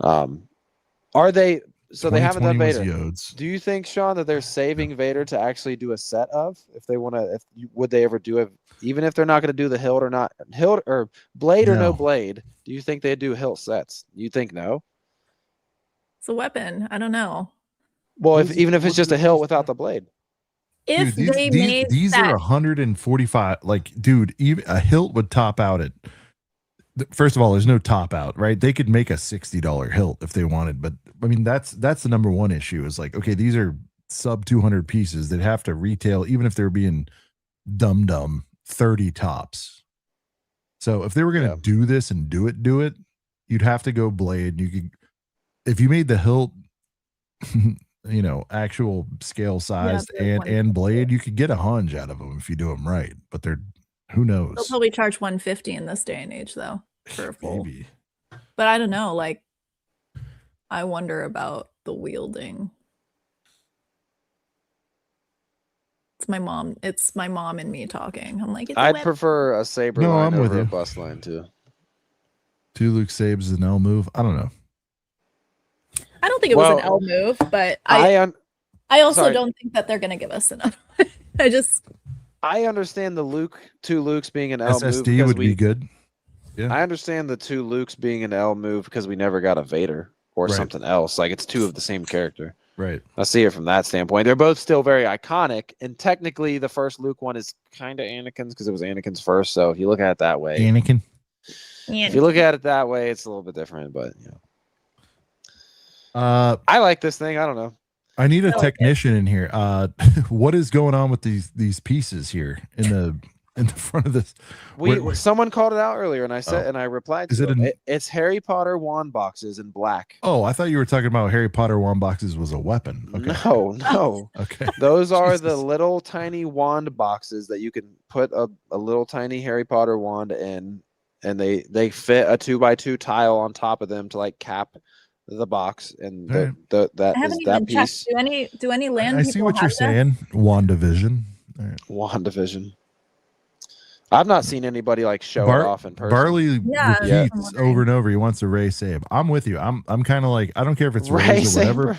Are they? So they haven't done 2020 was Vader. Yodes. Do you think, Sean, that they're saving Vader to actually do a set of? If they want to, would they ever do it? Even if they're not going to do the hilt or not, hilt or blade or no No. blade, do you think they'd do hilt sets? You think no? It's a weapon. I don't know. Well, What is it- even if it's what just is a it hilt used without for? the blade. If Dude, they made these that, are 145. Like, dude, even a hilt would top out at. First of all, there's no top out, right? They could make a $60 hilt if they wanted, but I mean that's the number one issue. Is like, okay, these are sub 200 pieces that have to retail, even if they're being dumb 30 tops. So if they were gonna Yeah. do this and do it, you'd have to go blade. You could, if you made the hilt. You know, actual scale sized they're and blade, you could get a hunch out of them if you do them right. But they're, who they'll knows? probably charge 150 in this day and age, though, for a full. Maybe. But I don't know. Like, I wonder about the wielding. It's my mom. It's my mom and me talking. I'm like, it's a I'd weapon. prefer a saber No, line I'm with over a you. bust line too. 2 Luke Sabes is an L move. I don't know. I don't think it was an Well, L move, but I I also sorry. don't think that they're gonna give us enough. I understand the two Lukes being an L move SSD because would be good. I understand the 2 Lukes being an L move because we never got a Vader or Right. something else. Like it's 2 of the same character. Right. I see it from that standpoint. They're both still very iconic, and technically, the first Luke one is kind of Anakin's because it was Anakin's first. So if you look at it that way, Anakin. if you look at it that way, it's a little bit different. But you know, I like this thing. I don't know. I need a I like it. technician in here. What is going on with these pieces here in the front of this? Wait. Someone called it out earlier, and I said, Oh. and I replied. Is to it them. an- It's Harry Potter wand boxes in black. Oh, I thought you were talking about Harry Potter wand boxes was a weapon. Okay. No. Okay. Those are the Jesus. little tiny wand boxes that you can put a little tiny Harry Potter wand in, and they fit a 2x2 tile on top of them to like cap the box, and All right. that I is haven't that even piece. checked. Do any land I people see what have you're that? saying. WandaVision. All right. Wand division. I've not seen anybody like show it off in person. Barley Yeah, Yeah. repeats I'm wondering. over and over. He wants a Ray Sabe. I'm with you. I'm kind of like, I don't care if it's Ray Rays or whatever. Saber?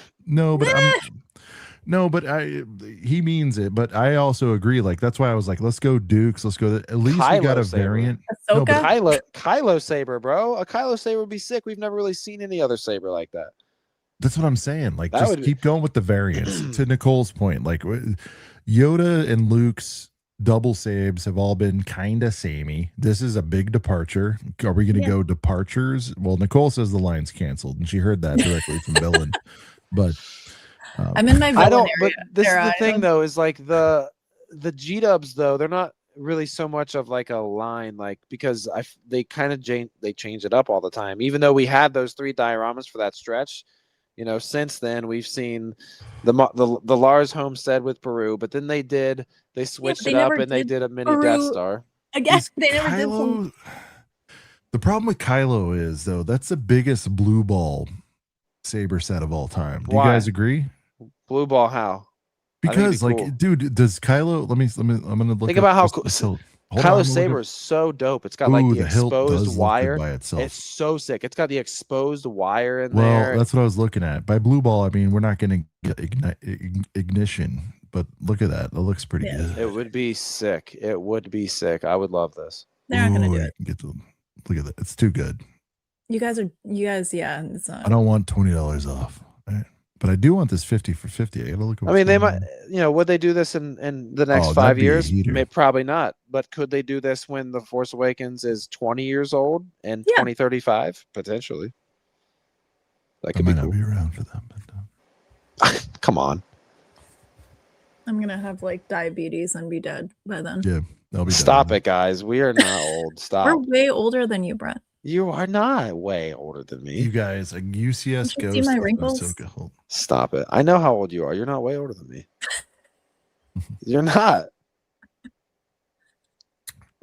No, but he means it. But I also agree. Like that's why I was like, let's go Dukes. Let's go. At least we Kylo got a Saber. variant. No, Ahsoka? but Kylo Saber, bro. A Kylo Saber would be sick. We've never really seen any other saber like that. that's what I'm saying. Like That just would be- keep going with the variants. To Nicole's point, like Yoda and Luke's double sabes have all been kind of samey. This is a big departure. Are we going to Yeah. go departures? Well, Nicole says the line's canceled, and she heard that directly from Dylan. But I'm in my villain I don't. But area. this is Sarah, the I thing, don't- though, is like the G Dubs, though they're not really so much of like a line, like because they kind of they change it up all the time. Even though we had those 3 dioramas for that stretch, You know, since then we've seen the Lars homestead with Beru, but then they switched they it up never and they did did a mini Death Beru Star. again. Is They never did Kylo? some. The problem with Kylo is though that's the biggest blue ball saber set of all time. Do Why? you guys agree? Blue ball, how? I think it'd Because be like, cool. dude, does Kylo? Let me. I'm gonna look. Think about up how just cool. the hilt. Hold on, I'm Kylo gonna Saber look up- is so dope. It's got like Ooh, the hilt exposed does look good wire. by itself. It's so sick. It's got the exposed wire in Well, there. that's what I was looking at. By blue ball, I mean we're not going to get ignition, but look at that. It looks pretty Yeah. good. It would be sick. It would be sick. I would love this. They're not gonna Ooh, do you it. can get the look at that. It's too good. You guys, yeah, it's not. I don't want $20 off, right? But I do want this 50 for 50. I gotta look. At I mean, they what's might, going on. would they do this in the next Oh, that'd 5 be a years? heater. Probably not. But could they do this when The Force Awakens is 20 years old and Yeah. 2035? Potentially. That I could be might cool. not be around for that. But, Come on. I'm gonna have like diabetes and be dead by then. yeah, I'll be Stop done. it, guys. We are not old. We're Stop. way older than you, Brent. You are not way older than me. You guys, a UCS You should see ghost. my of wrinkles. Ahsoka Hilt. Stop it. I know how old you are. You're not way older than me. You're not.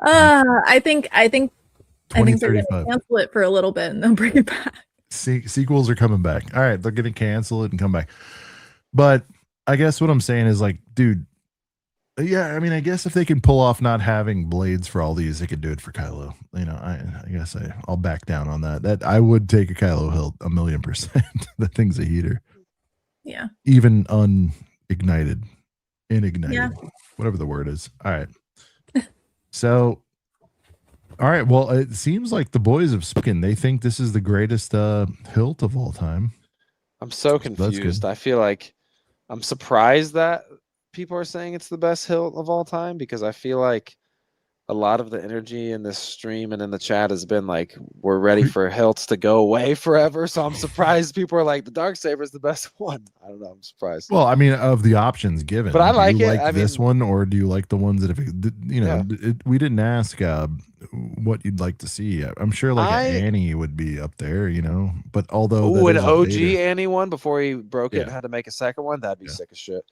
I think they're gonna 2035. cancel it for a little bit and then bring it back. Sequels are coming back. All right, they're gonna cancel it and come back. But I guess what I'm saying is like, dude, yeah, I mean, I guess if they can pull off not having blades for all these, they could do it for Kylo. You know, I guess I'll back down on that. That I would take a Kylo hilt 1,000,000%. That thing's a heater, Yeah. even unignited, inignited, Yeah. whatever the word is. All right. So, all right. Well, it seems like the boys have spoken. They think this is the greatest hilt of all time. I'm so That's good. confused. I feel like I'm surprised that people are saying it's the best hilt of all time because I feel like a lot of the energy in this stream and in the chat has been like we're ready for hilts to go away forever. So I'm surprised people are like the Darksaber is the best one. I don't know. I'm surprised. Well, I mean, of the options given, But I like do you it. like I this mean- one, or do you like the ones that have, you know, Yeah. we didn't ask what you'd like to see. I'm sure like an Annie would be up there, you know, but although Ooh, that an is a OG later- Annie one before he broke it Yeah. and had to make a second one, that'd be Yeah. sick as shit.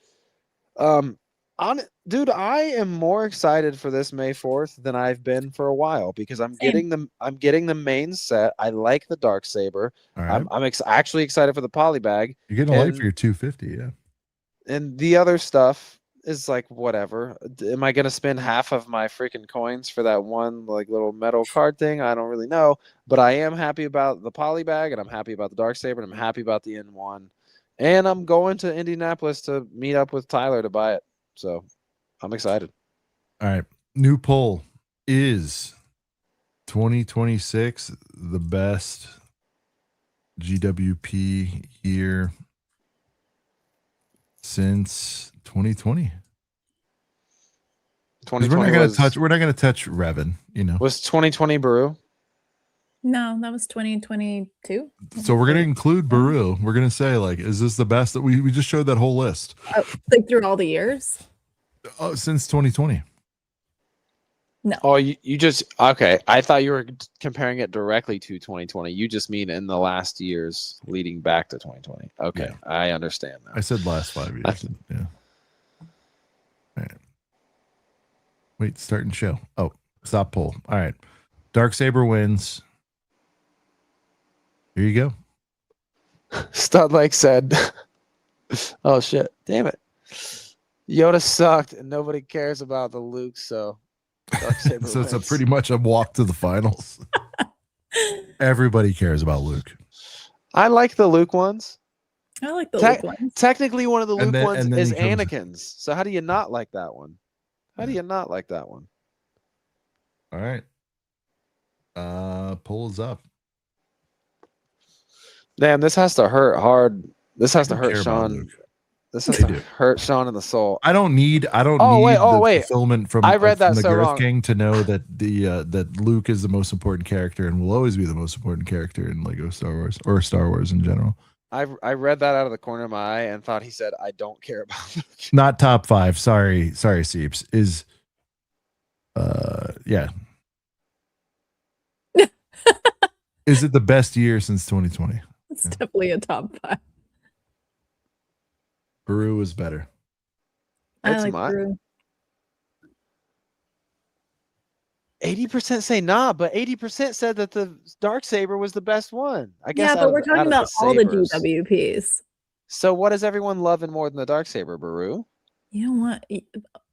Dude, I am more excited for this May 4th than I've been for a while because I'm Same. getting the main set. I like the Darksaber. all right, I'm actually excited for the polybag. you're getting a light and- for your 250, yeah. And the other stuff is like whatever. Am I gonna spend half of my freaking coins for that one like little metal card thing? I don't really know. But I am happy about the polybag and I'm happy about the Darksaber and I'm happy about the N1. And I'm going to Indianapolis to meet up with Tyler to buy it. So I'm excited. All right, new poll: is 2026 the best GWP year since 2020? 'Cause 2020 we're not gonna touch Revan, you know. was 2020 Baru. No, that was 2022. So we're gonna include Beru. We're gonna say like, is this the best that we just showed that whole list Like through all the years. since 2020? Oh, you just okay. I thought you were comparing it directly to 2020. You just mean in the last years leading back to 2020. Okay, Yeah. I understand I now. said last 5 years. Yeah. All right. Wait, starting show. Oh, stop poll. All right. Darksaber wins. Here you go. Stud like said, "Oh shit, damn it, Yoda sucked, and nobody cares about the Luke." So, Darksaber So it's a wins. pretty much a walk to the finals. Everybody cares about Luke. I like the Luke ones. I like the Tech- Luke ones. Technically, one of the And Luke then- ones and then is he comes- Anakin's. So how do you not like that one? How do you not like that one? All right. Poll is up. Damn, this has to hurt hard. This has to don't hurt care about Sean. Luke. This has They to do. hurt Sean in the soul. I don't need Oh, need wait, the wait. fulfillment from I read from that the so Girth wrong. King to know that that Luke is the most important character and will always be the most important character in Lego Star Wars or Star Wars in general. I read that out of the corner of my eye and thought he said, "I don't care about Luke." Not top 5. Sorry, Seeps. Is yeah. Is it the best year since 2020? It's definitely a top 5. Baru is better. I That's like my- Baru. 80% say not, but 80% said that the Dark Saber was the best one. I guess. Yeah, but we're talking about all the Sabers. GWPs. So what is everyone loving more than the Dark Saber, Baru? You don't want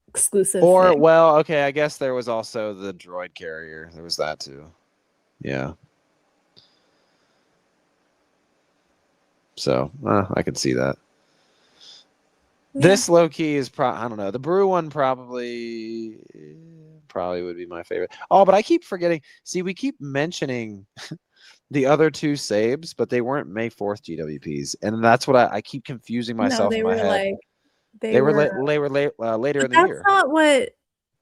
exclusive. Or thing. well, okay, I guess there was also the droid carrier. There was that too. Yeah. So I can see that. Yeah. This low key is I don't know. The Brew one probably would be my favorite. Oh, but I keep forgetting. See, we keep mentioning the other two Sabes, but they weren't May 4th GWPs, and that's what I keep confusing myself they in my were head. like They were later in the that's year. not what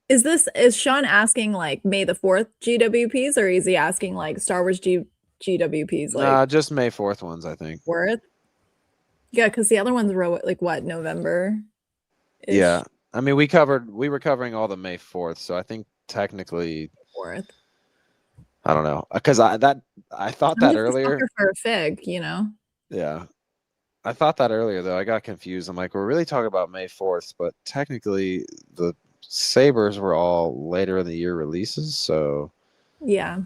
is this. Is Sean asking like May the 4th GWPs, or is he asking like Star Wars GWPs? Like Nah, just May 4th ones, I think. worth? Yeah, because the other ones were like what, November? Yeah. I mean, we were covering all the May 4th, so I think technically, 4th. I don't know, because I thought I'm that just a earlier. sucker for a fig, you know. Yeah, I thought that earlier though. I got confused. I'm like, we're really talking about May 4th, but technically the Sabers were all later in the year releases. So Yeah,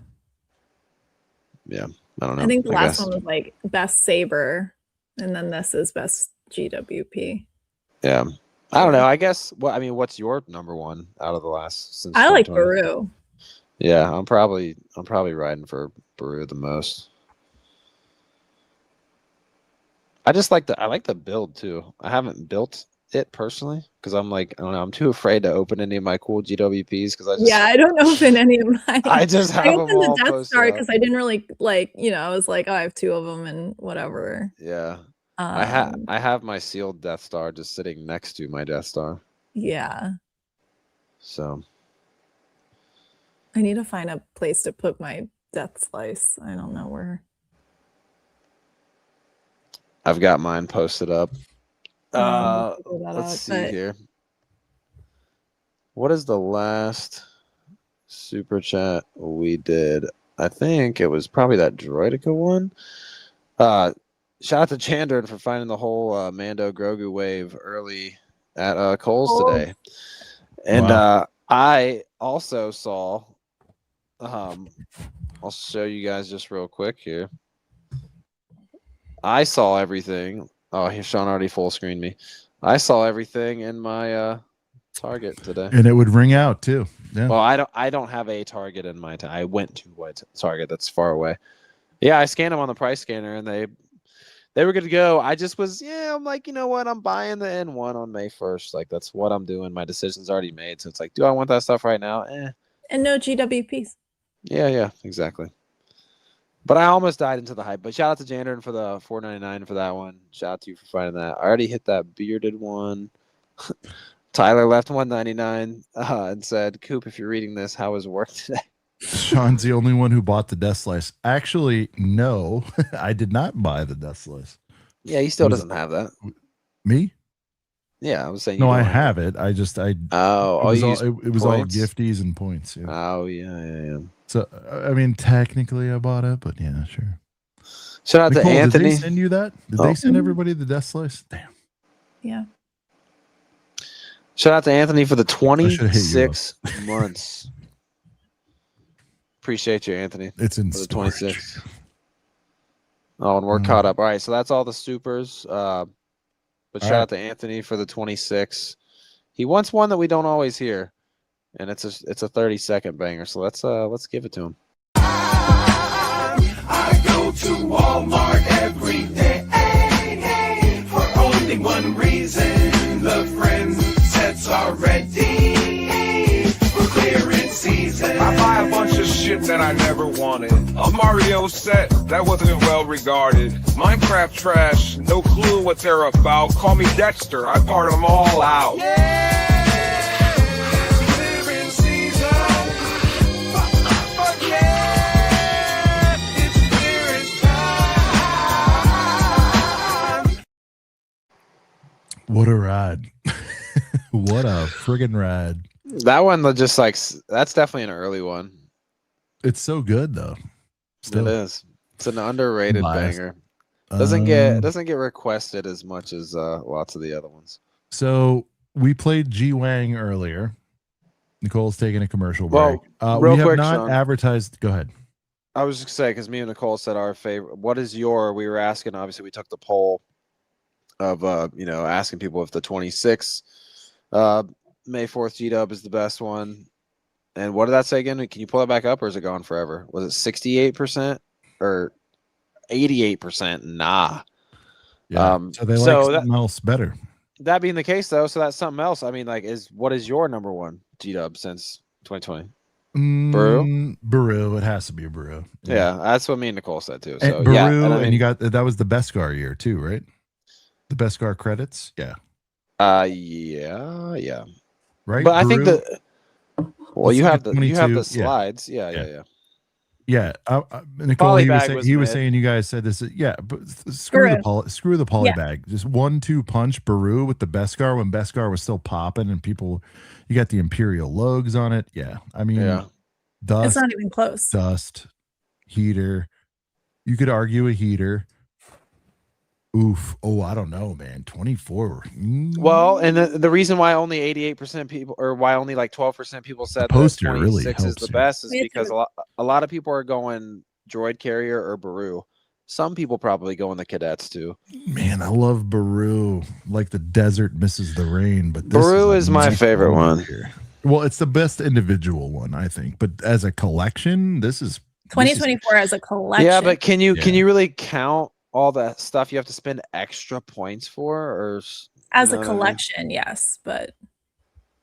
yeah, I don't know. I think the last guess. one was like best Saber, and then this is best GWP. Yeah, I don't know. I guess. Well, I mean, what's your number one out of the last? Since I like 2020? Baru. Yeah, I'm probably riding for Baru the most. I like the build too. I haven't built it personally because I'm like, I don't know, I'm too afraid to open any of my cool GWPs because I don't open any of mine. I just have I them opened all the Death posted Star up. because I didn't really like, I was like, oh, I have 2 of them and whatever. Yeah. I have my sealed Death Star just sitting next to my Death Star. Yeah. So I need to find a place to put my Death Slice. I don't know where. I've got mine posted up. We'll figure that Let's out, see but- here. What is the last super chat we did? I think it was probably that Droidica one. Shout out to Chandran for finding the whole Mando Grogu wave early at Kohl's today. And Wow. I also saw, I'll show you guys just real quick here. I saw everything. Oh, here Sean already full screened me. I saw everything in my Target today. And it would ring out too. Yeah. Well, I don't have a Target in my I went to a Target that's far away. Yeah, I scanned them on the price scanner and they were good to go. I just was, I'm like, you know what? I'm buying the N1 on May 1st. Like, that's what I'm doing. My decision's already made. So it's like, do I want that stuff right now? And no GWPs. Yeah, exactly. But I almost died into the hype. But shout out to Jandern for the $4.99 for that one. Shout out to you for finding that. I already hit that bearded one. Tyler left $1.99 and said, Coop, if you're reading this, how was work today? Sean's the only one who bought the Death Slice. Actually, no, I did not buy the Death Slice. Yeah, he still Was- doesn't have that. Me? Yeah, I was saying. No, you I don't have it. I just Oh, it was, it was all points? gifties and points. Yeah. Oh, yeah. So I mean, technically, I bought it, but yeah, sure. Shout out to Nicole, Anthony. did they send you that? Did Oh. they send everybody the Death Slice? Damn. Yeah. Shout out to Anthony for the should've hit you up. 26 months. Appreciate you, Anthony. It's in For the storage. 26. Oh, and we're caught up. All right, so that's all the supers. But shout right. out to Anthony for the 26. He wants one that we don't always hear, and it's a 30-second banger. So let's give it to him. I go to Walmart every day for only one reason. The friends sets are ready for clearance season. I buy a bunch of shit that I never wanted. A Mario set that wasn't well regarded. Minecraft trash, no clue what they're about. Call me Dexter, I part them all out. Clearance season. Fuck yeah, it's clearance time. What a ride! What a friggin' ride! That one, just like that's definitely an early one. It's so good though. Still. It is. It's an underrated Biased. banger. Doesn't get requested as much as lots of the other ones. So we played G Wang earlier. Nicole's taking a commercial break. Well, We real have quick, not Sean. advertised. Go ahead. I was just saying, because me and Nicole said our favorite. What is your? We were asking. Obviously, we took the poll of asking people if the 26 May 4th G-Dub is the best one. And what did that say again? Can you pull it back up, or is it gone forever? Was it 68% or 88%? Nah. Yeah. So they like something else better. That being the case, though, so that's something else. I mean, like, what is your number one G-Dub since 2020? Beru? Beru. It has to be a Beru. Yeah, that's what me and Nicole said too. So and Beru, yeah, and, I mean, and you got that was the Beskar year too, right? The Beskar credits, yeah. Yeah. Right. But Beru, I think well, you have the slides. Yeah. Nicole, he was saying you guys said this. Yeah, but screw the poly bag. Just 1-2 punch Beru with the Beskar when Beskar was still popping and people. You got the Imperial logs on it. Yeah. I mean, dust. It's not even close. Dust, heater. You could argue a heater. Oof. Oh, I don't know, man. 24. Well, and the reason why only 88% people, or why only like 12% people said the poster that 26 really is the best is because a lot of people are going droid carrier or Beru. Some people probably go in the cadets too. Man, I love Beru. Like the desert misses the rain, but Beru is my favorite one. Well, it's the best individual one, I think. But as a collection, this is 2024 as a collection. Yeah, but can you really count all the stuff you have to spend extra points for, or as a collection? Yes, but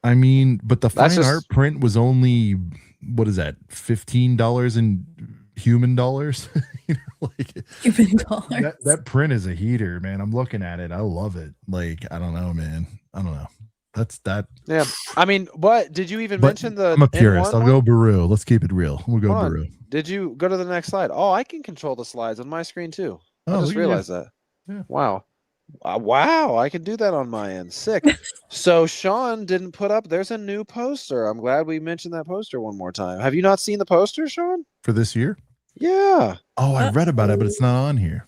I mean, but the fine art print was only what is that? $15 in human dollars. Human dollars. That print is a heater, man. I'm looking at it. I love it. Like, I don't know, man. I don't know. That's that. Yeah. I mean, what did you even mention? I'm a purist. I'll go Beru. Let's keep it real. We'll go Beru. Did you go to the next slide? Oh, I can control the slides on my screen too. Oh, I just realized that. Yeah. Wow. Wow, I can do that on my end. Sick. So Sean didn't put up. There's a new poster. I'm glad we mentioned that poster one more time. Have you not seen the poster, Sean? For this year? Yeah. Oh, I read about it, but it's not on here.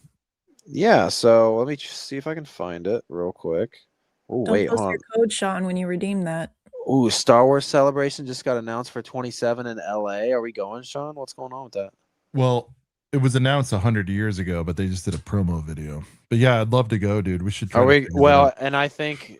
Yeah. So let me see if I can find it real quick. Oh, wait, post your code, Sean, when you redeem that. Ooh, Star Wars Celebration just got announced for 27 in LA. Are we going, Sean? What's going on with that? Well, it was announced 100 years ago, but they just did a promo video. But yeah, I'd love to go, dude. We should try. And I think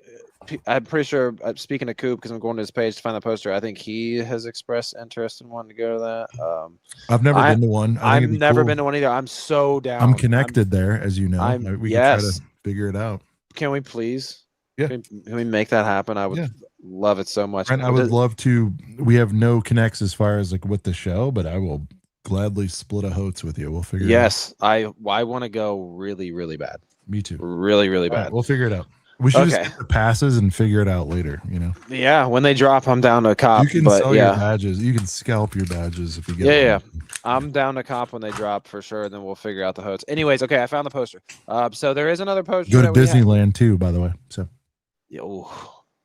I'm pretty sure, speaking of Coop, because I'm going to his page to find the poster, I think he has expressed interest in wanting to go to that. I've never been to one. I've never been to one either. I'm so down. I'm connected there, as you know. We can try to figure it out. Can we please? Yeah. Can we make that happen? I would love it so much. And I would love to. We have no connects as far as like with the show, but I will gladly split a hotes with you. We'll figure it out. Yes, I want to go really, really bad. Me too. Really, really bad. Right, we'll figure it out. We should just get the passes and figure it out later, you know? Yeah, when they drop, I'm down to cop. You can sell your badges. You can scalp your badges if you get them. Yeah. I'm down to cop when they drop for sure, and then we'll figure out the hosts. Anyways, okay, I found the poster. So there is another poster. Go to Disneyland too, by the way. So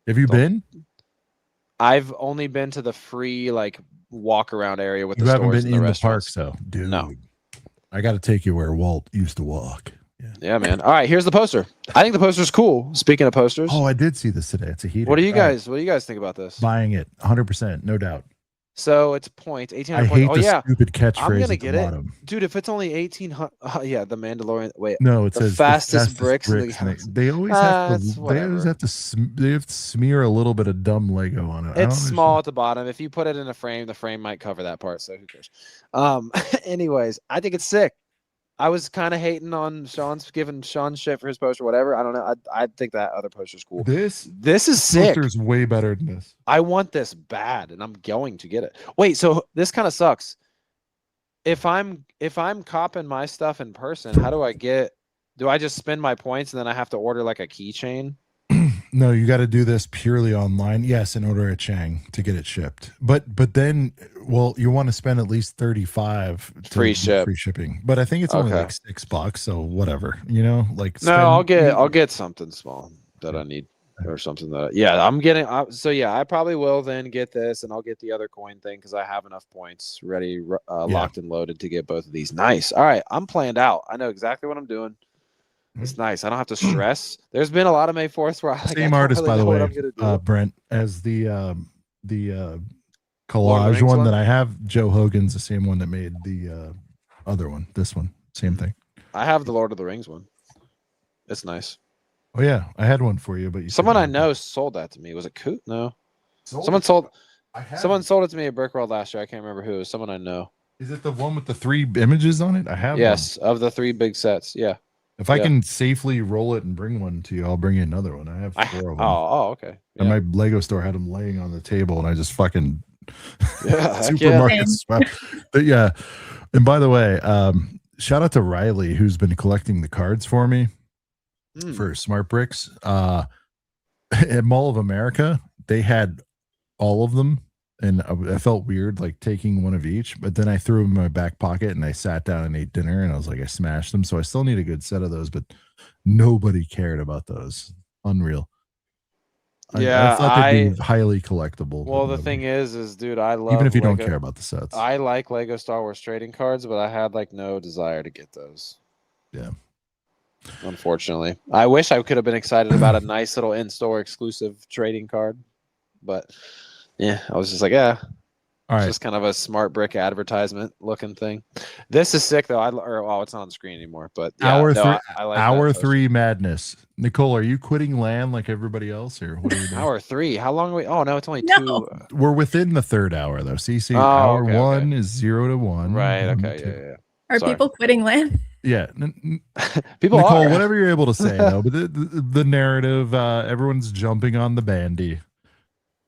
have you been? I've only been to the free like walk around area with you the haven't stores been and in the the parks though, dude. No. I got to take you where Walt used to walk. Yeah, man. All right, here's the poster. I think the poster's cool. Speaking of posters. Oh, I did see this today. It's a heater. What do you guys think about this? Buying it 100%, no doubt. So it's points, 1,800 I points. hate the stupid catchphrase. I'm gonna get it, dude. If it's only 1,800, yeah, the Mandalorian. Wait, no, it says fastest bricks. They always have to. They have to smear a little bit of dumb Lego on it. It's small at the bottom. If you put it in a frame, the frame might cover that part. So who cares? Anyways, I think it's sick. I was kind of hating on giving Sean shit for his poster, whatever. I don't know. I think that other poster's cool. This is sick. Poster's way better than this. I want this bad, and I'm going to get it. Wait, so this kind of sucks. If I'm copping my stuff in person, how do I get? Do I just spend my points and then I have to order like a keychain? No, you got to do this purely online. Yes, in order at Chang to get it shipped. But then, well, you want to spend at least 35 free shipping. But I think it's only like $6, so whatever. You know, like I'll get something small that I need or something that I'm getting. So yeah, I probably will then get this, and I'll get the other coin thing because I have enough points ready, locked and loaded to get both of these. Nice. All right, I'm planned out. I know exactly what I'm doing. It's nice. I don't have to stress. There's been a lot of May 4th where I Same don't artist, really by the know what way, I'm gonna do. Brent, as the Lord of the collage Rings one one? that I have. Joe Hogan's the same one that made the other one. This one, same thing. I have the Lord of the Rings one. It's nice. Oh yeah, I had one for you, but you Someone I couldn't- know sold that to me. Was it Coot? No. Sold Someone it. sold. I had Someone it. sold it to me at Brick World last year. I can't remember who. It was someone I know. Is it the one with the 3 images on it? I have. Yes, of the 3 big sets. Yeah. One. If I yeah. can safely roll it and bring one to you, I'll bring you another one. I have 4 of them. Oh, okay. And Yeah. my Lego store had them laying on the table, and I just fucking Yeah, heck supermarket Same. spot. But yeah. And by the way, shout out to Riley, who's been collecting the cards for me Hmm. for Smart Bricks. At Mall of America, they had all of them, and I felt weird like taking one of each, but then I threw them in my back pocket and I sat down and ate dinner, and I was like, I smashed them. So I still need a good set of those, but nobody cared about those. Unreal. Yeah, I thought they'd be highly collectible. Well, the thing is, dude, I love even if you don't Lego- care about the sets. I like Lego Star Wars trading cards, but I had like no desire to get those. Yeah. Unfortunately, I wish I could have been excited about a nice little in-store exclusive trading card, but yeah, I was just like, yeah, All it's right. just kind of a smart brick advertisement looking thing. This is sick though. It's not on the screen anymore, but yeah, Hour no, three- I like Hour that poster. 3 madness. Nicole, are you quitting LAN like everybody else, or what are we doing? Hour 3. How long are we? Oh no, it's only No. 2. We're within the 3rd hour though. See, Oh, hour okay, 1 okay. is 0 to 1. Right. one, Okay. 2. Yeah. Are Sorry. people quitting land? Yeah. People Nicole, are. whatever you're able to say though, but the narrative, everyone's jumping on the bandy.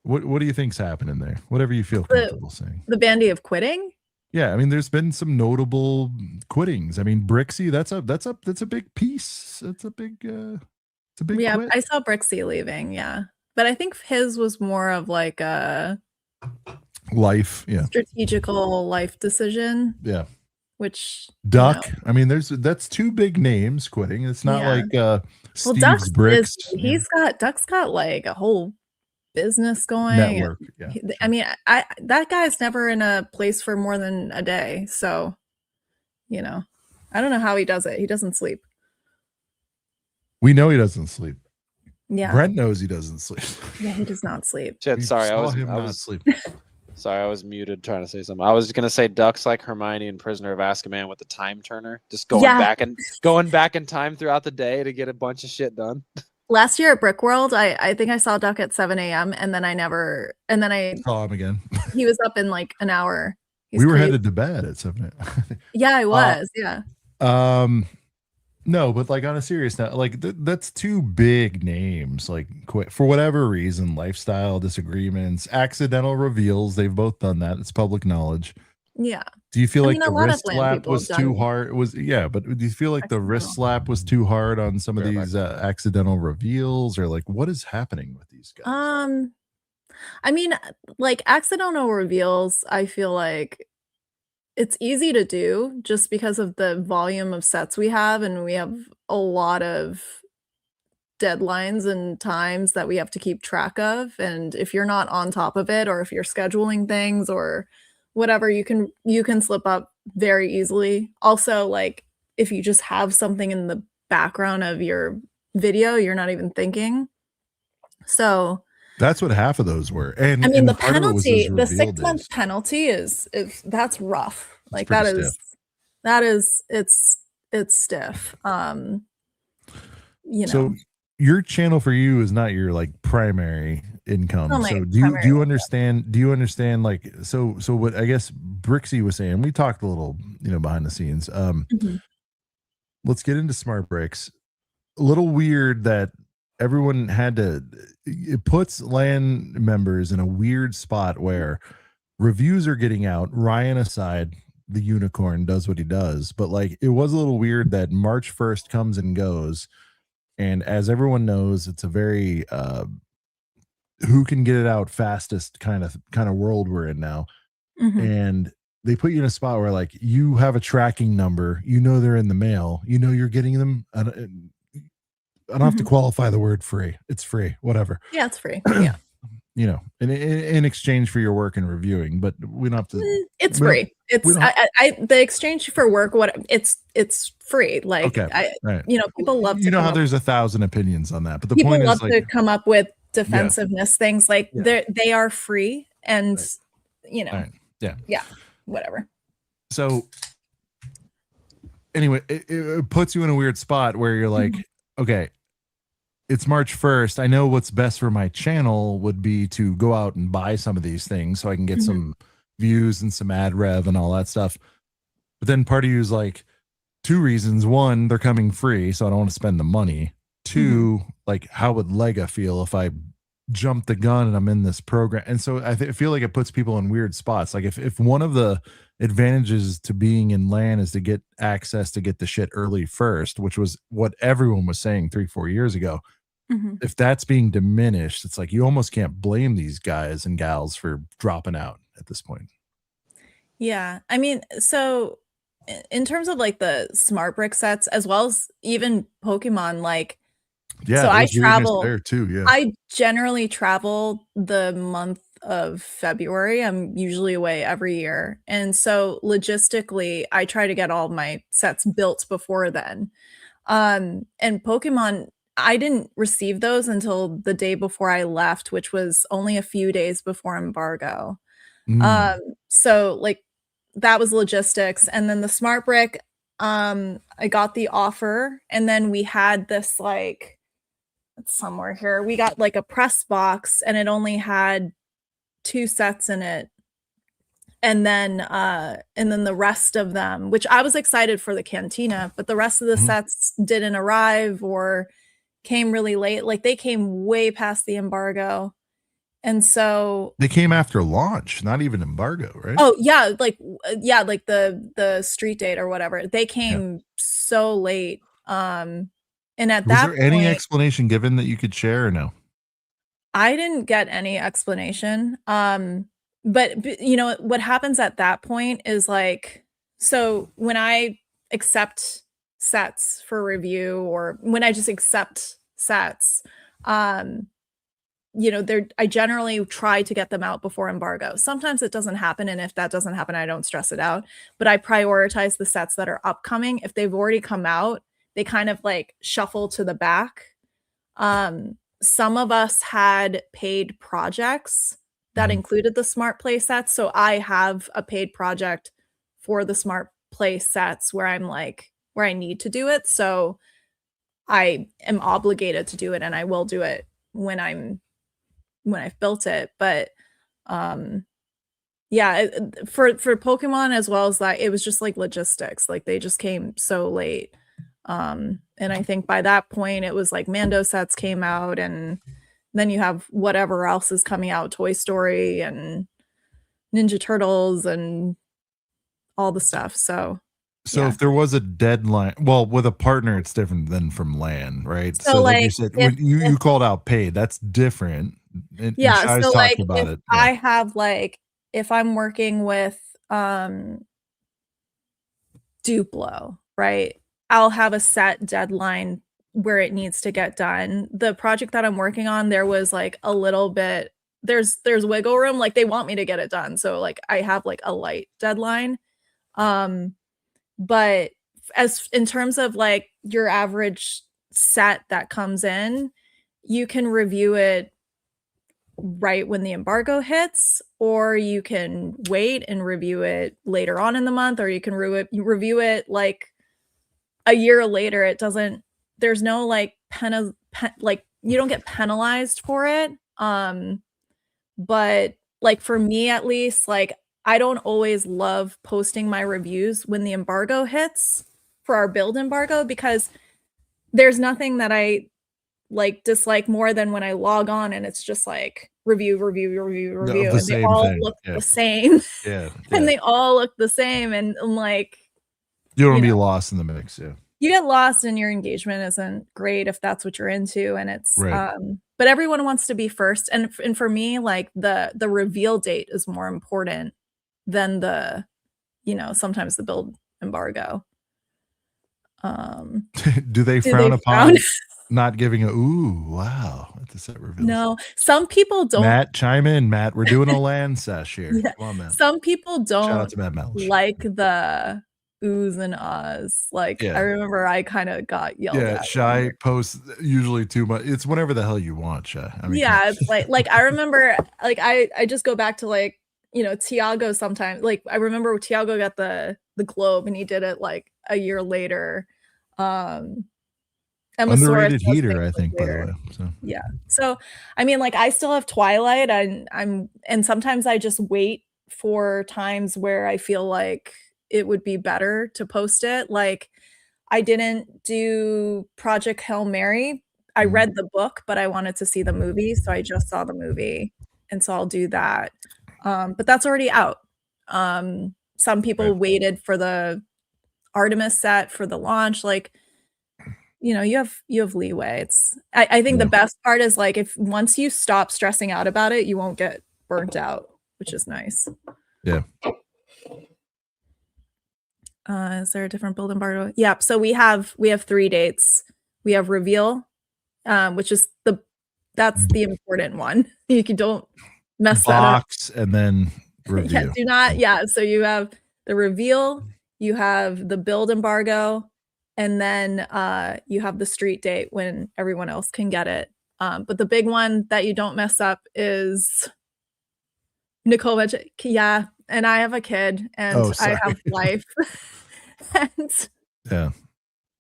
What do you think's happening there? Whatever you feel comfortable saying. The bandy of quitting? Yeah, I mean, there's been some notable quittings. I mean, Brixie, that's a big piece. It's a big Yeah, quit. I saw Brixie leaving. Yeah, but I think his was more of like a Life, yeah, strategical life decision, yeah. which Duck. I mean, that's 2 big names quitting. It's not Yeah. like well, Steve's Duck's Bricks Duck's got like a whole business going. network. Yeah, I mean, I that guy's never in a place for more than a day, so I don't know how he does it. He doesn't sleep. we know he doesn't sleep. Yeah, Brent knows he doesn't sleep. yeah, he does not sleep. Shit, We sorry, saw I him not was sleep. sorry, I was muted trying to say something. I was gonna say Duck's like Hermione in Prisoner of Azkaban with the time turner, just going back in time throughout the day to get a bunch of shit done. Last year at Brick World, I think I saw Duck at 7 a.m. and then I Saw him again. he was up in like an hour. He's we were crazy. headed to bed at 7. Yeah, I was. Yeah. No, but like on a serious note, like that's 2 big names. Like quit for whatever reason, lifestyle disagreements, accidental reveals. They've both done that. It's public knowledge. Yeah. Do you feel I like mean, a the lot of wrist land slap people was have too done hard? But do you feel like the wrist accidental. slap was too hard on some of Fair these accidental reveals, or like what is happening with these guys? I mean, like accidental reveals, I feel like it's easy to do just because of the volume of sets we have, and we have a lot of deadlines and times that we have to keep track of. And if you're not on top of it, or if you're scheduling things or whatever, you can slip up very easily. Also, like if you just have something in the background of your video, you're not even thinking. So That's what half of those were. And I mean, and the part of it was penalty, those the reveal 6-month days. penalty is that's rough. Like pretty it's stiff. So your channel for you is not your like primary income. Not my So do you primary understand like so what I guess Brixie was saying, we talked a little, behind the scenes. Mhm. Let's get into Smart Bricks. A little weird that everyone it puts LAN members in a weird spot where reviews are getting out, Ryan aside, the unicorn does what he does, but like it was a little weird that March 1st comes and goes, and as everyone knows, it's a very who can get it out fastest kind of world we're in now. Mhm. And they put you in a spot where like you have a tracking number, they're in the mail, you're getting them. I don't have to qualify the word free. It's free, whatever. Yeah, it's free. Yeah. you know, in exchange for your work and reviewing, but we don't have to. It's we don't- free. It's we don't- the exchange for work. It's free. Like Okay, right. you know, people love to You know come how up, there's 1,000 opinions on that, but the people point love is like, to come up with defensiveness things. Like Yeah. they are free, and Right. you know, Right. Yeah. whatever. So anyway, it puts you in a weird spot where you're like, okay, it's March 1st. I know what's best for my channel would be to go out and buy some of these things so I can get some views and some ad rev and all that stuff. But then part of you is like, two reasons. One, they're coming free, so I don't want to spend the money. Two, like, how would Lega feel if I jump the gun and I'm in this program? And so I feel like it puts people in weird spots. Like if one of the advantages to being in LAN is to get access to get the shit early first, which was what everyone was saying 3-4 years ago. If that's being diminished, it's like you almost can't blame these guys and gals for dropping out at this point. Yeah, I mean, so in terms of like the smart brick sets as well as even Pokemon, like Yeah, so I there's weirdness travel there too. Yeah. I generally travel the month of February. I'm usually away every year. And so logistically, I try to get all my sets built before then. And Pokemon, I didn't receive those until the day before I left, which was only a few days before embargo. So like that was logistics. And then the smart brick, I got the offer, and then we had this like, it's somewhere here. We got like a press box, and it only had 2 sets in it. And then the rest of them, which I was excited for the Cantina, but the rest of the sets didn't arrive or came really late. Like they came way past the embargo. And so they came after launch, not even embargo, right? oh yeah, like the street date or whatever. They came so late. And at Was that there any point, explanation given that you could share or no? I didn't get any explanation. But you know what happens at that point is like, so when I accept sets for review, or when I just accept sets, you know, I generally try to get them out before embargo. Sometimes it doesn't happen, and if that doesn't happen, I don't stress it out. But I prioritize the sets that are upcoming. If they've already come out, they kind of like shuffle to the back. Some of us had paid projects that included the smart play sets. So I have a paid project for the smart play sets where I'm like, where I need to do it. So I am obligated to do it, and I will do it when I've built it. But yeah, for Pokemon as well as that, it was just like logistics. Like they just came so late. And I think by that point it was like Mando sets came out, and then you have whatever else is coming out, Toy Story and Ninja Turtles and all the stuff. So yeah. If there was a deadline, well, with a partner, it's different than from LAN, right? So like like you said, if, when you called out paid, that's different. And yeah, Shai's so like talking about if it. I have like, if I'm working with Duplo, right? I'll have a set deadline where it needs to get done. The project that I'm working on, there was like a little bit, there's wiggle room. Like they want me to get it done. So like I have like a light deadline. But as in terms of like your average set that comes in, you can review it right when the embargo hits, or you can wait and review it later on in the month, or you can review it like a year later. It doesn't, there's no like like you don't get penalized for it. But like for me at least, like I don't always love posting my reviews when the embargo hits for our build embargo, because there's nothing that I like dislike more than when I log on and it's just like review, and they all look the same. Yeah. And they all look the same, and I'm like, you don't want to be lost in the mix. Yeah. You get lost, and your engagement isn't great if that's what you're into. And it's right. But everyone wants to be first, and for me, like the reveal date is more important than the, you know, sometimes the build embargo. Do they frown upon not giving a ooh wow at the set reveals. No, some people don't. Matt, chime in. Matt, we're doing a land sesh here. Yeah. Come on, Matt. Some people Shout out don't to Matt Melch. like the oohs and ahs. Like Yeah. I remember I kind of got yelled Yeah, at. Shy posts usually too much. It's whenever the hell you want, Shy. I mean, Yeah, it's like I remember like I just go back to like, you know, Tiago sometimes. Like I remember Tiago got the Globe and he did it like a year later. Emmasaurus underrated does heater, things I think, by the later. way. So Yeah. So I mean, like I still have Twilight and sometimes I just wait for times where I feel like it would be better to post it. Like I didn't do Project Hail Mary. I Mhm. read the book, but I wanted to see the movie, so I just saw the movie. And so I'll do that. But that's already out. Some people Right. waited for the Artemis set for the launch. Like you know, you have leeway. It's I think Yeah. the best part is like if once you stop stressing out about it, you won't get burnt out, which is nice. Yeah. Is there a different build embargo? Yeah. So we have 3 dates. We have reveal, which is that's the important one. You don't mess that up. Box and then Yeah, review. do not. Yeah. So you have the reveal, you have the build embargo, and then you have the street date when everyone else can get it. But the big one that you don't mess up is Nicole mentioned, yeah, and I have a kid and Oh, I sorry. have life. And Yeah.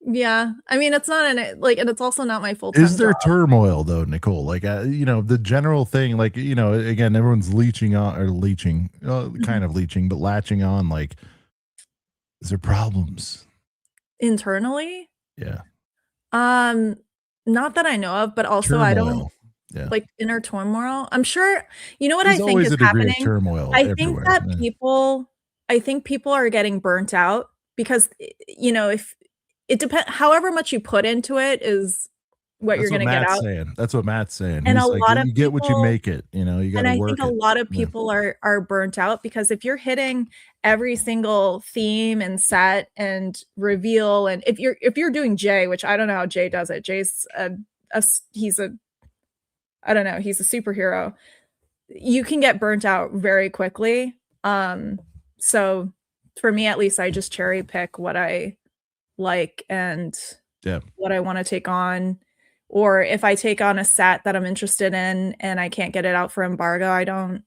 yeah, I mean it's not an like, and it's also not my full-time Is there job. turmoil though, Nicole? Like, you know, the general thing, like, you know, again, everyone's leeching on or leeching, kind of leeching, but latching on. Like, is there problems? Internally? Yeah. Not that I know of, but also I don't Turmoil. Yeah. like inner turmoil. I'm sure you know what There's I think always is a degree happening. of turmoil I think everywhere. that Yeah. I think people are getting burnt out because you know, if it depends however much you put into it is what you're That's what going to get Matt's out. saying. That's what Matt's saying. And a He's like, lot of you get what you people make it. You know, you got and to I work think a it. lot of Yeah. people are burnt out because if you're hitting every single theme and set and reveal, and if you're doing Jay, which I don't know how Jay does it. Jay's he's a I don't know, he's a superhero. You can get burnt out very quickly. So for me at least, I just cherry pick what I like and Yeah. what I want to take on. Or if I take on a set that I'm interested in and I can't get it out for embargo, I don't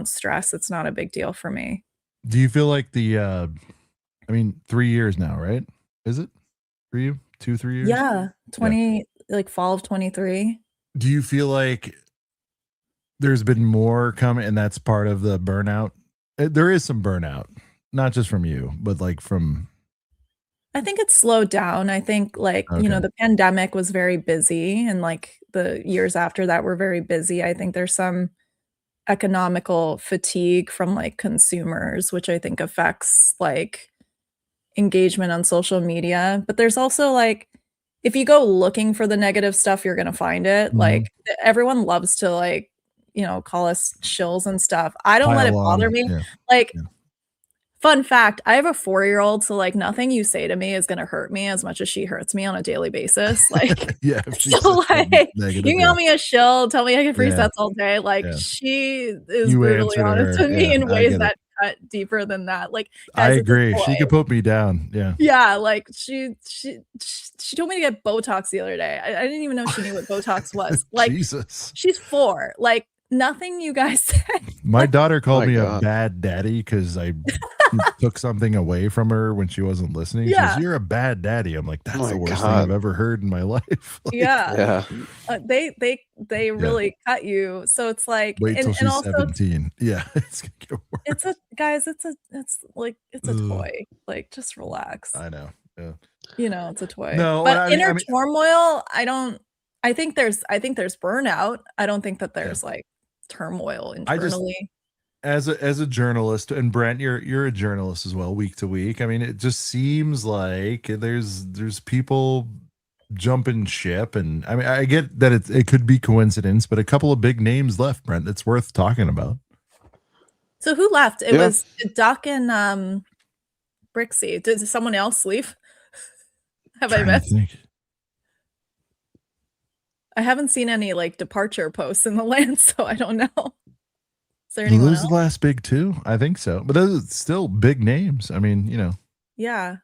stress. It's not a big deal for me. Do you feel like I mean, 3 years now, right? Is it for you? 2, 3 years? Yeah. 20 like fall of 23. Do you feel like there's been more coming and that's part of the burnout? There is some burnout, not just from you, but like from I think it's slowed down. I think like, you know, Okay. the pandemic was very busy and like the years after that were very busy. I think there's some economical fatigue from like consumers, which I think affects like engagement on social media. But there's also like if you go looking for the negative stuff, you're gonna find it. Mhm. Like everyone loves to like, you know, call us shills and stuff. I don't let it Pile bother on. me. Yeah. Like Yeah. fun fact, I have a 4-year-old, so like nothing you say to me is gonna hurt me as much as she hurts me on a daily basis. Like Yeah. If she so says something like negative, you can call me a shill, tell me I get free Yeah. sets all day. Like Yeah. she is You brutally answer to honest her. with me Yeah, in I ways get it. that cut deeper than that. Like I guys, it's a agree. She toy. could put me down. Yeah. Yeah, like she told me to get Botox the other day. I didn't even know she knew what Botox was. Like Jesus. she's 4. Like nothing you guys say. My daughter called My me God. a bad daddy because I took something away from her when she wasn't listening. She Yeah. goes, "You're a bad daddy." I'm like, "That's My the worst thing God. I've ever heard in my life." Like, Yeah. Yeah. They really cut you. So it's like wait till and she's also 17. Yeah, it's gonna get worse. it's a guys, it's a Ugh. toy. Like just relax. I know. Yeah. You know, it's a toy. No, But I inner mean, turmoil, I think there's burnout. I don't think that there's like turmoil I just- internally. as a journalist, and Brent, you're a journalist as well, week to week. I mean, it just seems like there's people jumping ship, and I mean, I get that it could be coincidence, but a couple of big names left, Brent. That's worth talking about. So who left? It Yeah. was Duck and Brixie. Did someone else leave? Have I Trying to missed? think. I haven't seen any like departure posts in the land, so I don't know. Is there Are anyone those else? the last big two? I think so. But those are still big names. I mean, Yeah.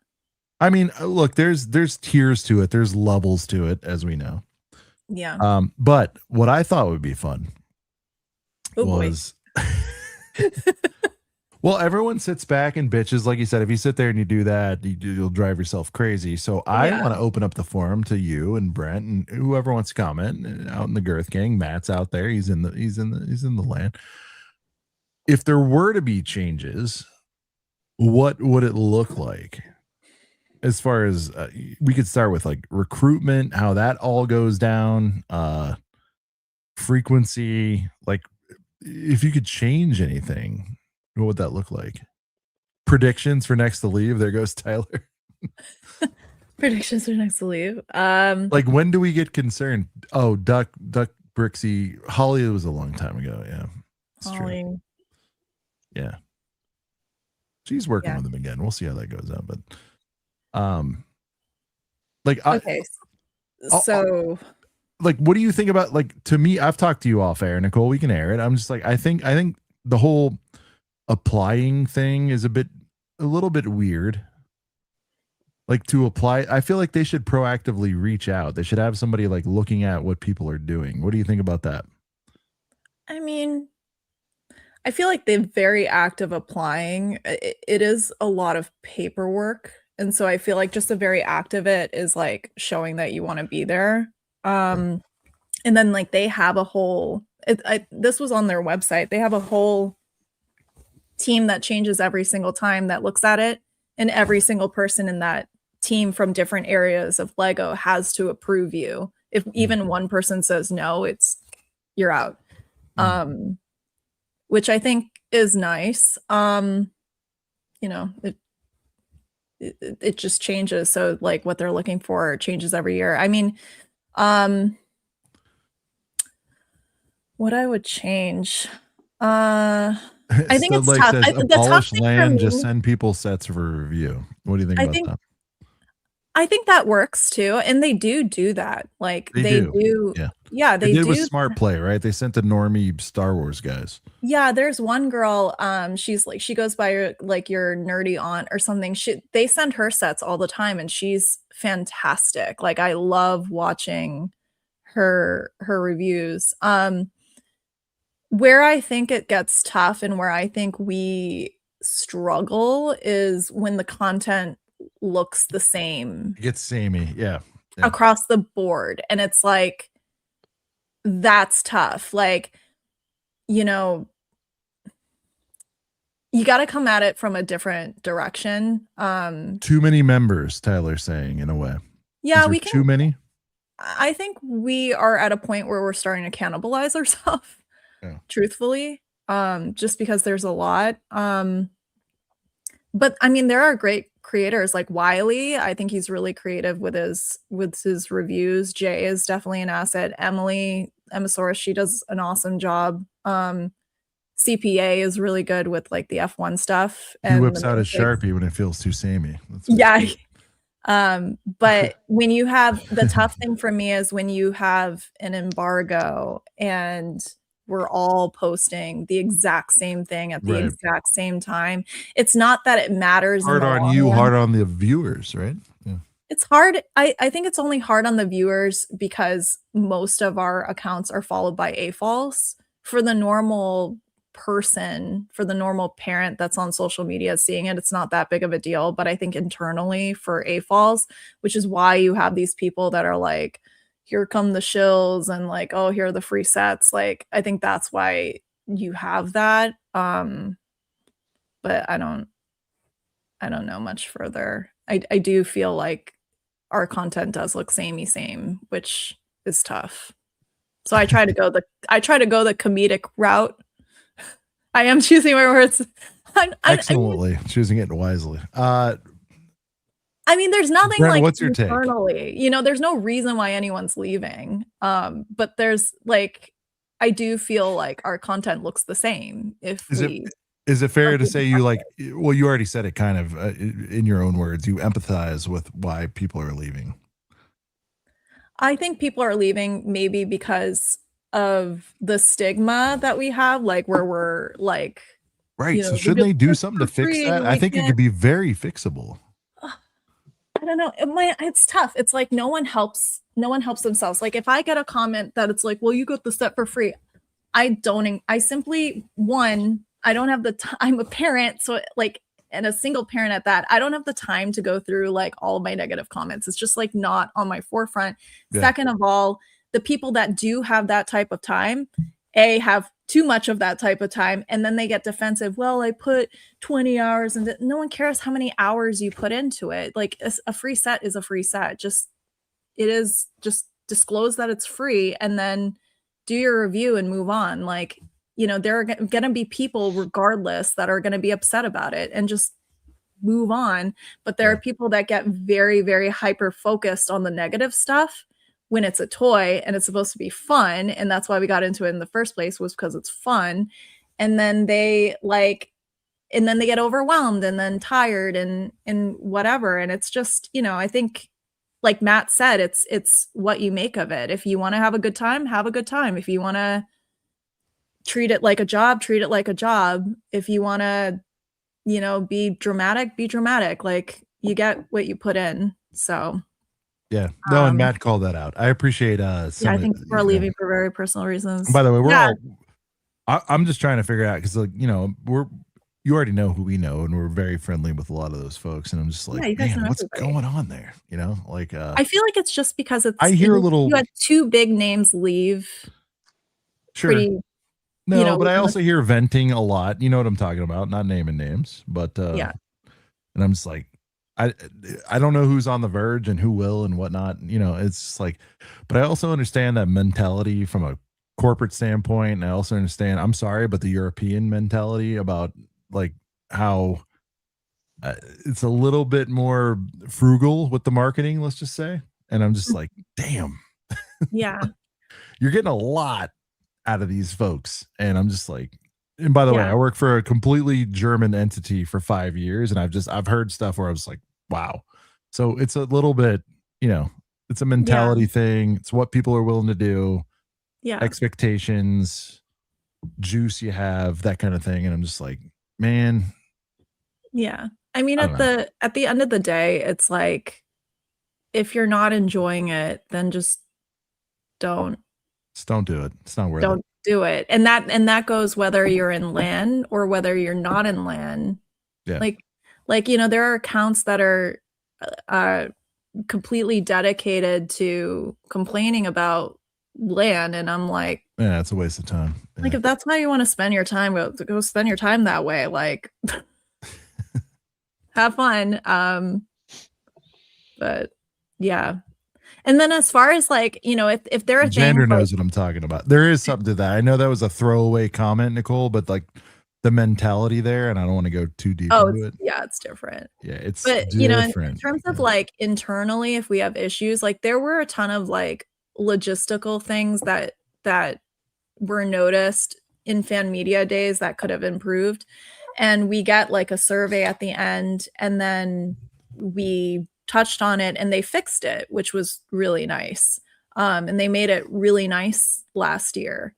I mean, look, there's tiers to it. There's levels to it, as we know. Yeah. But what I thought would be fun Oh boy. was well, everyone sits back and bitches, like you said. If you sit there and you do that, you'll drive yourself crazy. So I Yeah. want to open up the forum to you and Brent and whoever wants to comment out in the Girth Gang. Matt's out there. He's in the land. If there were to be changes, what would it look like? As far as we could start with like recruitment, how that all goes down, frequency, like if you could change anything, what would that look like? Predictions for next to leave. There goes Tyler. Predictions for next to leave. Like when do we get concerned? Oh, Duck Brixie, Holly was a long time ago. Yeah. It's true. Holly. Yeah. She's working Yeah. with him again. We'll see how that goes on. But like Okay. So like what do you think about, like, to me, I've talked to you off air, Nicole, we can air it. I'm just like, I think the whole applying thing is a little bit weird. Like to apply, I feel like they should proactively reach out. They should have somebody like looking at what people are doing. What do you think about that? I mean, I feel like the very act of applying, it is a lot of paperwork. And so I feel like just the very act of it is like showing that you want to be there. And then like they have a whole, this was on their website. They have a whole team that changes every single time that looks at it. And every single person in that team from different areas of Lego has to approve you. If even one person says no, you're out. Which I think is nice. It just changes. So like what they're looking for changes every year. I mean, what I would change. I think So, it's like, tough. says, The tough abolish thing for land, just me, send people sets for review. What do you think about that? I think that works too, and they do that. Like They do. Yeah. Yeah, They they did do. with Smart Play, right? They sent the normie Star Wars guys. Yeah, there's one girl. She's like, she goes by like your nerdy aunt or something. They send her sets all the time, and she's fantastic. Like I love watching her reviews. Where I think it gets tough and where I think we struggle is when the content looks the same It gets samey. Yeah. across the board, and it's like that's tough. Like, you got to come at it from a different direction. Too many members, Tyler's saying, in a way. Yeah, we can. Too many. I think we are at a point where we're starting to cannibalize ourselves. Yeah. Truthfully, just because there's a lot. But I mean, there are great creators like Wiley. I think he's really creative with his reviews. Jay is definitely an asset. Emasaurus, she does an awesome job. CPA is really good with like the F1 stuff. He whips out his Sharpie when it feels too samey. Yeah. But when you have, the tough thing for me is when you have an embargo and we're all posting the exact same thing at the exact same time. It's not that it matters. Hard on you, hard on the viewers, right? Yeah. It's hard. I think it's only hard on the viewers because most of our accounts are followed by AFOLs. For the normal person, for the normal parent that's on social media seeing it, it's not that big of a deal. But I think internally for AFOLs, which is why you have these people that are like, here come the shills and like, oh, here are the free sets. Like, I think that's why you have that. But I don't know much further. I do feel like our content does look same, which is tough. So I try to go the comedic route. I am choosing my words. Excellently, choosing it wisely. I mean, there's nothing Brent, like what's your internally, there's no reason why anyone's leaving. But there's like, I do feel like our content looks the same. Is it fair to say you like, well, you already said it kind of in your own words, you empathize with why people are leaving. I think people are leaving maybe because of the stigma that we have, like where we're like, Right. So we shouldn't do they do this something for to fix free that? and I we think it can't. could be very fixable. I don't know. It's tough. It's like no one helps themselves. Like if I get a comment that it's like, well, you got the set for free. I simply, one, I don't have the time. I'm a parent, so like, and a single parent at that, I don't have the time to go through like all of my negative comments. It's just like not on my forefront. Yeah. Second of all, the people that do have that type of time, have too much of that type of time, and then they get defensive. Well, I put 20 hours and no one cares how many hours you put into it. Like a free set is a free set. Just disclose that it's free and then do your review and move on. Like, there are going to be people regardless that are going to be upset about it, and just move on. But there are people that get very, very hyper focused on the negative stuff when it's a toy and it's supposed to be fun. And that's why we got into it in the first place, was because it's fun. And then they get overwhelmed and then tired and whatever. And it's just, I think, like Matt said, it's what you make of it. If you want to have a good time, have a good time. If you want to treat it like a job, treat it like a job. If you want to, be dramatic, be dramatic. Like you get what you put in. So yeah, no, and Matt called that out. I appreciate I think people are leaving for very personal reasons. By the way, I'm just trying to figure out, because like, you already know who we know, and we're very friendly with a lot of those folks, and I'm just like, man, what's going on there? Like I feel like it's just because it's, I hear a little, you had two big names leave. Sure. But I also hear venting a lot. You know what I'm talking about? Not naming names, but yeah. And I'm just like, I don't know who's on the verge and who will and whatnot. It's just like, but I also understand that mentality from a corporate standpoint. And I also understand, I'm sorry, but the European mentality about like how it's a little bit more frugal with the marketing, let's just say. And I'm just like, damn. Yeah. You're getting a lot out of these folks. And I'm just like, and by the way, I work for a completely German entity for 5 years, and I've heard stuff where I was like, wow. So it's a little bit, it's a mentality thing. It's what people are willing to do. Yeah. Expectations, juice you have, that kind of thing. And I'm just like, man. Yeah. I mean, at the end of the day, it's like, if you're not enjoying it, then just don't do it. It's not worth it. Don't do it. And that goes whether you're in LAN or whether you're not in LAN. Yeah. Like, there are accounts that are completely dedicated to complaining about LAN, and I'm like, yeah, it's a waste of time. Yeah. Like, if that's how you want to spend your time, go spend your time that way. Like, have fun. But yeah. And then as far as like, if there are Jander knows what I'm talking about. There is something to that. I know that was a throwaway comment, Nicole, but like the mentality there, and I don't want to go too deep into it. Yeah, it's different. Yeah, it's but different. In terms of like internally, if we have issues, like there were a ton of like logistical things that were noticed in fan media days that could have improved. And we get like a survey at the end, and then we touched on it and they fixed it, which was really nice. And they made it really nice last year.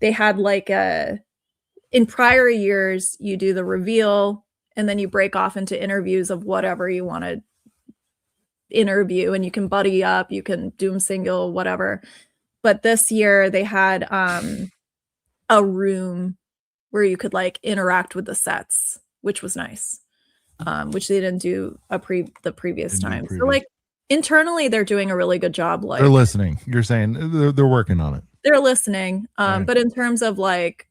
They had like in prior years, you do the reveal and then you break off into interviews of whatever you want to interview, and you can buddy up, you can do them single, whatever. But this year they had a room where you could like interact with the sets, which was nice. Which they didn't do the previous time. So like internally, they're doing a really good job. Like they're listening. You're saying they're working on it. They're listening. Right. But in terms of like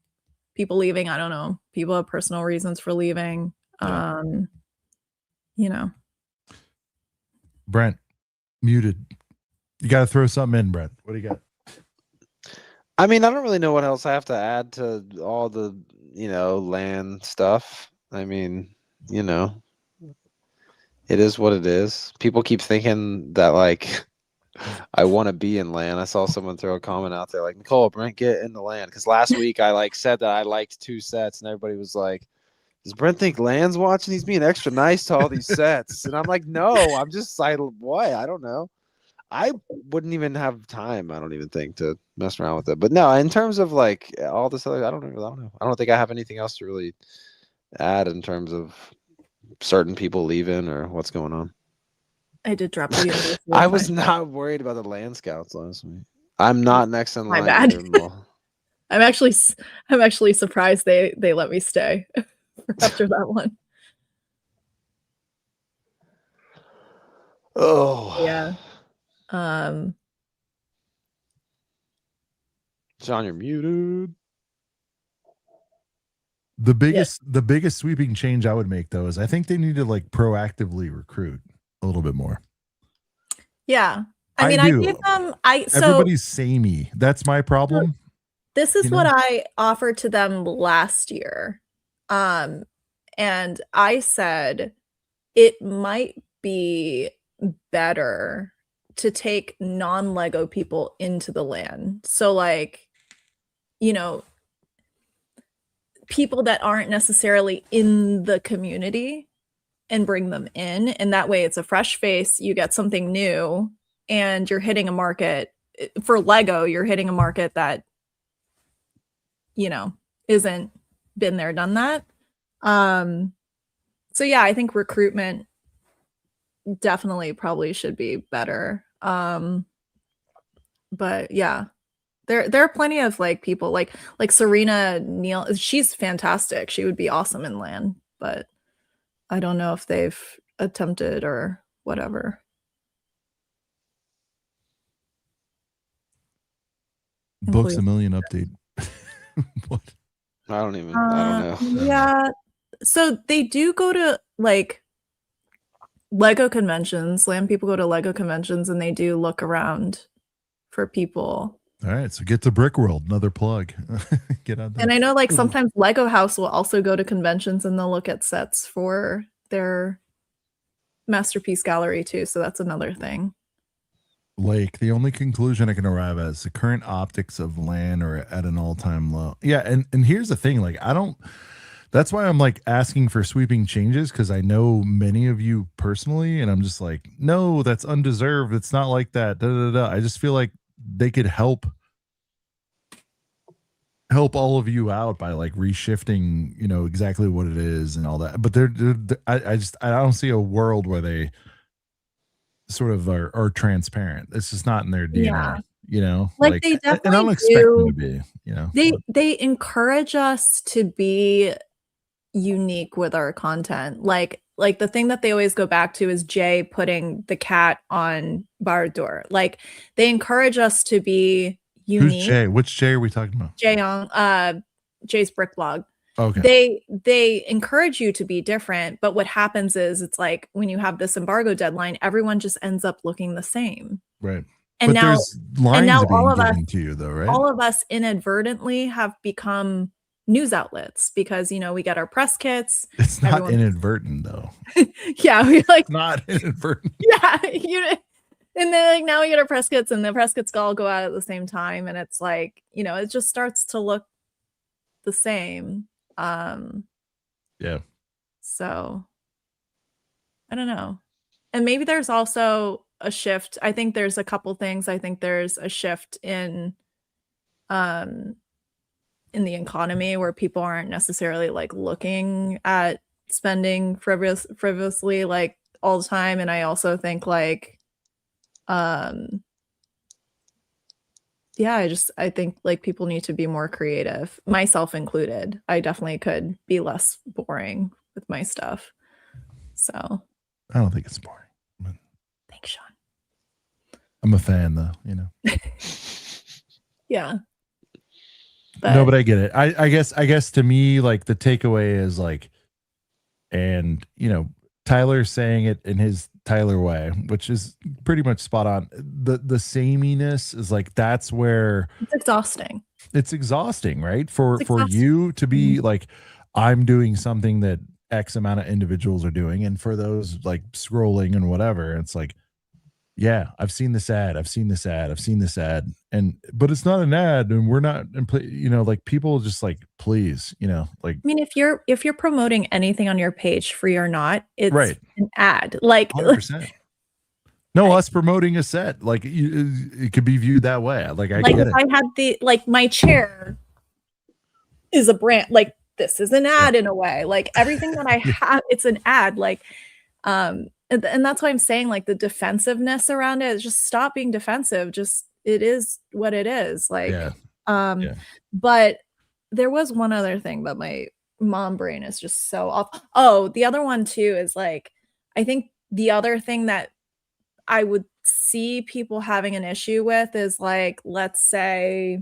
people leaving, I don't know. People have personal reasons for leaving. Brent, muted. You got to throw something in, Brent. What do you got? I mean, I don't really know what else I have to add to all the LAN stuff. I mean, it is what it is. People keep thinking that like I want to be in LAN. I saw someone throw a comment out there like, Nicole, Brent, get in the LAN. Because last week I like said that I liked 2 sets, and everybody was like, does Brent think Land's watching? He's being extra nice to all these sets. And I'm like, no, I'm just what? I don't know. I wouldn't even have time, I don't even think, to mess around with it. But no, in terms of like all this other, I don't know. I don't think I have anything else to really add in terms of certain people leaving or what's going on. I did drop the University of I was my- not worried about the land scouts last week. I'm not next in My line. bad. Either, Mo. I'm actually surprised they let me stay after that one. Oh Yeah. John, you're muted. The biggest sweeping change I would make though is I think they need to like proactively recruit a little bit more. Yeah. I I do. gave them Everybody's samey. That's my problem. this is you know? what I offered to them last year. And I said it might be better to take non-Lego people into the LAN. So like, you know, people that aren't necessarily in the community and bring them in. And that way it's a fresh face, you get something new, and you're hitting a market for Lego, you're hitting a market that, you know, isn't been there, done that. So yeah, I think recruitment definitely probably should be better. But yeah, there are plenty of like people like Serena Neal. She's fantastic. She would be awesome in LAN, but I don't know if they've attempted or whatever. Books a million update. What? I don't know. Yeah. So they do go to like Lego conventions. LAN people go to Lego conventions and they do look around for people. All right, so get to Brick World, another plug. Get out there. And I know like sometimes Lego House will also go to conventions and they'll look at sets for their masterpiece gallery too. So that's another thing. Like the only conclusion I can arrive at is the current optics of LAN are at an all-time low. Yeah, and here's the thing, like that's why I'm like asking for sweeping changes, because I know many of you personally, and I'm just like, no, that's undeserved. It's not like that. Da, da, da. I just feel like they could help all of you out by like reshifting, you know, exactly what it is and all that. But I don't see a world where they sort of are transparent. It's just not in their DNA. Yeah. You know, like they definitely and I don't expect them to be, you know. They encourage us to be unique with our content. Like the thing that they always go back to is Jay putting the cat on bar door. Like they encourage us to be unique. Who's Jay? Which Jay are we talking about? Jay on Jay's Brick Blog. Okay. They encourage you to be different, but what happens is it's like when you have this embargo deadline, everyone just ends up looking the same. Right. And but now, there's lines now being all of given us, to you though, right? all of us inadvertently have become news outlets because, you know, we get our press kits. It's not inadvertent though. Yeah, we like not inadvertent. Yeah, and then like now we get our press kits and the press kits all go out at the same time, and it's like, you know, it just starts to look the same. Yeah. So I don't know. And maybe there's also a shift. I think there's a couple things. I think there's a shift in the economy where people aren't necessarily like looking at spending frivolously like all the time. And I also think like yeah, I think like people need to be more creative, myself included. I definitely could be less boring with my stuff. So I don't think it's boring. But thanks, Sean. I'm a fan though, you know. Yeah. No, but I get it. I guess to me, like the takeaway is like, and you know, Tyler's saying it in his Tyler way, which is pretty much spot on. The sameness is like, that's where it's exhausting. It's exhausting, right? For you to be like, I'm doing something that X amount of individuals are doing, and for those like scrolling and whatever, it's like, yeah, I've seen this ad, but it's not an ad, and we're not, like people just like, please, like, I mean, if you're promoting anything on your page, free or not, it's right, an ad. Like 100%. No, us promoting a set, like it could be viewed that way. Like I like get if it. I had like my chair is a brand, like this is an ad in a way. Like everything that I have, it's an ad. Like, and that's why I'm saying like the defensiveness around it is just stop being defensive. Just it is what it is. Like, but there was one other thing, but my mom brain is just so off. Oh, the other one too is like, I think the other thing that I would see people having an issue with is like, let's say,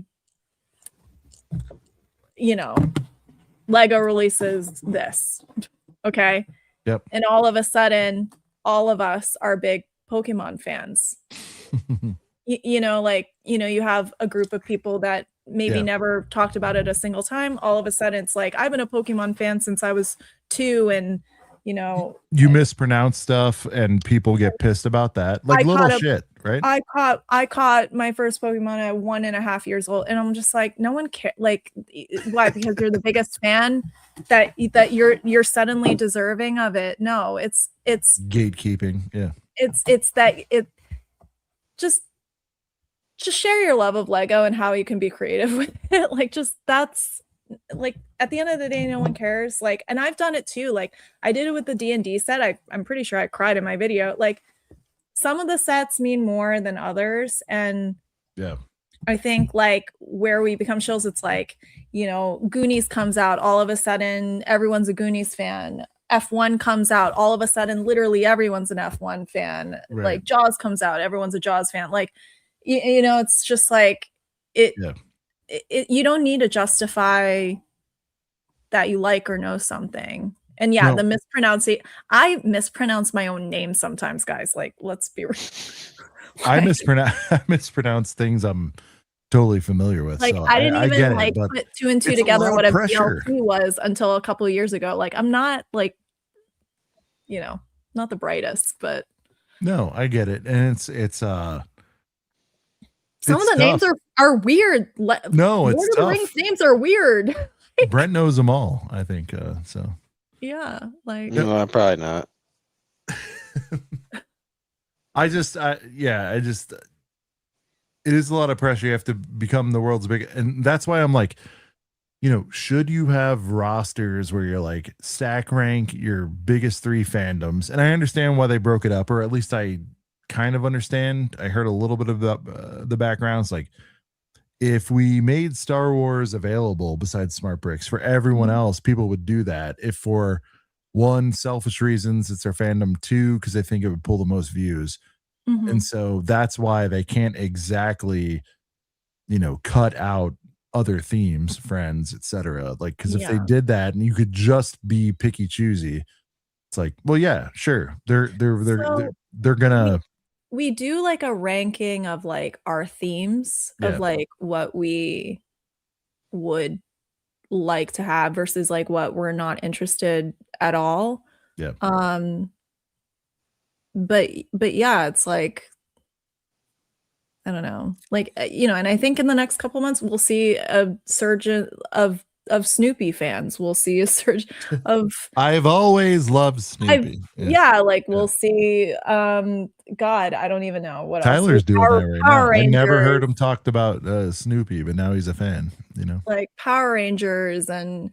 Lego releases this. Okay. Yep. And all of a sudden, all of us are big Pokemon fans. You have a group of people that maybe never talked about it a single time. All of a sudden, it's like, I've been a Pokemon fan since I was 2, and you mispronounce stuff, and people get pissed about that, like little shit, right? I caught my first Pokemon at 1.5 years old, and I'm just like, no one cares. Like, why? Because you're the biggest fan that you're suddenly deserving of it. No, it's gatekeeping. Yeah, it's that it just share your love of Lego and how you can be creative with it. Like, just that's like, at the end of the day, no one cares. Like, and I've done it too. Like, I did it with the D&D set. I'm pretty sure I cried in my video. Like, some of the sets mean more than others, and I think like where we become shills, it's like, Goonies comes out, all of a sudden everyone's a Goonies fan. F1 comes out, all of a sudden literally everyone's an F1 fan. Right. Like, Jaws comes out, everyone's a Jaws fan. Like, it's just like it you don't need to justify that you like or know something. And the mispronouncing, I mispronounce my own name sometimes, guys. Like, let's be real. I mispronounce things I'm totally familiar with. Like, so I didn't even like put 2 and 2 together what a BLT was until a couple of years ago. Like, I'm not like, not the brightest, but no, I get it. And it's some of the names are weird. No, it's Lord of the Rings names are weird. Brent knows them all, I think. So yeah, like no, probably not. it is a lot of pressure. You have to become the world's big, and that's why I'm like, should you have rosters where you're like stack rank your biggest 3 fandoms? And I understand why they broke it up, or at least I kind of understand. I heard a little bit of the backgrounds. Like, if we made Star Wars available besides Smart Bricks for everyone else, people would do that. If for 1, selfish reasons, it's their fandom, 2, because they think it would pull the most views. And so that's why they can't exactly, cut out other themes, friends, etc. Like, because if they did that and you could just be picky choosy, it's like, well, yeah, sure. They're gonna. We do like a ranking of like our themes of like what we would like to have versus like what we're not interested at all. Yeah. But yeah, it's like, I don't know, like, and I think in the next couple months we'll see a surge of Snoopy fans. We'll see a surge of I've always loved Snoopy. We'll see God, I don't even know what Tyler's else. doing that right now. I never heard him talked about Snoopy, but now he's a fan, like Power Rangers, and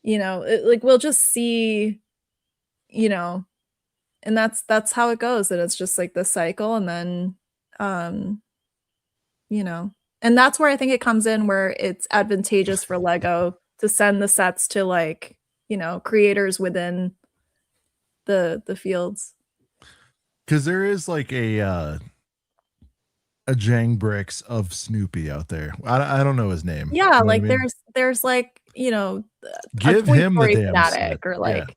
like we'll just see, and that's how it goes, and it's just like the cycle. And then and that's where I think it comes in, where it's advantageous for Lego to send the sets to like, creators within the fields. Because there is like a Jang Bricks of Snoopy out there. I don't know his name. Yeah, like there's like, give him the damn fanatic set. or like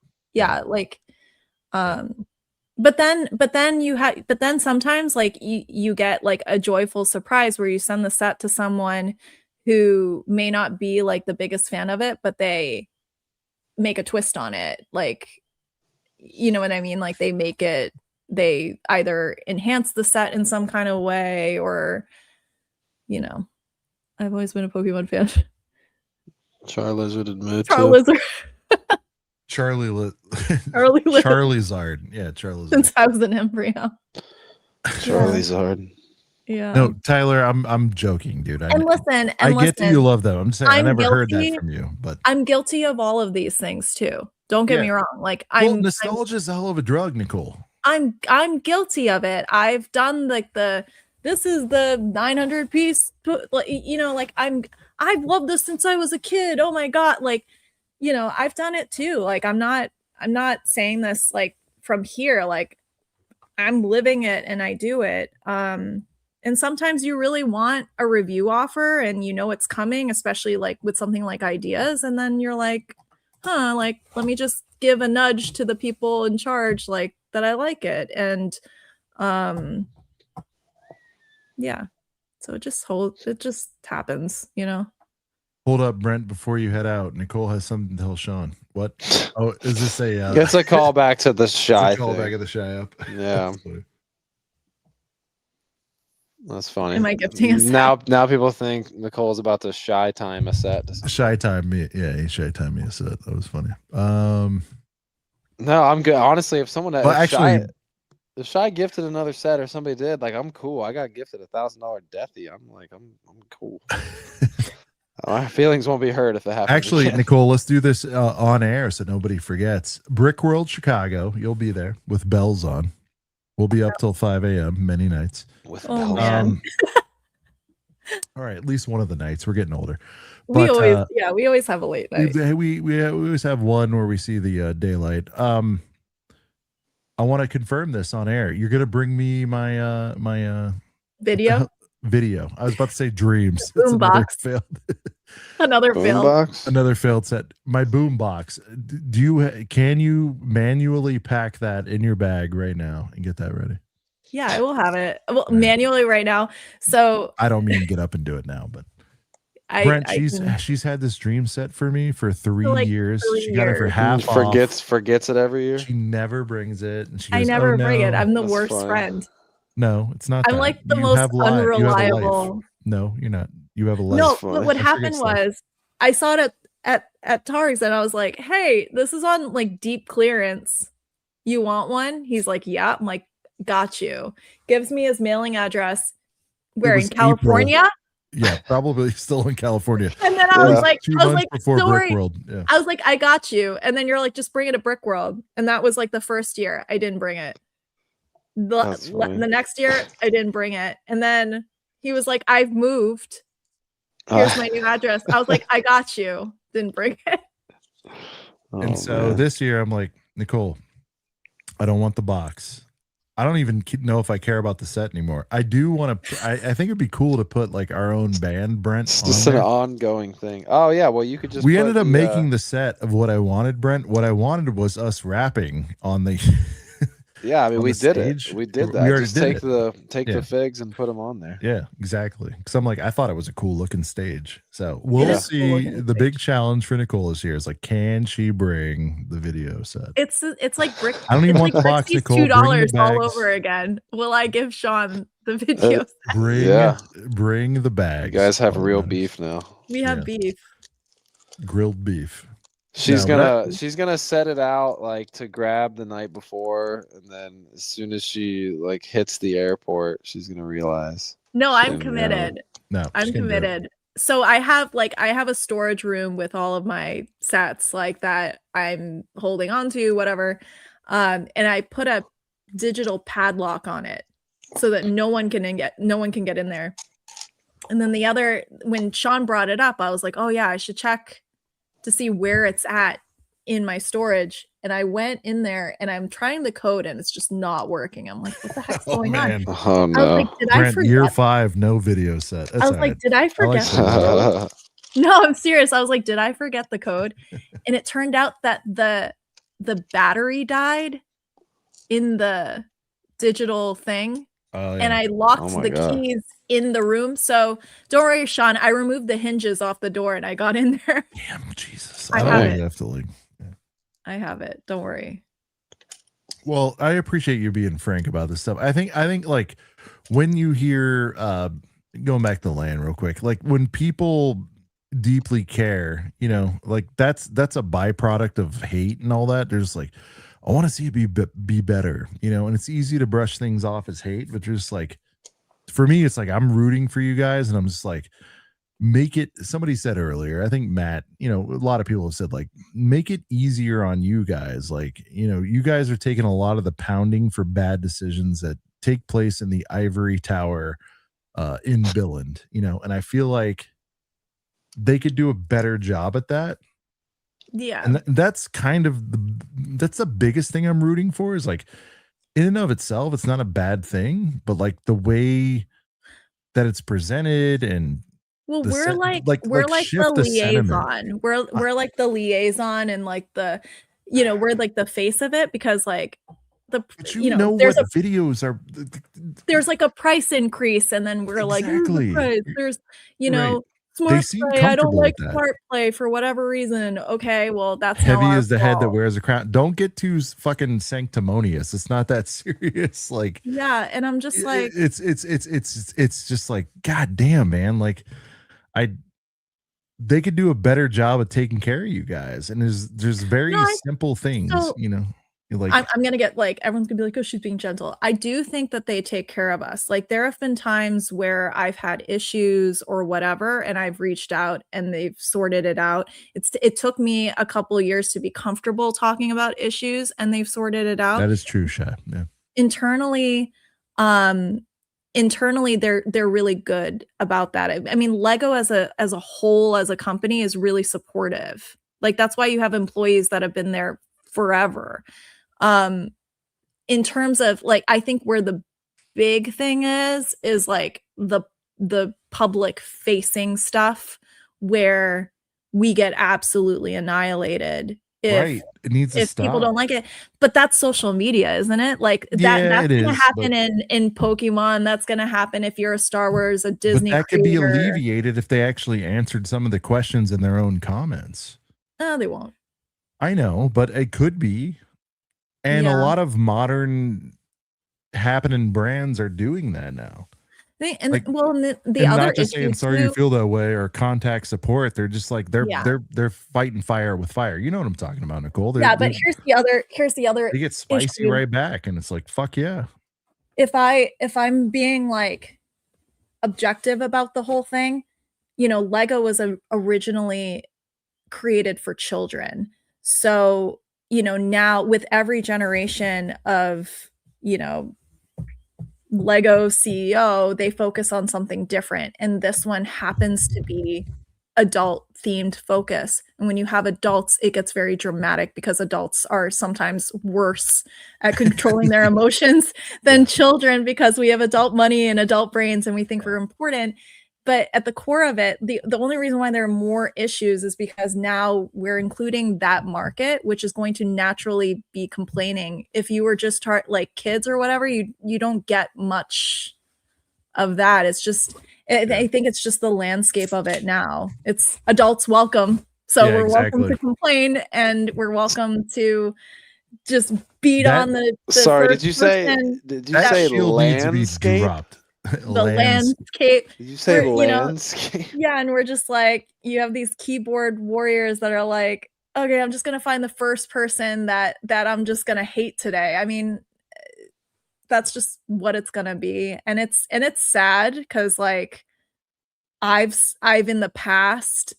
like but then sometimes like you get like a joyful surprise where you send the set to someone who may not be like the biggest fan of it, but they make a twist on it. Like, you know what I mean? Like they make it they either enhance the set in some kind of way or, I've always been a Pokemon fan. Charizard and Mewtwo. Charizard. Charizard. Yeah, Charizard. Since I was an embryo. Charizard. Yeah. No, Tyler, I'm joking, dude. And listen, I get that you love them. I'm saying I never heard that guilty- from you, but I'm guilty of all of these things too. Don't get me wrong. Like nostalgia is a hell of a drug, Nicole. I'm guilty of it. I've done like this is the 900 piece, like I've loved this since I was a kid. Oh my God. Like, I've done it too. Like, I'm not saying this like from here, like I'm living it and I do it. And sometimes you really want a review offer and it's coming, especially like with something like ideas. And then you're like, like, let me just give a nudge to the people in charge, like that I like it. And, yeah. So it just happens, Hold up, Brent, before you head out. Nicole has something to tell Sean. What? Oh, is this a It's a callback to the shy thing. Callback of the shy up. Yeah. That's funny. Am I gifting a set? Now people think Nicole's about to shy time a set. Shy time me. Yeah, he shy time me a set. That was funny. No, I'm good. Honestly, if someone if Shy gifted another set or somebody did, like, I'm cool. I got gifted $1,000 Deathy. I'm like, I'm cool. My feelings won't be hurt if it happens. Actually, again. Nicole, let's do this on air so nobody forgets. Brick World Chicago, you'll be there with bells on. We'll be up till 5 a.m. many nights. With Oh, man. All right, at least one of the nights. We're getting older. We But, always have a late night. we always have one where we see the daylight. I want to confirm this on air. You're gonna bring me my Video. video. I was about to say dreams. Boom box. Another fail. Boombox? Another failed set. My boom box. Can you manually pack that in your bag right now and get that ready? Yeah, I will have it. Well, manually right now. So I don't mean get up and do it now, but Brent, she's had this dream set for me for 3 years. She got it for half off. Forgets it every year. She never brings it, and she I goes, never "Oh, bring it. no." I'm the That's worst fine. friend. No, it's not. I'm that. like the You most have you have a life. unreliable. No, you're not. You have a life. No, funny. but what I happened forget stuff. was I saw it at Targ's and I was like, "Hey, this is on like deep clearance. You want one?" He's like, "Yeah." I'm like, "Got you." Gives me his mailing address. Where in was California? Yeah, probably still in California. And then I was like, 2 months before "Don't Brick worry." World. Yeah. I was like, "I got you." And then you're like, "Just bring it to Brick World." And that was like the first year I didn't bring it. That's funny. The next year I didn't bring it. And then he was like, "I've moved. Here's my new address." I was like, "I got you." Didn't bring it. And so this year I'm like, Nicole, I don't want the box. I don't even know if I care about the set anymore. I do want to. I think it'd be cool to put like our own band, Brent. It's on just an there. ongoing thing. Oh yeah, well you could just. We put ended up the, making the set of what I wanted, Brent. What I wanted was us rapping on the. Yeah, I mean on we the did stage. it. We did We that. already Just did take it. the figs and put them on there. Yeah, exactly. Because I'm like, I thought it was a cool looking stage. So we'll Yeah. see. Cool looking The big stage. challenge for Nicole this year is like, can she bring the video set? It's like brick. I don't even it's want like the box, Rixie's Nicole. Bring the $2 all bags. over again. Will I give Sean the video? Bring the bags. You guys have All real that matters. beef now. We have Yeah. beef. Grilled beef. She's No, she's gonna set it out like to grab the night before, and then as soon as she like hits the airport, she's gonna realize. No, Shit, I'm yeah. committed. No, I'm she's gonna do it. committed. So I have a storage room with all of my sets like that I'm holding on to, whatever. And I put a digital padlock on it so that no one can get in there. And then when Sean brought it up, I was like, "Oh yeah, I should check to see where it's at in my storage." And I went in there and I'm trying the code and it's just not working. I'm like, "What the heck's Oh going on?" man, Oh I was no. like, "Did I Brent, forget?" year 5, no video set. That's I was all like, right. "Did I forget seeing the that. code?" No, I'm serious. I was like, "Did I forget the code?" And it turned out that the battery died in the digital thing. Oh, And yeah. I locked Oh my the God. keys in the room. So don't worry, Sean. I removed the hinges off the door and I got in there. Damn, Jesus. I I don't have think it. you have to like. I have it. Don't worry. Well, I appreciate you being frank about this stuff. I think like when you hear going back to the land real quick, like when people deeply care, you know, like that's a byproduct of hate and all that. There's like, I want to see it be better, you know, and it's easy to brush things off as hate, but just like for me, it's like I'm rooting for you guys, and I'm just like, make it. Somebody said earlier, I think Matt, you know, a lot of people have said like, make it easier on you guys. Like, you know, you guys are taking a lot of the pounding for bad decisions that take place in the ivory tower in Billund, you know, and I feel like they could do a better job at that. Yeah. And that's kind of that's the biggest thing I'm rooting for, is like, in and of itself, it's not a bad thing, but like the way that it's presented and Well, we're set, like like the shift the sentiment. liaison. We're like the liaison, and like the, you know, we're like the face of it, because like the, But you know, know there's what a videos are. there's like a price increase, and then we're like, here's the Exactly. price. There's, you Right. know, They smart seem play. I don't comfortable like with that. smart play for whatever reason. Okay, well that's now Heavy our is the head that fault. wears a crown. Don't get too fucking sanctimonious. It's not that serious. Like, Yeah, and I'm just like, it's just like, god damn, man. Like, they could do a better job of taking care of you guys, and there's very simple things, so you know. Like, I'm gonna get like, everyone's gonna be like, oh, she's being gentle. I do think that they take care of us. Like, there have been times where I've had issues or whatever, and I've reached out and they've sorted it out. It took me a couple of years to be comfortable talking about issues, and they've sorted it out. that is true, Shy. Yeah. Internally, they're really good about that. I mean, Lego as a whole, as a company, is really supportive. Like, that's why you have employees that have been there forever. In terms of like, I think where the big thing is like the public facing stuff, where we get absolutely annihilated if It needs to if people stop. don't like it. But that's social media, isn't it? Like that's gonna happen in Pokemon. That's gonna happen if you're a Star Wars, a Disney But that could be creator. alleviated if they actually answered some of the questions in their own comments. No, they won't. I know, but it could be. And a lot of modern happening brands are doing that now. And well, the and other not just saying issue sorry you too, feel that way or contact support. They're just like they're fighting fire with fire. You know what I'm talking about, Nicole? but here's the other they get spicy issue. right back, and it's like, fuck yeah. If I'm being like objective about the whole thing, you know, Lego was originally created for children. So, you know, now with every generation of, you know, Lego CEO, they focus on something different. And this one happens to be adult themed focus. And when you have adults, it gets very dramatic, because adults are sometimes worse at controlling their emotions than children, because we have adult money and adult brains and we think we're important. But at the core of it, the only reason why there are more issues is because now we're including that market, which is going to naturally be complaining. If you were just like kids or whatever, you don't get much of that. It's just, I think it's just the landscape of it now. It's adults welcome. So we're welcome to complain, and we're welcome to just beat on the sorry, did you say landscape? The landscape. Did you say landscape? You know, yeah, and we're just like, you have these keyboard warriors that are like, okay, I'm just gonna find the first person that I'm just gonna hate today. I mean, that's just what it's gonna be, and it's sad, because like I've in the past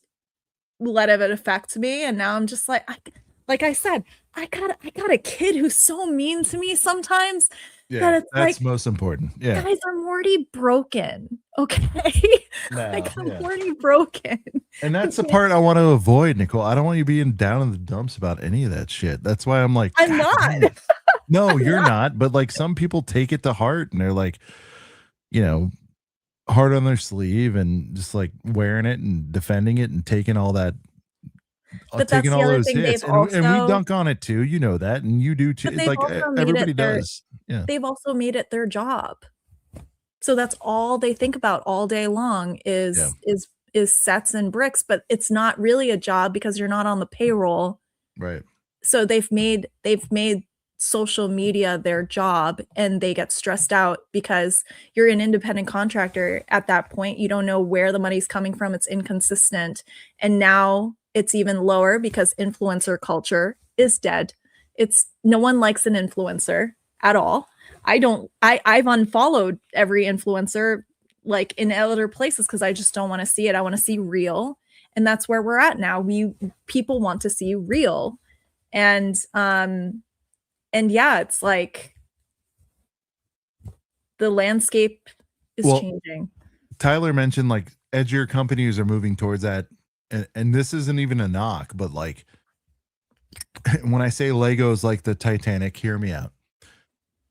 let it affect me, and now I'm just like I said, I got a kid who's so mean to me sometimes. Yeah, that's like, most important. Yeah, guys, I'm already broken. Okay, like I'm already broken. And that's the part I want to avoid, Nicole. I don't want you being down in the dumps about any of that shit. That's why I'm like, I'm not. No, you're not. But like, some people take it to heart, and they're like, you know, heart on their sleeve, and just like wearing it and defending it and taking all that. But taking all those hits, and we dunk on it too. You know that, and you do too. It's like everybody does. Yeah, they've also made it their job. So that's all they think about all day long is sets and bricks. But it's not really a job, because you're not on the payroll. Right. So they've made social media their job and they get stressed out because you're an independent contractor at that point. You don't know where the money's coming from. It's inconsistent. And now it's even lower because influencer culture is dead. It's no one likes an influencer at all. I've unfollowed every influencer like in other places because I just don't want to see it. I want to see real. And that's where we're at now. People want to see real. And yeah, it's like the landscape is changing. Tyler mentioned like edgier companies are moving towards that. And this isn't even a knock, but like when I say Lego's like the Titanic, hear me out.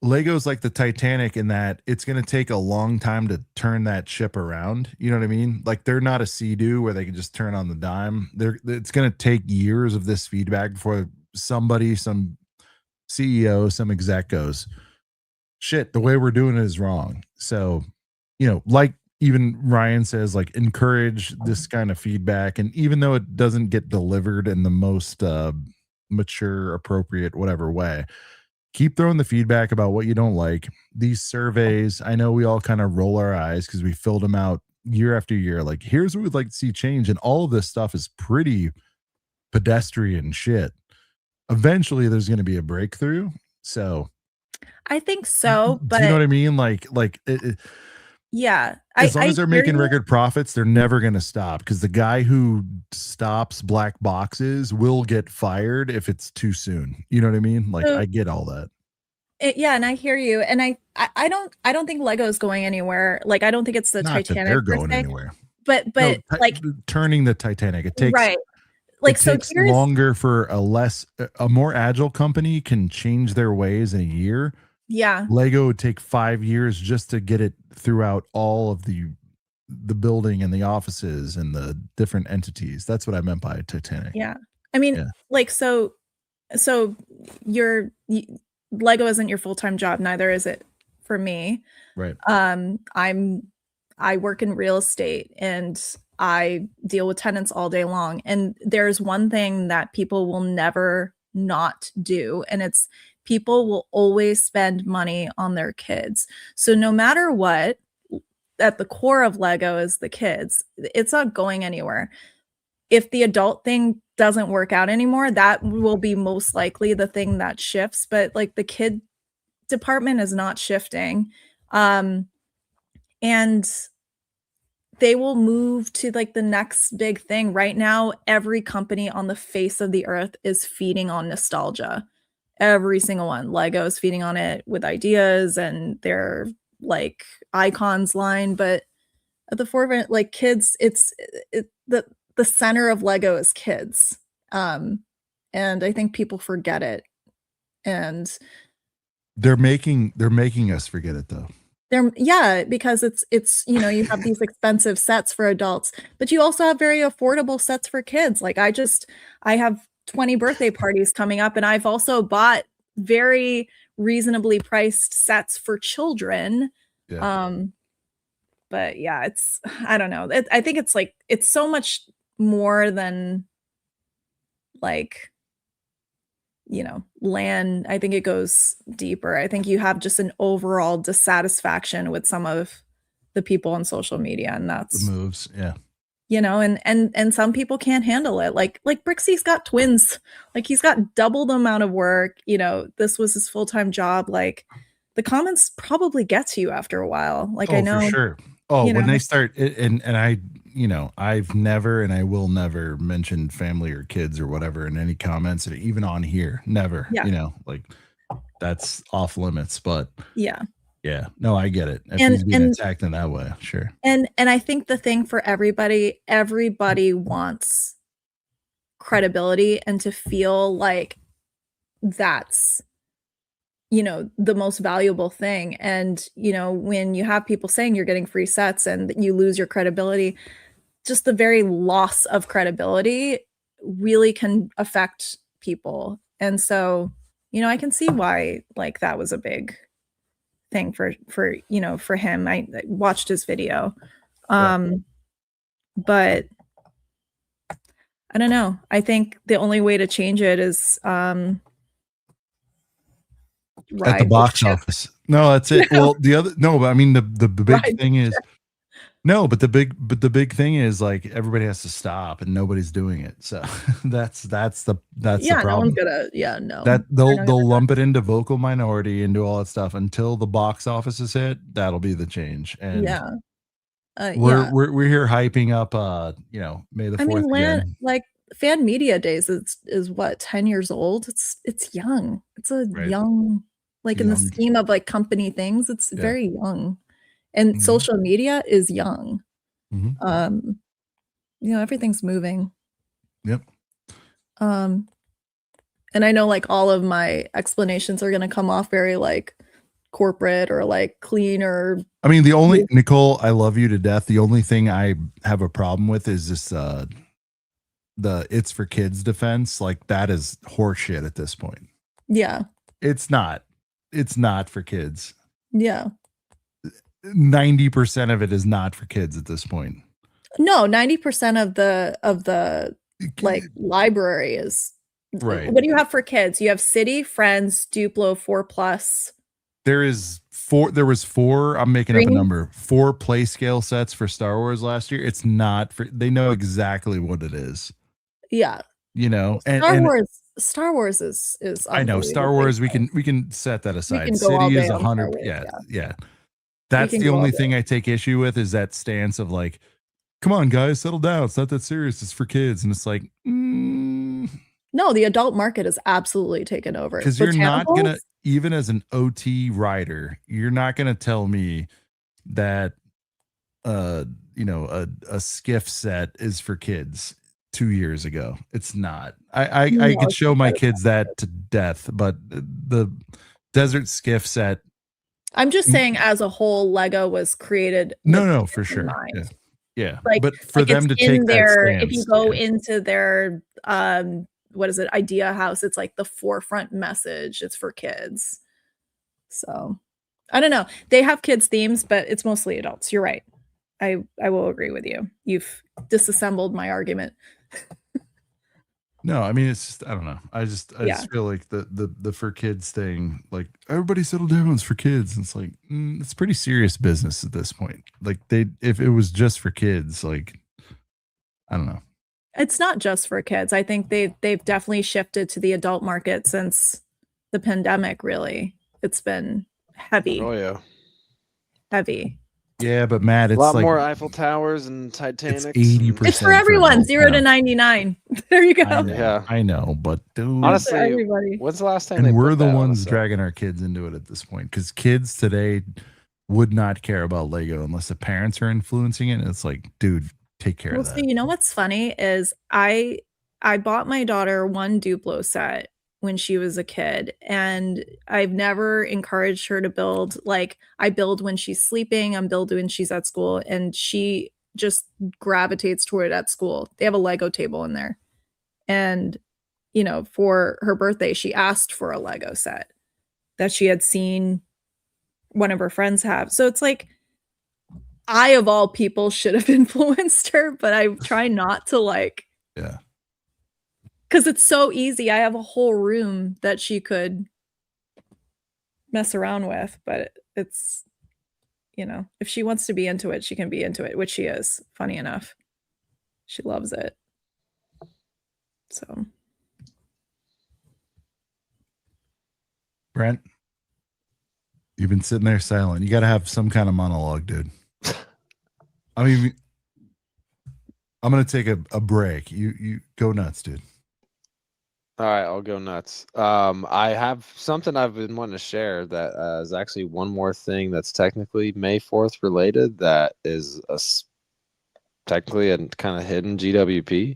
Lego's like the Titanic in that it's going to take a long time to turn that ship around. You know what I mean? Like they're not a Sea-Doo where they can just turn on the dime. It's going to take years of this feedback before somebody, some CEO, some exec goes, shit, the way we're doing it is wrong. So, you know, like even Ryan says, like encourage this kind of feedback. And even though it doesn't get delivered in the most mature, appropriate, whatever way, keep throwing the feedback about what you don't like. These surveys, I know we all kind of roll our eyes because we filled them out year after year. Like, here's what we'd like to see change. And all of this stuff is pretty pedestrian shit. Eventually, there's going to be a breakthrough. So, I think so. But do you know what I mean? Like yeah. As long as they're making record profits, they're never going to stop because the guy who stops black boxes will get fired if it's too soon. You know what I mean? Like I get all that. Yeah, and I hear you. And I don't think Lego's going anywhere. Like I don't think it's the Not Titanic. that they're going anywhere. But No, like turning the Titanic, it takes right. Like it takes longer for a more agile company can change their ways in a year. Yeah. Lego would take 5 years just to get it throughout all of the building and the offices and the different entities. That's what I meant by Titanic. Yeah. I mean, like, so Lego isn't your full-time job. Neither is it for me. Right. I work in real estate and I deal with tenants all day long. And there's one thing that people will never not do. And it's people will always spend money on their kids. So no matter what, at the core of Lego is the kids. It's not going anywhere. If the adult thing doesn't work out anymore, that will be most likely the thing that shifts. But like the kid department is not shifting. And they will move to like the next big thing. Right now, every company on the face of the earth is feeding on nostalgia. Every single one. Lego is feeding on it with ideas and their like icons line, but at the forefront, like kids, the center of Lego is kids. And I think people forget it. And they're making us forget it though. Because it's you know, you have these expensive sets for adults, but you also have very affordable sets for kids. Like I have 20 birthday parties coming up, and I've also bought very reasonably priced sets for children. Yeah. But yeah, I don't know. I think it's so much more than like, you know, land. I think it goes deeper. I think you have just an overall dissatisfaction with some of the people on social media, and that's the moves. Yeah. You know, and some people can't handle it. Like Brixie's got twins. Like he's got double the amount of work. You know, this was his full-time job. Like the comments probably get to you after a while. Like I know for sure. When they start and I, you know, I've never and I will never mention family or kids or whatever in any comments, and even on here, never. Yeah. You know, like that's off limits. But yeah. No, I get it. If he's being attacked in that way, sure. And I think the thing for everybody wants credibility and to feel like that's, you know, the most valuable thing. And, you know, when you have people saying you're getting free sets and you lose your credibility, just the very loss of credibility really can affect people. And so, you know, I can see why like that was a big thing for you know, for him. I watched his video. But I don't know. I think the only way to change it is at the ride box ship. office. No, that's it. Well, the other no, but I mean the big Ride thing is no, but the big thing is like everybody has to stop and nobody's doing it. So that's the Yeah, no one's problem. gonna. Yeah, no. That They're not they'll gonna- lump it into vocal minority and do all that stuff until the box office is hit. That'll be the change. And Yeah. we're Yeah. we're here hyping up May the 4th I mean, again. like Fan Media Days is what, 10 years old? It's young. It's a Right. young, like in the Young. scheme of like company things, it's Yeah. very young. And Mhm. social media is young. Mhm. Everything's moving. Yep. And I know like all of my explanations are gonna come off very like corporate or like clean or I mean, the only Nicole, I love you to death. The only thing I have a problem with is this the it's for kids defense. Like that is horseshit at this point. yeah. It's not for kids. Yeah. 90% of it is not for kids at this point. No, 90% of the like library is Right. What do you have for kids? You have City, Friends, Duplo, 4+. There was four, I'm making up a Green? number, 4 play scale sets for Star Wars last year. It's not for, they know exactly what it is. Yeah. And Star Wars is I know Star unbelievably Wars, fun. we can set that aside. can go all City day is on Star 100. Wars, Yeah. That's can the go all only day. thing I take issue with is that stance of like, come on guys, settle down. It's not that serious. It's for kids. And it's like, No, the adult market is absolutely taken over. because you're not Botanicals? gonna, even as an OT rider, you're not gonna tell me that a skiff set is for kids 2 years ago. It's not. I No, could it's show my not. kids that to death, but the desert skiff set, I'm just saying as a whole, Lego was created. no, with for kids in sure. mind. Yeah. Like, But for them to it's take in that their, stance, if you go yeah. into their what is it, idea house, it's like the forefront message. It's for kids. So I don't know. They have kids themes, but it's mostly adults. You're right. I will agree with you. You've disassembled my argument. No, I mean, it's just, I don't know. I just feel like the for kids thing, like everybody settle down, it's for kids. And it's like, it's pretty serious business at this point. Like if it was just for kids, like, I don't know. It's not just for kids. I think they've definitely shifted to the adult market since the pandemic, really. It's been heavy. Oh yeah. Heavy. Yeah, but Matt, A it's lot like more Eiffel Towers and it's Titanics. 80%. It's for everyone, adult 0 to now. 99. There you go. I know, Yeah. I know, but dude, Honestly, everybody. when's the last time they and we're put the that on a ones set? dragging our kids into it at this point because kids today would not care about Lego unless the parents are influencing it. And it's like, dude, take care Well, of that. see, you know what's funny is I bought my daughter one Duplo set when she was a kid, and I've never encouraged her to build. Like, I build when she's sleeping, I'm build when she's at school, and she just gravitates toward it at school. They have a Lego table in there. And, for her birthday, she asked for a Lego set that she had seen one of her friends have. So it's like, I, of all people, should have influenced her, but I try not to, like, Yeah. because it's so easy. I have a whole room that she could mess around with, but it's, if she wants to be into it, she can be into it, which she is, funny enough. She loves it. So. Brent, you've been sitting there silent. You got to have some kind of monologue, dude. I mean, I'm going to take a break. You go nuts, dude. All right, I'll go nuts. I have something I've been wanting to share that is actually one more thing that's technically May 4th related. That is technically a kind of hidden GWP.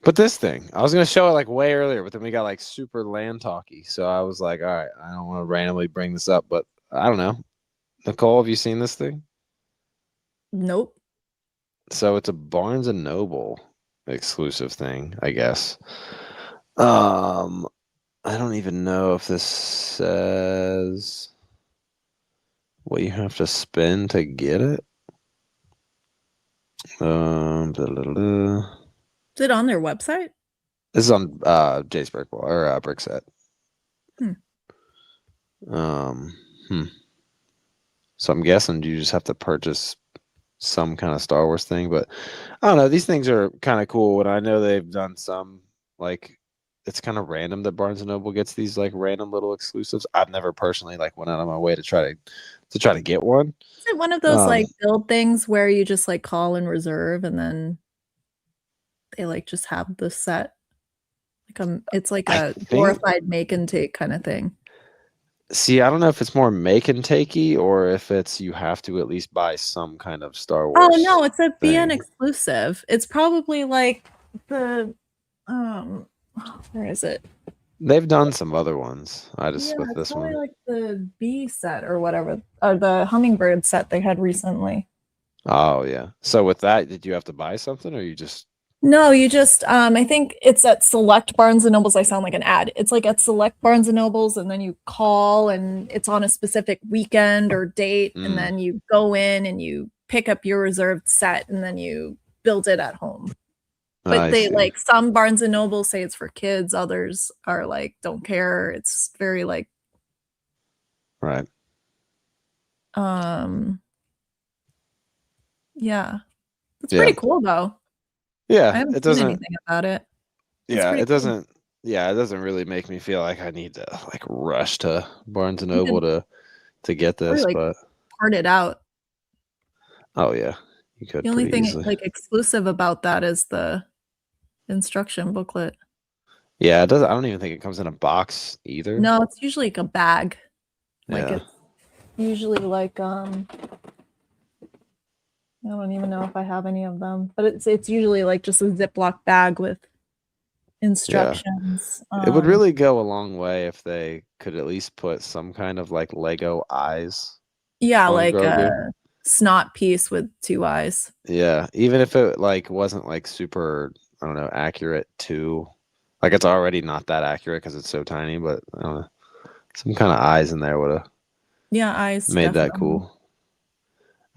But this thing, I was going to show it like way earlier, but then we got like super land talky. So I was like, all right, I don't want to randomly bring this up, but I don't know. Nicole, have you seen this thing? Nope. So it's a Barnes and Noble exclusive thing, I guess. I don't even know if this says what you have to spend to get it. Is it on their website? This is on Jace Brick Wall or Brickset. Um, hmm. So I'm guessing you just have to purchase some kind of Star Wars thing, but I don't know. These things are kind of cool, and I know they've done some like it's kind of random that Barnes and Noble gets these like random little exclusives. I've never personally like went out of my way to try to get one. Is it one of those like build things where you just like call and reserve and then they like just have the set? Like it's like a glorified make and take kind of thing. See, I don't know if it's more make and takey or if it's you have to at least buy some kind of Star Wars. Oh no, it's a BN thing. exclusive. It's probably like the where is it? They've done some other ones. I just with it's this probably one. like the bee set or whatever, or the hummingbird set they had recently. Oh yeah. So with that, did you have to buy something or you just No, you just I think it's at select Barnes and Nobles. I sound like an ad. It's like at select Barnes and Nobles, and then you call and it's on a specific weekend or date, and then you go in and you pick up your reserved set and then you build it at home. But they like some Barnes and Nobles say it's for kids, others are like don't care. It's very like right. Yeah. It's pretty cool though. Yeah, I haven't it seen doesn't anything about it. Yeah, it cool. doesn't yeah, it doesn't really make me feel like I need to like rush to Barnes and Noble to get this, like, but part it out. Oh yeah. You could The only pretty thing easily. like exclusive about that is the instruction booklet. Yeah, it doesn't I don't even think it comes in a box either. No, it's usually like a bag. Like Yeah. it's usually like I don't even know if I have any of them, but it's usually like just a Ziploc bag with instructions. It would really go a long way if they could at least put some kind of like Lego eyes. Yeah, on like Grogu. a snot piece with 2 eyes. Yeah, even if it like wasn't like super, I don't know, accurate too. Like it's already not that accurate because it's so tiny, but I don't know, some kind of eyes in there would have eyes made that definitely. cool.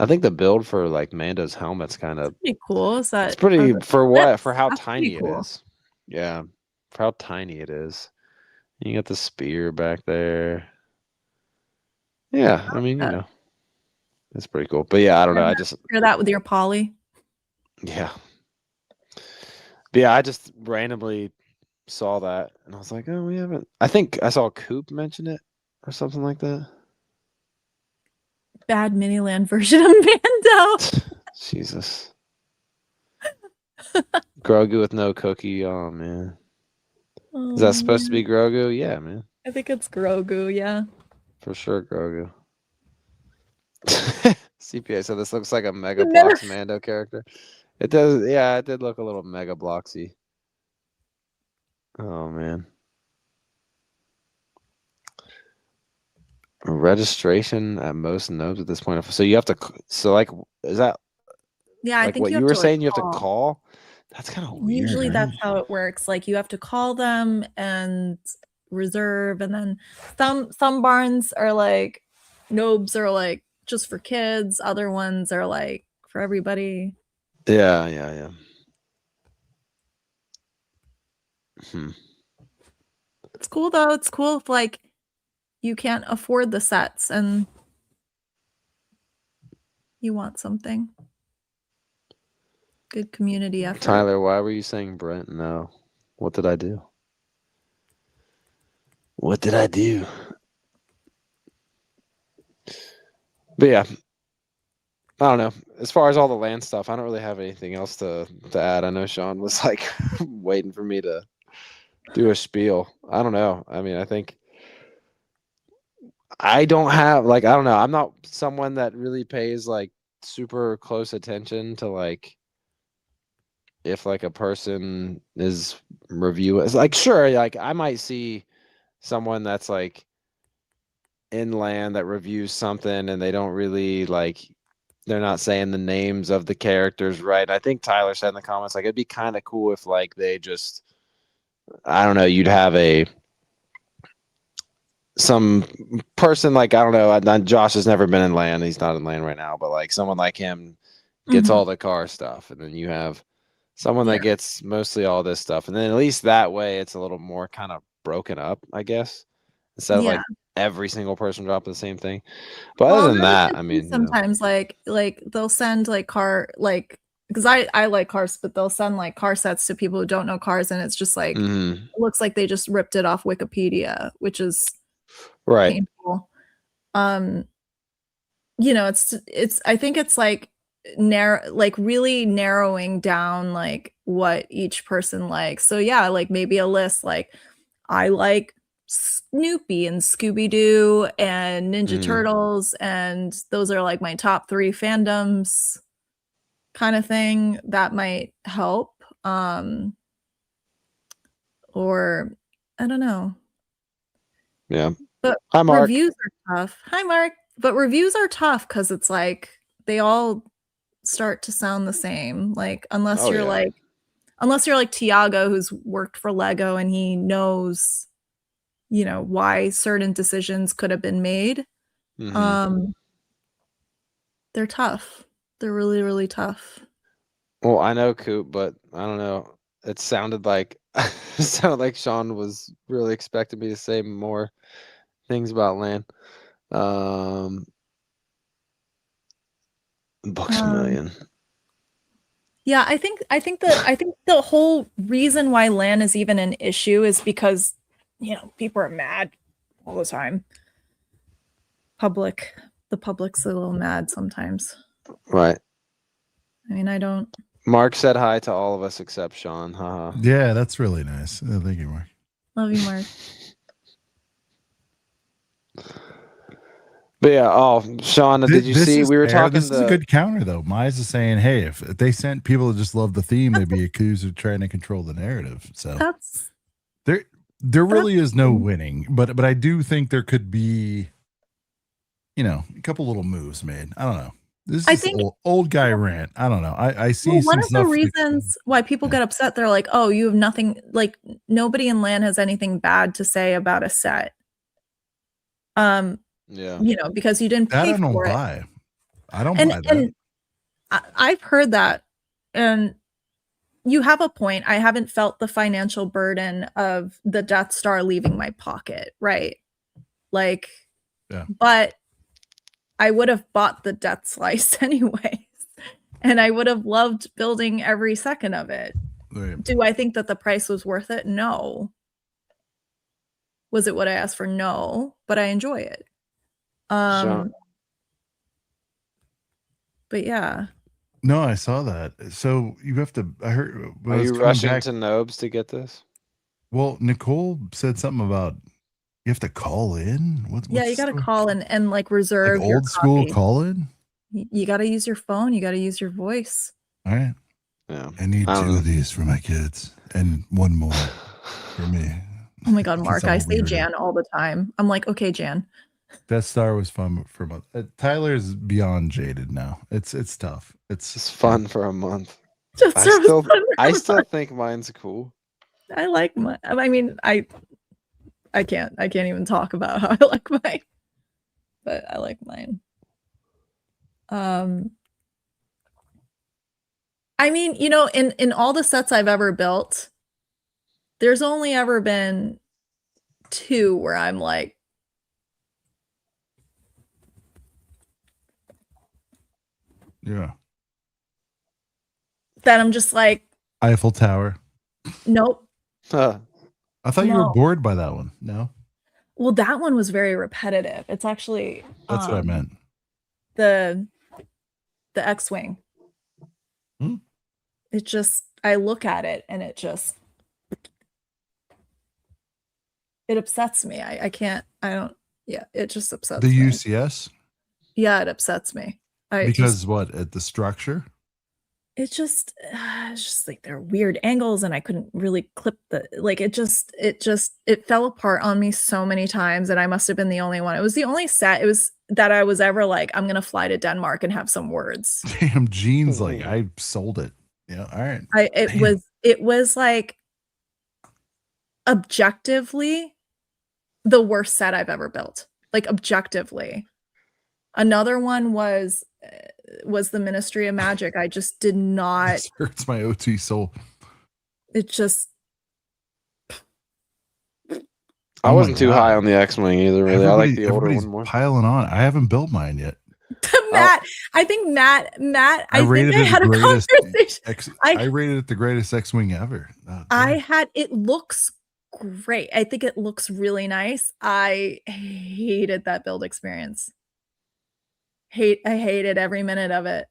I think the build for like Mando's helmet's kind of pretty cool. Is that it's pretty for how that's tiny cool. it is. Yeah, for how tiny it is. You got the spear back there. Yeah, I mean, you know, it's pretty cool. But yeah, I don't know. I just hear that with your poly. Yeah. But yeah, I just randomly saw that and I was like, oh, we haven't. I think I saw Coop mention it or something like that. Bad Miniland version of Mando. Jesus. Grogu with no cookie. Oh man. Is that supposed to be Grogu? Yeah, man. I think it's Grogu, yeah. For sure, Grogu. CPA, so this looks like a Mega Bloks Mando character. It does, yeah, it did look a little Mega Blocksy. Oh man. Registration at most nodes at this point. So you have to. So like, is that? Yeah, I like think what you were saying. You have to call. That's kind of weird. Usually, right? that's how it works. Like you have to call them and reserve, and then some barns are like nobs are like just for kids. Other ones are like for everybody. Yeah. It's cool though. It's cool if like you can't afford the sets and you want something. Good community effort. Tyler, why were you saying Brent? No. What did I do? What did I do? But yeah. I don't know. As far as all the land stuff, I don't really have anything else to add. I know Sean was like waiting for me to do a spiel. I don't know. I mean, I think I don't have like I don't know. I'm not someone that really pays like super close attention to like if like a person is reviewing. It's like sure, like I might see someone that's like inland that reviews something and they don't really like they're not saying the names of the characters right. I think Tyler said in the comments like it'd be kind of cool if like they just I don't know, you'd have some person like I don't know. Josh has never been in land. He's not in land right now, but like someone like him gets all the car stuff, and then you have someone that gets mostly all this stuff, and then at least that way it's a little more kind of broken up, I guess. Instead of like every single person dropping the same thing. But Well, other than there that, could I be mean, you know. sometimes like they'll send like car like because I like cars, but they'll send like car sets to people who don't know cars, and it's just like Mhm. it looks like they just ripped it off Wikipedia, which is Right. painful. You know, it's I think it's like really narrowing down like what each person likes. So yeah, like maybe a list like I like Snoopy and Scooby Doo and Ninja Mhm. Turtles, and those are like my top 3 fandoms kind of thing. That might help. Or I don't know. Yeah. But Hi, Mark. reviews are tough. Hi, Mark. But reviews are tough because it's like they all start to sound the same. Like Oh, yeah. unless you're like Tiago, who's worked for Lego and he knows, you know, why certain decisions could have been made. Mhm. They're tough. They're really, really tough. Well, I know Coop, but I don't know. It sounded like Sean was really expecting me to say more things about land. Books a Um, million. yeah, I think the whole reason why LAN is even an issue is because, you know, people are mad all the time. The public's a little mad sometimes. Right. I mean, I don't. Mark said hi to all of us except Sean. Haha. Yeah, that's really nice. Thank you, Mark. Love you, Mark. But yeah, Sean, did you This see is we were fair. talking This is a good counter, though. Mize is saying, hey, if they sent people that just love the theme, they'd be accused of trying to control the narrative. So That's there really is no fine. winning, but I do think there could be, you know, a couple little moves made. I don't know. This I is think old guy rant. I don't know. I see well, one some of the stuff. reasons why people get upset, they're like, "Oh, you have nothing." Like nobody in LAN has anything bad to say about a set. Yeah. You know, because you didn't That pay I don't for it. buy. I don't buy that. And I've heard that, and you have a point. I haven't felt the financial burden of the Death Star leaving my pocket, right? Like, Yeah. but I would have bought the Death Slice anyways, and I would have loved building every second of it. Right. Do I think that the price was worth it? No. Was it what I asked for? No, but I enjoy it. Sean. But yeah. No, I saw that. So you have to. I heard. Are you rushing to Nobes to get this? Well, Nicole said something about you have to call in. Yeah, you got to call and like reserve like your old school copy. call in. You got to use your phone. You got to use your voice. All right. Yeah. I need 2 of these for my kids and 1 more for me. Oh my God, Mark, I say weirdo. Jan all the time. I'm like, okay, Jan. Death Star was fun for a month. Tyler's beyond jaded now. It's tough. It's fun for a month. Just I still think mine's cool. I like mine. I mean, I can't even talk about how I like mine, but I like mine. I mean, you know, in all the sets I've ever built, there's only ever been 2 where I'm like, Yeah. that I'm just like, Eiffel Tower. nope. Huh. I thought you were bored by that one. No. Well, that one was very repetitive. It's actually That's what I meant. The X-Wing. Hmm? It just, I look at it and it upsets me. I can't, I don't, yeah, it just upsets The me. UCS? Yeah, it upsets me. Because what? At the structure? It's just like they're weird angles and I couldn't really clip it fell apart on me so many times and I must have been the only one. It was the only set that I was ever like, I'm gonna fly to Denmark and have some words. Damn, Gene's like, I sold it. Yeah, all right. It was like objectively the worst set I've ever built. Like objectively. Another one was the Ministry of Magic. I just did not. This hurts my OT soul. It just. I Oh my wasn't too God. high on the X-wing either. Really, I like the older Everybody's one more. piling on. I haven't built mine yet. Matt, I think Matt, I think rated I it had the a greatest conversation. I rated it the greatest X-wing ever. It looks great. I think it looks really nice. I hated that build experience. I hated every minute of it.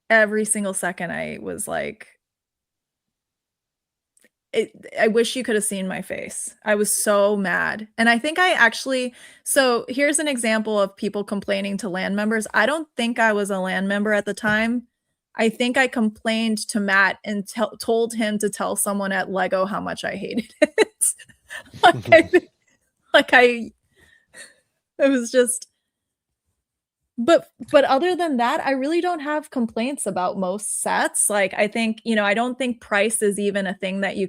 Every single second I was like, I wish you could have seen my face. I was so mad. And I think I actually, so here's an example of people complaining to land members. I don't think I was a land member at the time. I think I complained to Matt and told him to tell someone at Lego how much I hated it. It was just, but other than that, I really don't have complaints about most sets. Like, I think, I don't think price is even a thing that you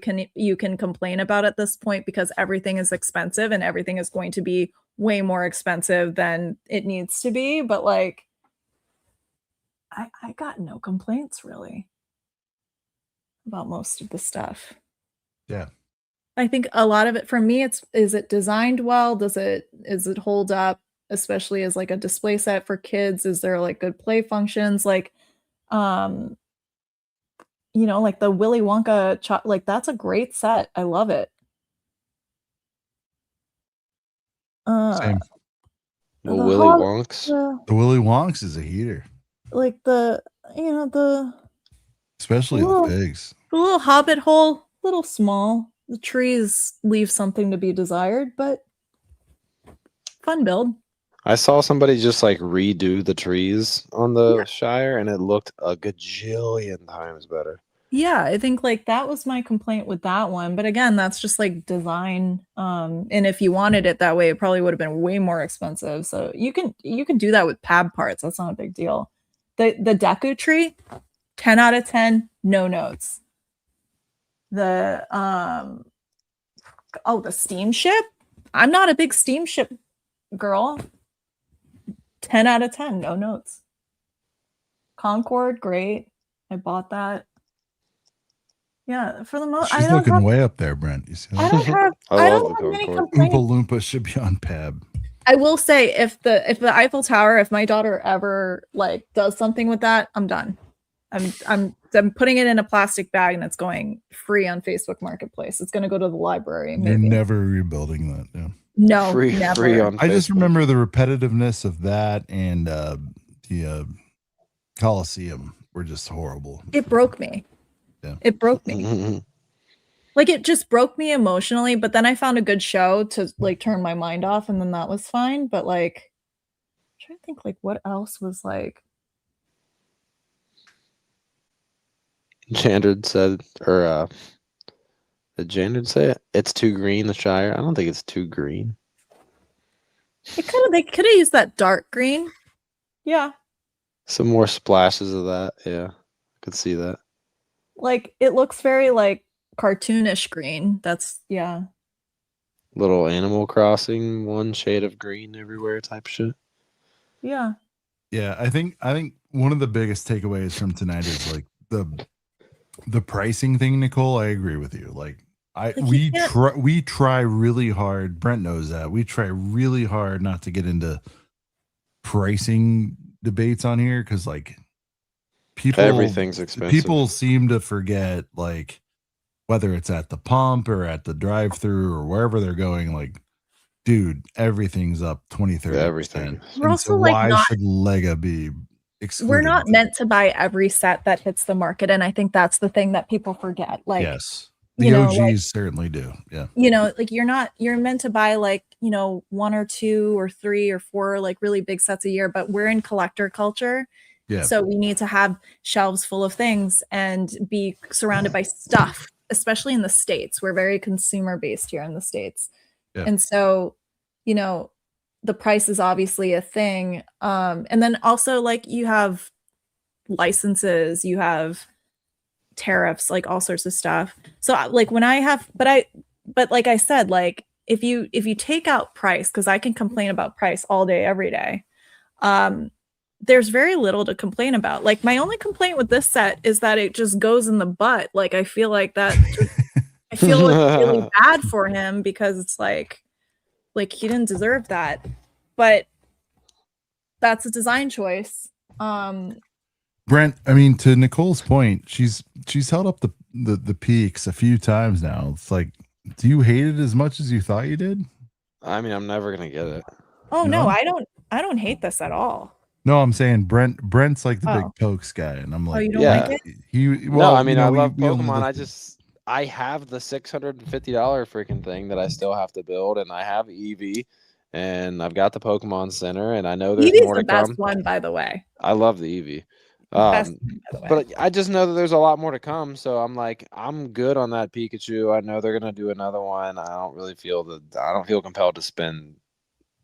can complain about at this point, because everything is expensive and everything is going to be way more expensive than it needs to be. But like, I got no complaints really about most of the stuff. Yeah. I think a lot of it for me, is it designed well? Is it hold up? Especially as like a display set for kids, is there like good play functions? Like, like the Willy Wonka, like that's a great set. I love it. Same. Well, Willy Wonks. The Willy Wonks is a heater. Like the Especially the figs. The little hobbit hole, little small. The trees leave something to be desired, but fun build. I saw somebody just like redo the trees on the Shire, and it looked a gajillion times better. Yeah, I think like that was my complaint with that one. But again, that's just like design. And if you wanted it that way, it probably would have been way more expensive. So you can do that with pab parts. That's not a big deal. The Deku tree, 10 out of 10, no notes. The the steamship. I'm not a big steamship girl. 10 out of 10, no notes. Concorde, great. I bought that. Yeah, for the most, She's looking way up there, Brent. You see that? I don't have many complaints. Oompa Loompa should be on Pab. I will say, if the Eiffel Tower, if my daughter ever like does something with that, I'm done. I'm putting it in a plastic bag and it's going free on Facebook Marketplace. It's going to go to the library. Maybe. You're never rebuilding that. Yeah. No, free on I just Facebook. remember the repetitiveness of that, and the Coliseum were just horrible. It broke me. Yeah. It broke me. Like, it just broke me emotionally, but then I found a good show to like turn my mind off, and then that was fine. But like, I'm trying to think like what else was like. Jandred said, or did Jandred say it? It's too green, the Shire. I don't think it's too green. They could have used that dark green. Yeah. Some more splashes of that. Yeah, I could see that. Like, it looks very like cartoonish green. That's Little Animal Crossing, one shade of green everywhere type shit. Yeah. Yeah, I think one of the biggest takeaways from tonight is like the pricing thing, Nicole. I agree with you. Like, we try really hard. Brent knows that. We try really hard not to get into pricing debates on here, because like everything's expensive. People seem to forget, like, whether it's at the pump or at the drive-through or wherever they're going, like, dude, everything's up 20-30%. Everything. We're also so like why should Lega be excluded? We're not meant to buy every set that hits the market, and I think that's the thing that people forget. Like, yes, the OGs certainly do. Yeah. Like, you're meant to buy like, 1 or 2 or 3 or 4 like really big sets a year, but we're in collector culture. Yeah. So we need to have shelves full of things and be surrounded by stuff, especially in the States. We're very consumer based here in the States. Yeah. And so, the price is obviously a thing. And then also, like, you have licenses, you have tariffs, like all sorts of stuff. So like when I have, but like I said, like if you take out price, because I can complain about price all day, every day, there's very little to complain about. Like, my only complaint with this set is that it just goes in the butt. Like, I feel like that I feel really bad for him because it's like he didn't deserve that. But that's a design choice. Brent, I mean, to Nicole's point, she's held up the peaks a few times now. It's like, do you hate it as much as you thought you did? I mean, I'm never gonna get it. Oh No? no, I don't hate this at all. No, I'm saying Brent's like the big pokes guy, and I'm like, you don't Yeah. like it? No, I mean, I love we only Pokemon. I have the $650 freaking thing that I still have to build, and I have Eevee, and I've got the Pokemon Center, and I know there's Eevee's more the to best come. one, by the way. I love the Eevee. Best one, by the way. But I just know that there's a lot more to come, so I'm like, I'm good on that Pikachu. I know they're gonna do another one. I don't feel compelled to spend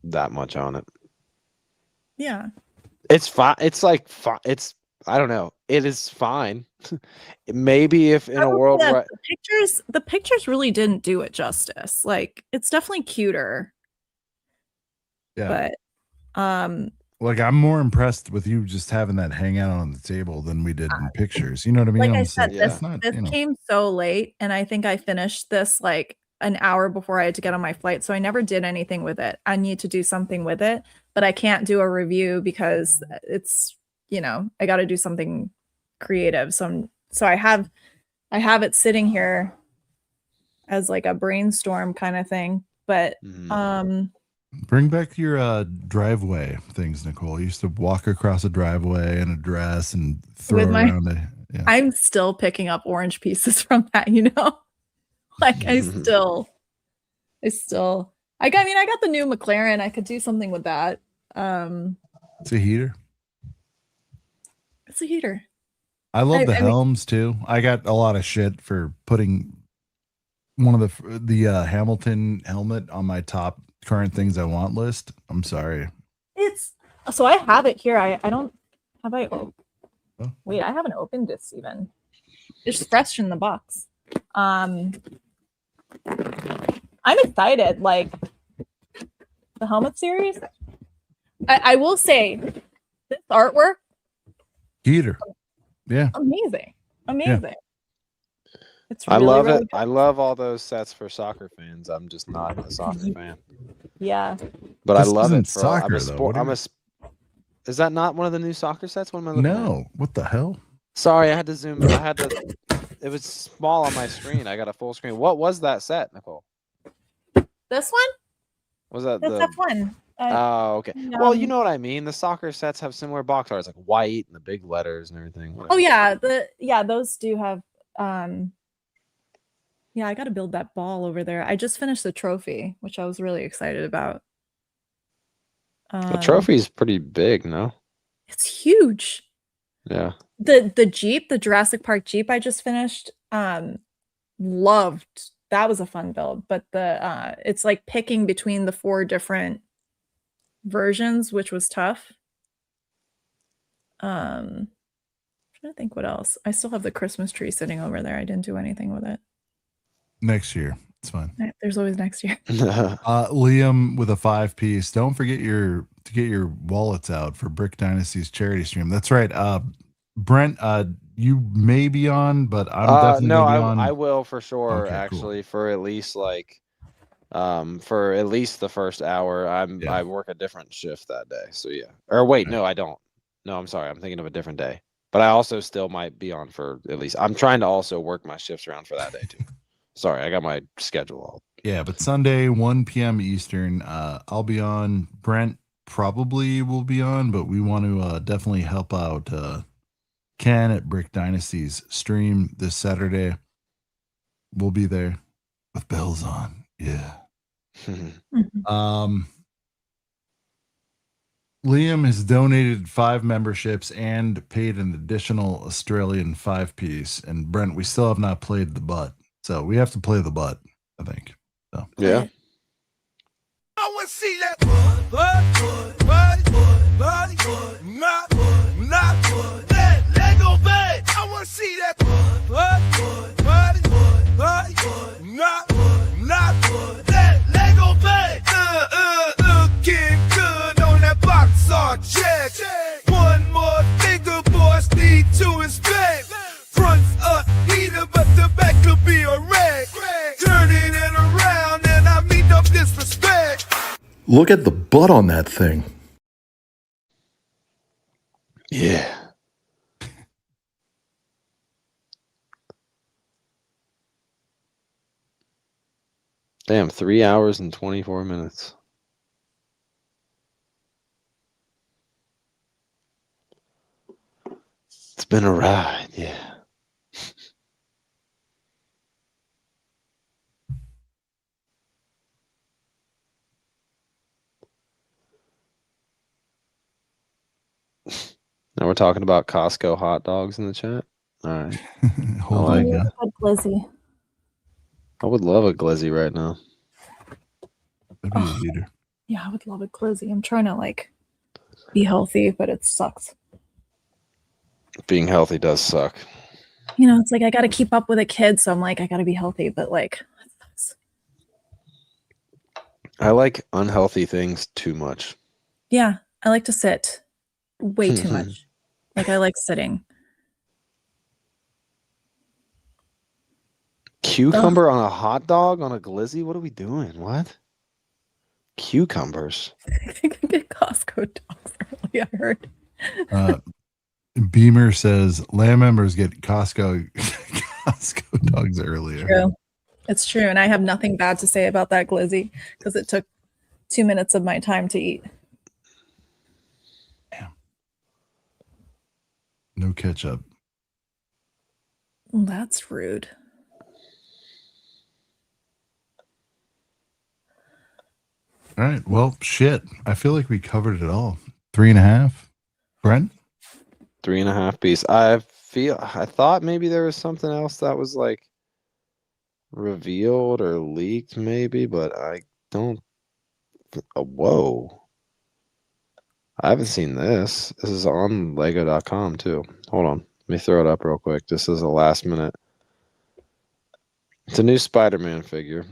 that much on it. Yeah. It's fine. It's like fine. I don't know. It is fine. Maybe if in a world where the pictures really didn't do it justice. Like it's definitely cuter. Yeah. But like I'm more impressed with you just having that hang out on the table than we did in pictures. You know what I mean? like I I'm just said, it's not, this came so late, and I think I finished this like an hour before I had to get on my flight. So I never did anything with it. I need to do something with it, but I can't do a review because it's, I got to do something creative. So I have it sitting here as like a brainstorm kind of thing. But bring back your driveway things, Nicole. You used to walk across a driveway in a dress and throw around it. Yeah. I'm still picking up orange pieces from that, like I got the new McLaren. I could do something with that. It's a heater. It's a heater. I love the helms too. I got a lot of shit for putting one of the Hamilton helmet on my top current things I want list. I'm sorry. So I have it here. I don't have wait, I haven't opened this even. It's fresh in the box. I'm excited. Like the helmet series. I will say this artwork. Heater. Yeah. Amazing. Yeah. It's really, I love really it. I love all those sets for soccer fans. I'm just not a soccer fan. Yeah. But This I love isn't it. soccer, though. Is that not one of the new soccer sets? What am I looking at? No. What the hell? Sorry, I had to zoom. It was small on my screen. I got a full screen. What was that set, Nicole? This one? Was that That's F1. Oh, okay. Well, you know what I mean. The soccer sets have similar box art. It's like white and the big letters and everything. Oh yeah, those do have. Yeah, I got to build that ball over there. I just finished the trophy, which I was really excited about. The trophy's pretty big, no? It's huge. Yeah. The Jeep, the Jurassic Park Jeep I just finished, loved. That was a fun build, but it's like picking between the 4 different versions, which was tough. I'm trying to think what else. I still have the Christmas tree sitting over there. I didn't do anything with it. Next year. It's fine. There's always next year. Liam with a 5-piece. Don't forget to get your wallets out for Brick Dynasty's charity stream. That's right. Brent, you may be on, but I'm definitely no, on. I will for sure. Okay, actually, for at least for at least the first hour. I work a different shift that day. So yeah. Or wait, no, I don't. No, I'm sorry. I'm thinking of a different day. But I also still might be on for at least. I'm trying to also work my shifts around for that day too. Sorry, I got my schedule all. Yeah, but Sunday, 1 p.m. Eastern, I'll be on. Brent probably will be on, but we want to definitely help out Ken at Brick Dynasty's stream this Saturday. We'll be there with bells on. Yeah. Liam has donated 5 memberships and paid an additional Australian 5-piece. And Brent, we still have not played the butt. So we have to play the butt, I think. So yeah. I want to see that let go back. I want to see that let go back. Looking good on that box art check. One more finger, boys need to inspect. Front's a heater, but the back could be a wreck. Look at the butt on that thing. Yeah. Damn, 3 hours and 24 minutes. It's been a ride, yeah. Now we're talking about Costco hot dogs in the chat. All right. Hold I on, like yeah. Glizzy. I would love a glizzy right now. That'd be a heater. Yeah, I would love a glizzy. I'm trying to like be healthy, but it sucks. Being healthy does suck. You know, it's like I got to keep up with a kid, so I'm like I got to be healthy, but like that sucks. I like unhealthy things too much. Yeah, I like to sit way too much. Like I like sitting. Cucumber on a hot dog on a glizzy? What are we doing? What? Cucumbers. I think I get Costco dogs early. I heard. Beamer says lamb members get Costco dogs earlier. True. It's true, and I have nothing bad to say about that glizzy because it took 2 minutes of my time to eat. Damn. No ketchup. That's rude. All right. Well, shit. I feel like we covered it all. 3.5. Brent? 3.5 piece. I thought maybe there was something else that was like revealed or leaked, maybe, but I don't. Whoa. I haven't seen this. This is on Lego.com too. Hold on. Let me throw it up real quick. This is a last minute. It's a new Spider-Man figure.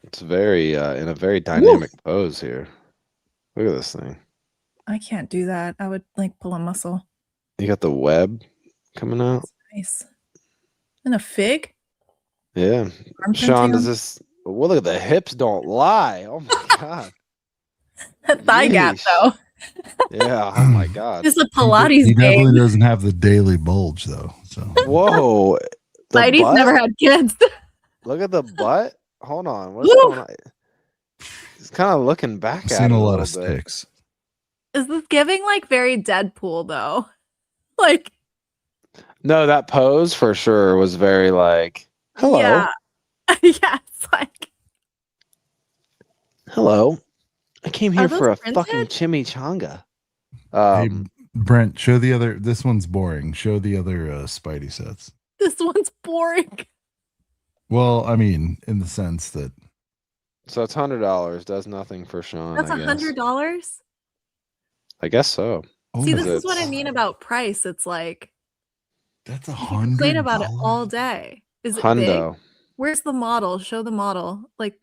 It's very in a very dynamic pose here. Look at this thing. I can't do that. I would like pull a muscle. You got the web coming out. That's nice. And a fig? Yeah. Arm Sean, printing does on- this? Well, look at the hips. Don't lie. Oh my god. That thigh gap Yeesh. though. Yeah. Oh my god. It's a Pilates He definitely game. doesn't have the daily bulge though. So Whoa. The Spidey's butt? never had kids. Look at the butt. Hold on. What's Woo! going on? He's kind of looking back I've at seen it a a lot little of bit. sticks. Is this giving like very Deadpool though? Like No, that pose for sure was very like, hello, yeah. Yeah, it's like hello. I came here those for a printed? fucking chimichanga. Hey, Brent, show the other. This one's boring. Show the other Spidey sets. this one's boring. Well, I mean, in the sense that So it's $100. Does nothing for Sean. That's I guess. $100. I guess so. See, oh, this is what I it's- mean about price. It's like that's you can complain about it $100. all day. Is it big? Hundo. Where's the model? Show the model. Like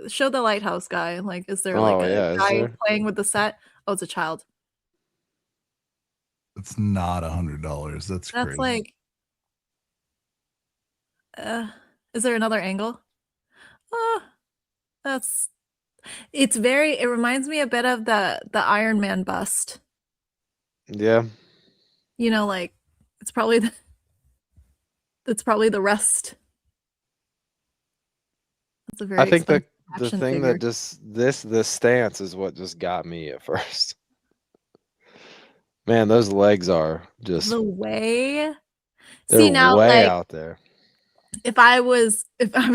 show the lighthouse guy. Like, is there like Oh, a yeah, is guy there? playing with the set? Oh, it's a child. It's not $100. That's That's crazy. like is there another angle? It reminds me a bit of the Iron Man bust. Yeah. You know, like it's probably the rest. That's a very I think the action thing figure. that just this stance is what just got me at first. Man, those legs are just The way they're see now way like out there. if I was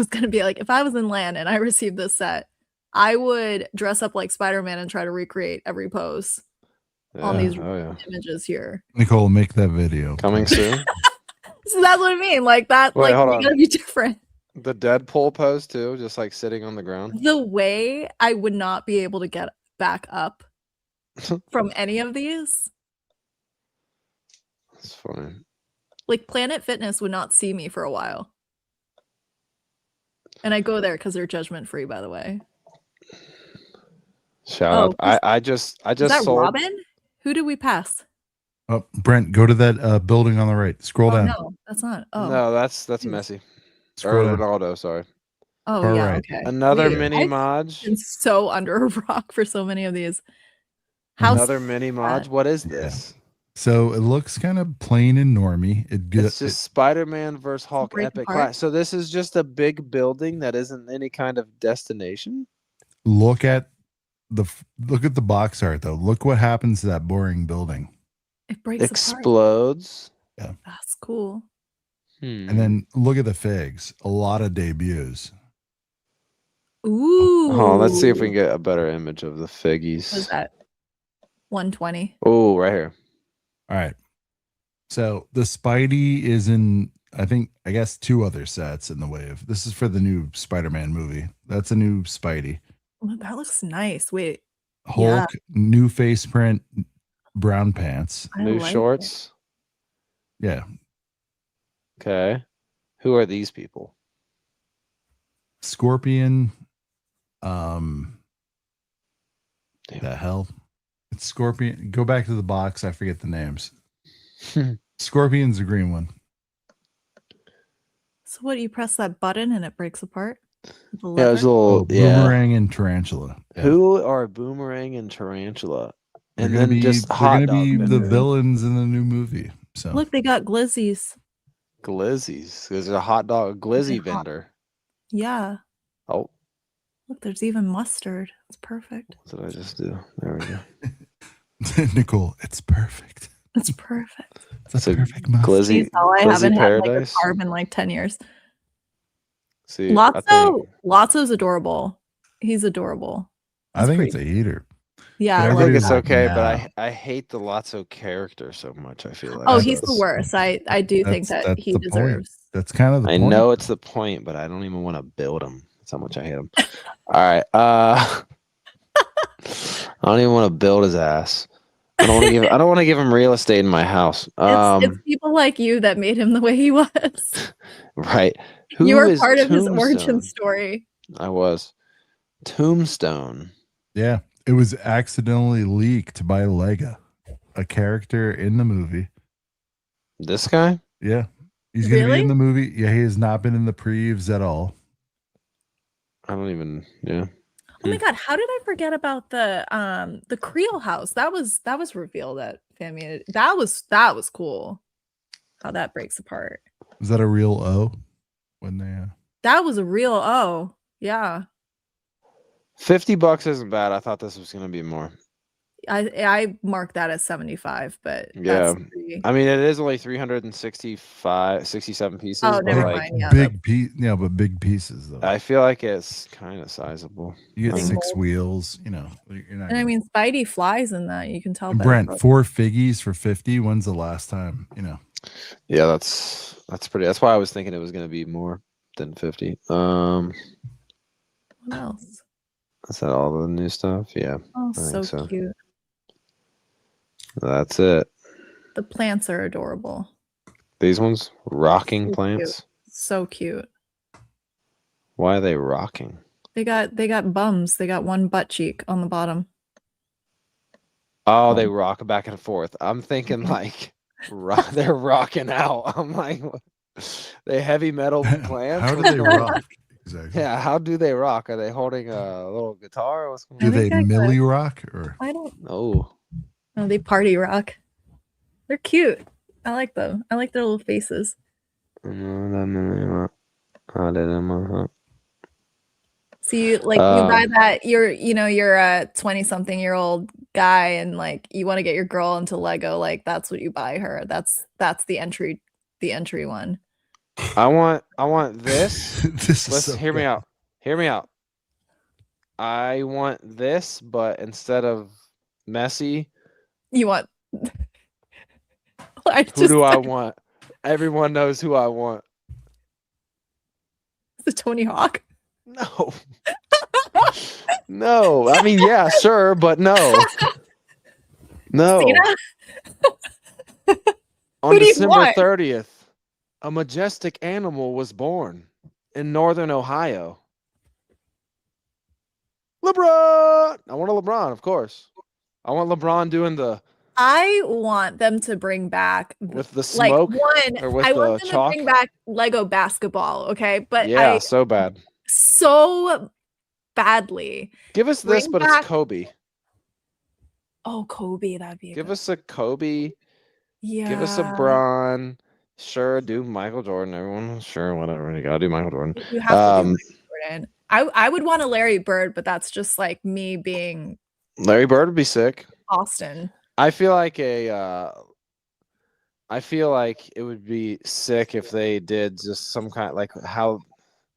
gonna be like if I was in LAN and I received this set, I would dress up like Spider-Man and try to recreate every pose on Yeah, these oh yeah. images here. Nicole, make that video. Coming soon. So that's what I mean. Like that, Wait, like hold you on. gotta be different. The Deadpool pose too, just like sitting on the ground. The way I would not be able to get back up from any of these. It's funny. Like Planet Fitness would not see me for a while. And I go there because they're judgment free, by the way. Shout Oh, out. I just Is that sold. Robin? Who did we pass? Oh, Brent, go to that building on the right. Scroll Oh down. no, that's not. Oh No, that's Jeez. Messi. Or Scroll down. Ronaldo, sorry. Oh Far yeah, right. okay. Another Wait, mini I've mod. been so under a rock for so many of these. How Another mini mod. What is Yeah. this? So it looks kind of plain and normy. It's just Spider-Man versus Hulk break Epic apart? Clash. So this is just a big building that isn't any kind of destination. look at the box art though. Look what happens to that boring building. It breaks apart. Explodes. That's cool. And then look at the figs. A lot of debuts. Ooh. Oh, let's see if we can get a better image of the figgies. What is that? 120. Oh, right here. All right. So the Spidey is in, I guess 2 other sets in the wave. This is for the new Spider-Man movie. That's a new Spidey. Oh, that looks nice. Wait. Hulk, new face print, brown pants. I New like shorts. Yeah. Okay. Who are these people? Scorpion. Damn. The hell? It's Scorpion. Go back to the box. I forget the names. Scorpion's the green one. So what? You press that button and it breaks apart? The Yeah, there's a lever? little Boomerang and Tarantula. Yeah. Who are Boomerang and Tarantula? They're And gonna then be, just they're hot gonna dog be the vendor. villains in the new movie. So Look, they got glizzies. Glizzies. There's a hot dog glizzy They're hot. vendor. Yeah. Oh, Look, there's even mustard. It's perfect. what did I just do? There we go. Nicole, it's perfect. It's perfect. It's So a perfect mustard. glizzy, Jeez, all I glizzy haven't had like a paradise. carb in like 10 years. See, I think, Lotso's adorable. He's adorable. I think That's it's a heater. Yeah, But I I love think everybody's it's that. like, okay, nah. but I hate the Lotso character so much. I feel like Oh, so he's the it's- worst. I do think That's that he the point. deserves. That's kind of the I point. know it's the point, but I don't even want to build him. That's how much I hate him. All right. I don't even want to build his ass. I don't want to give him real estate in my house. It's people like you that made him the way he was. Right. You Who were is part of his origin Tombstone? story. I was. Tombstone. Yeah, it was accidentally leaked by Lega, a character in the movie. This guy? Yeah, he's gonna be Really? in the movie. Yeah, he has not been in the previews at all. I don't even. Yeah. Oh my god, how did I forget about the Creole house? That was revealed at Family. That was cool. How that breaks apart. Was that a real O? When they That was a real yeah. $50 isn't bad. I thought this was gonna be more. I marked that as 75, but Yeah. that's pretty... I mean, it is only 67 pieces. Oh, but never like, mind. Yeah, big piece, yeah, but big pieces though. I feel like it's kind of sizable. You get Big 6 holes. wheels. You know, you're not. And I gonna- mean, Spidey flies in that. You can tell. And by Brent, the- 4 figgies for 50. When's the last time? You know, Yeah, that's pretty. That's why I was thinking it was gonna be more than 50. What else? Is that all the new stuff? Yeah, Oh, I think so so. cute. That's it. The plants are adorable. These ones rocking So plants. So cute. Why are they rocking? They got bums. They got one butt cheek on the bottom. Oh, they rock back and forth. I'm thinking like they're rocking out. I'm like, what? They heavy metal plants. how do What's they going on? rock? Exactly. Yeah, how do they rock? Are they holding a little guitar? What's going Do I on? they think I got- milli rock or? I don't Oh, know. They party rock. They're cute. I like them. I like their little faces. See, like you buy that, you're a 20-something-year-old guy, and like you want to get your girl into Lego, like that's what you buy her. That's the entry one. I want this. This is Let's so hear me good. out. Hear me out. I want this, but instead of Messi, You want who do I want? Everyone knows who I want. the Tony Hawk? No. No. I mean, yeah, sure, but no. No. Cena? On Who do you December want? 30th, a majestic animal was born in northern Ohio. LeBron. I want a LeBron, of course. I want LeBron doing the I want them to bring back with the like smoke one. or with I the want them chalk. to bring back Lego basketball, okay? But Yeah, so bad. so badly. Give us this, Bring but back- it's Kobe. Oh, Kobe, that'd be. Give us a Kobe. Yeah. Give us a Bron. Sure, do Michael Jordan. Everyone, sure, whatever. You gotta do Michael Jordan. You have to do Michael Jordan. I would want a Larry Bird, but that's just like me being Larry Bird would be sick. Austin. I feel like it would be sick if they did just some kind like how,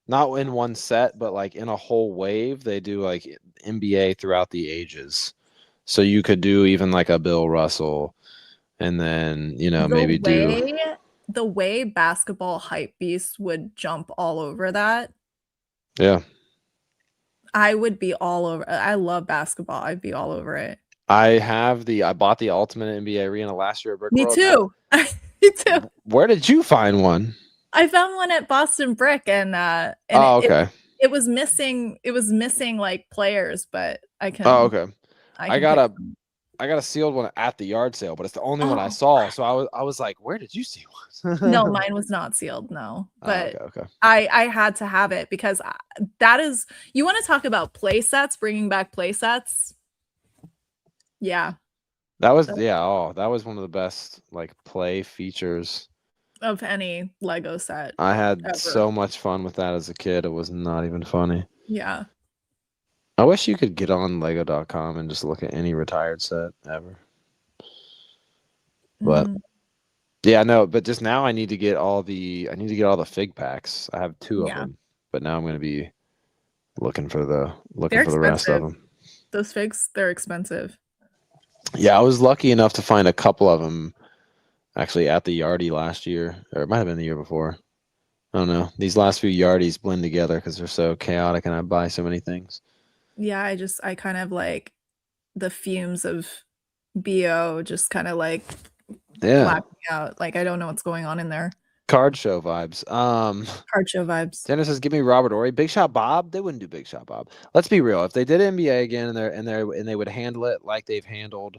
not in one set, but like in a whole wave, they do like NBA throughout the ages. So you could do even like a Bill Russell, and then maybe do the way basketball hype beasts would jump all over that. Yeah. I would be all over. I love basketball. I'd be all over it. I bought the Ultimate NBA Arena last year at Brick Me World. too. Me too. Where did you find one? I found one at Boston Brick, and oh, okay. It was missing. It was missing like players, but I can. Oh, okay. I got pick a sealed one at the yard sale, but it's the only one I saw. So I was like, where did you see one? No, mine was not sealed. No, but okay. I had to have it because that is, you want to talk about play sets, bringing back play sets. Yeah. That was that was one of the best like play features of any Lego set. I had ever. So much fun with that as a kid. It was not even funny. Yeah. I wish you could get on Lego.com and just look at any retired set ever. But yeah, no, but just now I need to get all the fig packs. I have 2 of them, but now I'm going to be looking for the rest of them. Those figs, they're expensive. Yeah, I was lucky enough to find a couple of them actually at the Yardie last year, or it might have been the year before. I don't know. These last few Yardies blend together because they're so chaotic, and I buy so many things. Yeah, I kind of like the fumes of BO just kind of like black me out. Like I don't know what's going on in there. Card show vibes. Card show vibes. Dennis says, "Give me Robert Horry, Big Shot Bob." They wouldn't do Big Shot Bob. Let's be real. If they did NBA again and they would handle it like they've handled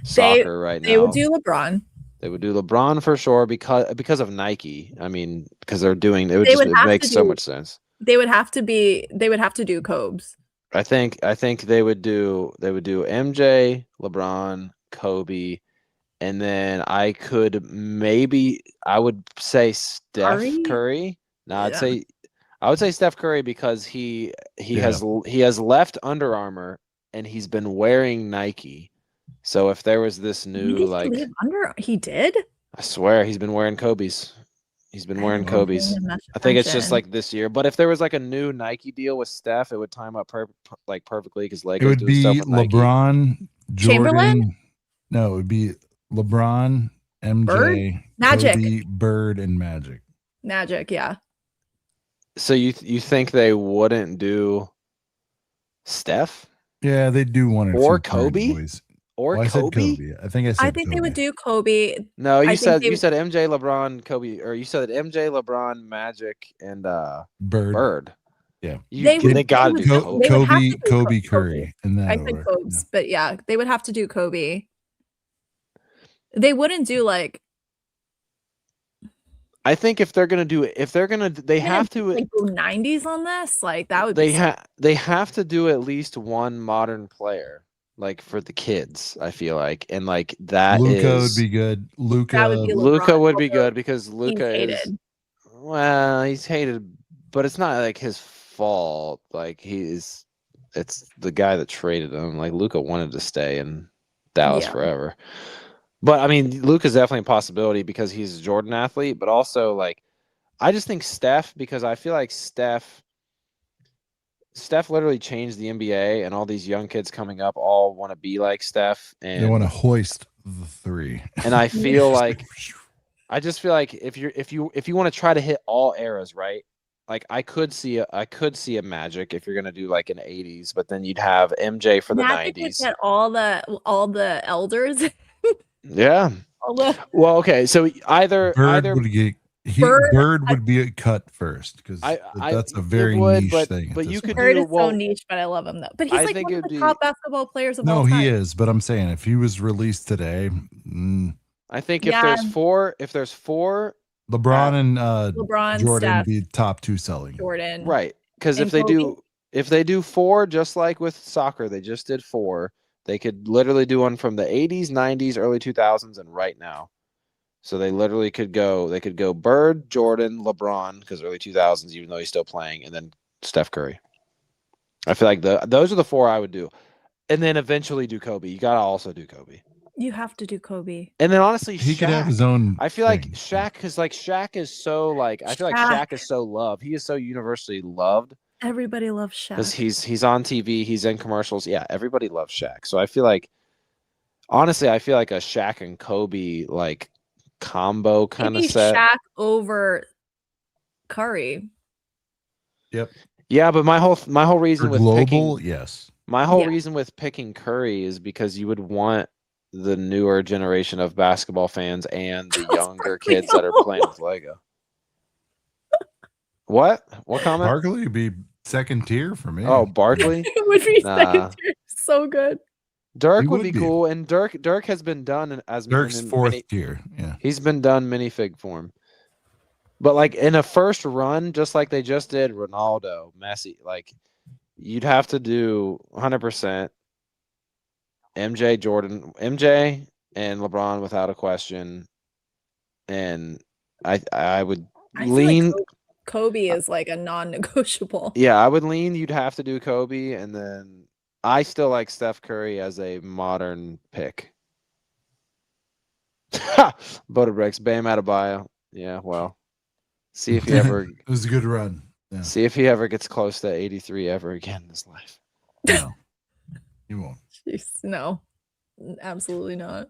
soccer right now, they would do LeBron. They would do LeBron for sure because of Nike. I mean, because they're doing it. It makes so much sense. They would have to do Cobes. I think they would do MJ, LeBron, Kobe, and then I would say Steph Curry. No, I would say Steph Curry because he has left Under Armour and he's been wearing Nike. So if there was this new he did? I swear he's been wearing Kobe's. He's been wearing Kobe's. I think it's just like this year. But if there was like a new Nike deal with Steph, it would time up perfectly because Legos. It would be stuff with LeBron, Nike. Jordan. Chamberlain? No, it would be LeBron, MJ, Bird? Magic, Kobe, Bird, and Magic. Magic, yeah. So you think they wouldn't do Steph? Yeah, they do one or two Kobe. Boys. Or Kobe? I think I think Kobe. They would do Kobe. No, you said MJ, LeBron, Kobe, or you said MJ, LeBron, Magic, and Bird. Yeah, they got to do Kobe, Curry, in that I think Kobe's, but yeah, they would have to do Kobe. They wouldn't do like. I think if they're gonna do it, they have to like go 90s on this. Like that would. They have to do at least one modern player. Like for the kids, I feel like, and like that Luka would be good. Luka would be good because Luka is he's hated, but it's not like his fault. Like it's the guy that traded him. Like Luka wanted to stay in Dallas forever, but I mean Luka's definitely a possibility because he's a Jordan athlete, but also like I just think Steph because I feel like Steph literally changed the NBA, and all these young kids coming up all want to be like Steph, and they want to hoist the three. And I feel like, I just feel like if you want to try to hit all eras, right? Like I could see a Magic if you're gonna do like an '80s, but then you'd have MJ for the '90s. Get all the elders. Yeah. Well, okay, so either Bird would be a cut first because that's a very niche thing. But you could Bird is so niche, but I love him though. But he's like one of the top basketball players of all time. No, he is. But I'm saying if he was released today, I think if there's four, LeBron and LeBron, Jordan Steph, would be top 2 selling. Jordan, right? Because And Kobe? if they do 4, just like with soccer, they just did 4. They could literally do one from the 80s, 90s, early 2000s, and right now. So they literally could go. They could go Bird, Jordan, LeBron, because early 2000s, even though he's still playing, and then Steph Curry. I feel like those are the 4 I would do, and then eventually do Kobe. You gotta also do Kobe, You have to do Kobe. and then honestly, He Shaq. could have his own. I feel like thing. Shaq, because like Shaq is so like I feel like Shaq. Shaq is so loved. He is so universally loved Everybody loves because Shaq. he's on TV, he's in commercials. Yeah, everybody loves Shaq. So I feel like honestly, I feel like a Shaq and Kobe like combo kind of Maybe set. Shaq over Curry. Yep. Yeah, but my whole reason For with global, picking yes. my whole Yeah. reason with picking Curry is because you would want the newer generation of basketball fans and the younger kids that are playing with Lego. What? What comment? Barkley would be second tier for me. Oh, Barkley. It would be Nah. so good. Dirk He would would be be. cool, and Dirk has been done as Dirk's in fourth mini- tier. Yeah. He's been done minifig form, but like in a first run, just like they just did Ronaldo, Messi, like you'd have to do 100% MJ, Jordan, MJ, and LeBron without a question, and I would I feel lean. like Kobe is like a non-negotiable. Yeah, I would lean. You'd have to do Kobe, and then I still like Steph Curry as a modern pick. Butterbricks, Bam Adebayo. Yeah, well, see if he ever It was a good run. Yeah. see if he ever gets close to 83 ever again in his life. No. He won't. Jeez, no, absolutely not.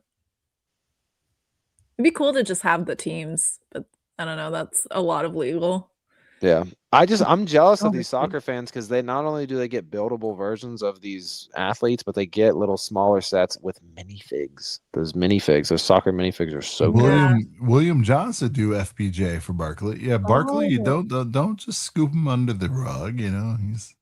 It'd be cool to just have the teams, but I don't know. That's a lot of legal. Yeah, I'm jealous of these Obviously. soccer fans because they not only do they get buildable versions of these athletes, but they get little smaller sets with minifigs. Those soccer minifigs are so good. William Johnson do FPJ for Barkley. Yeah, Barkley, you Oh. don't just scoop him under the rug. You know, he's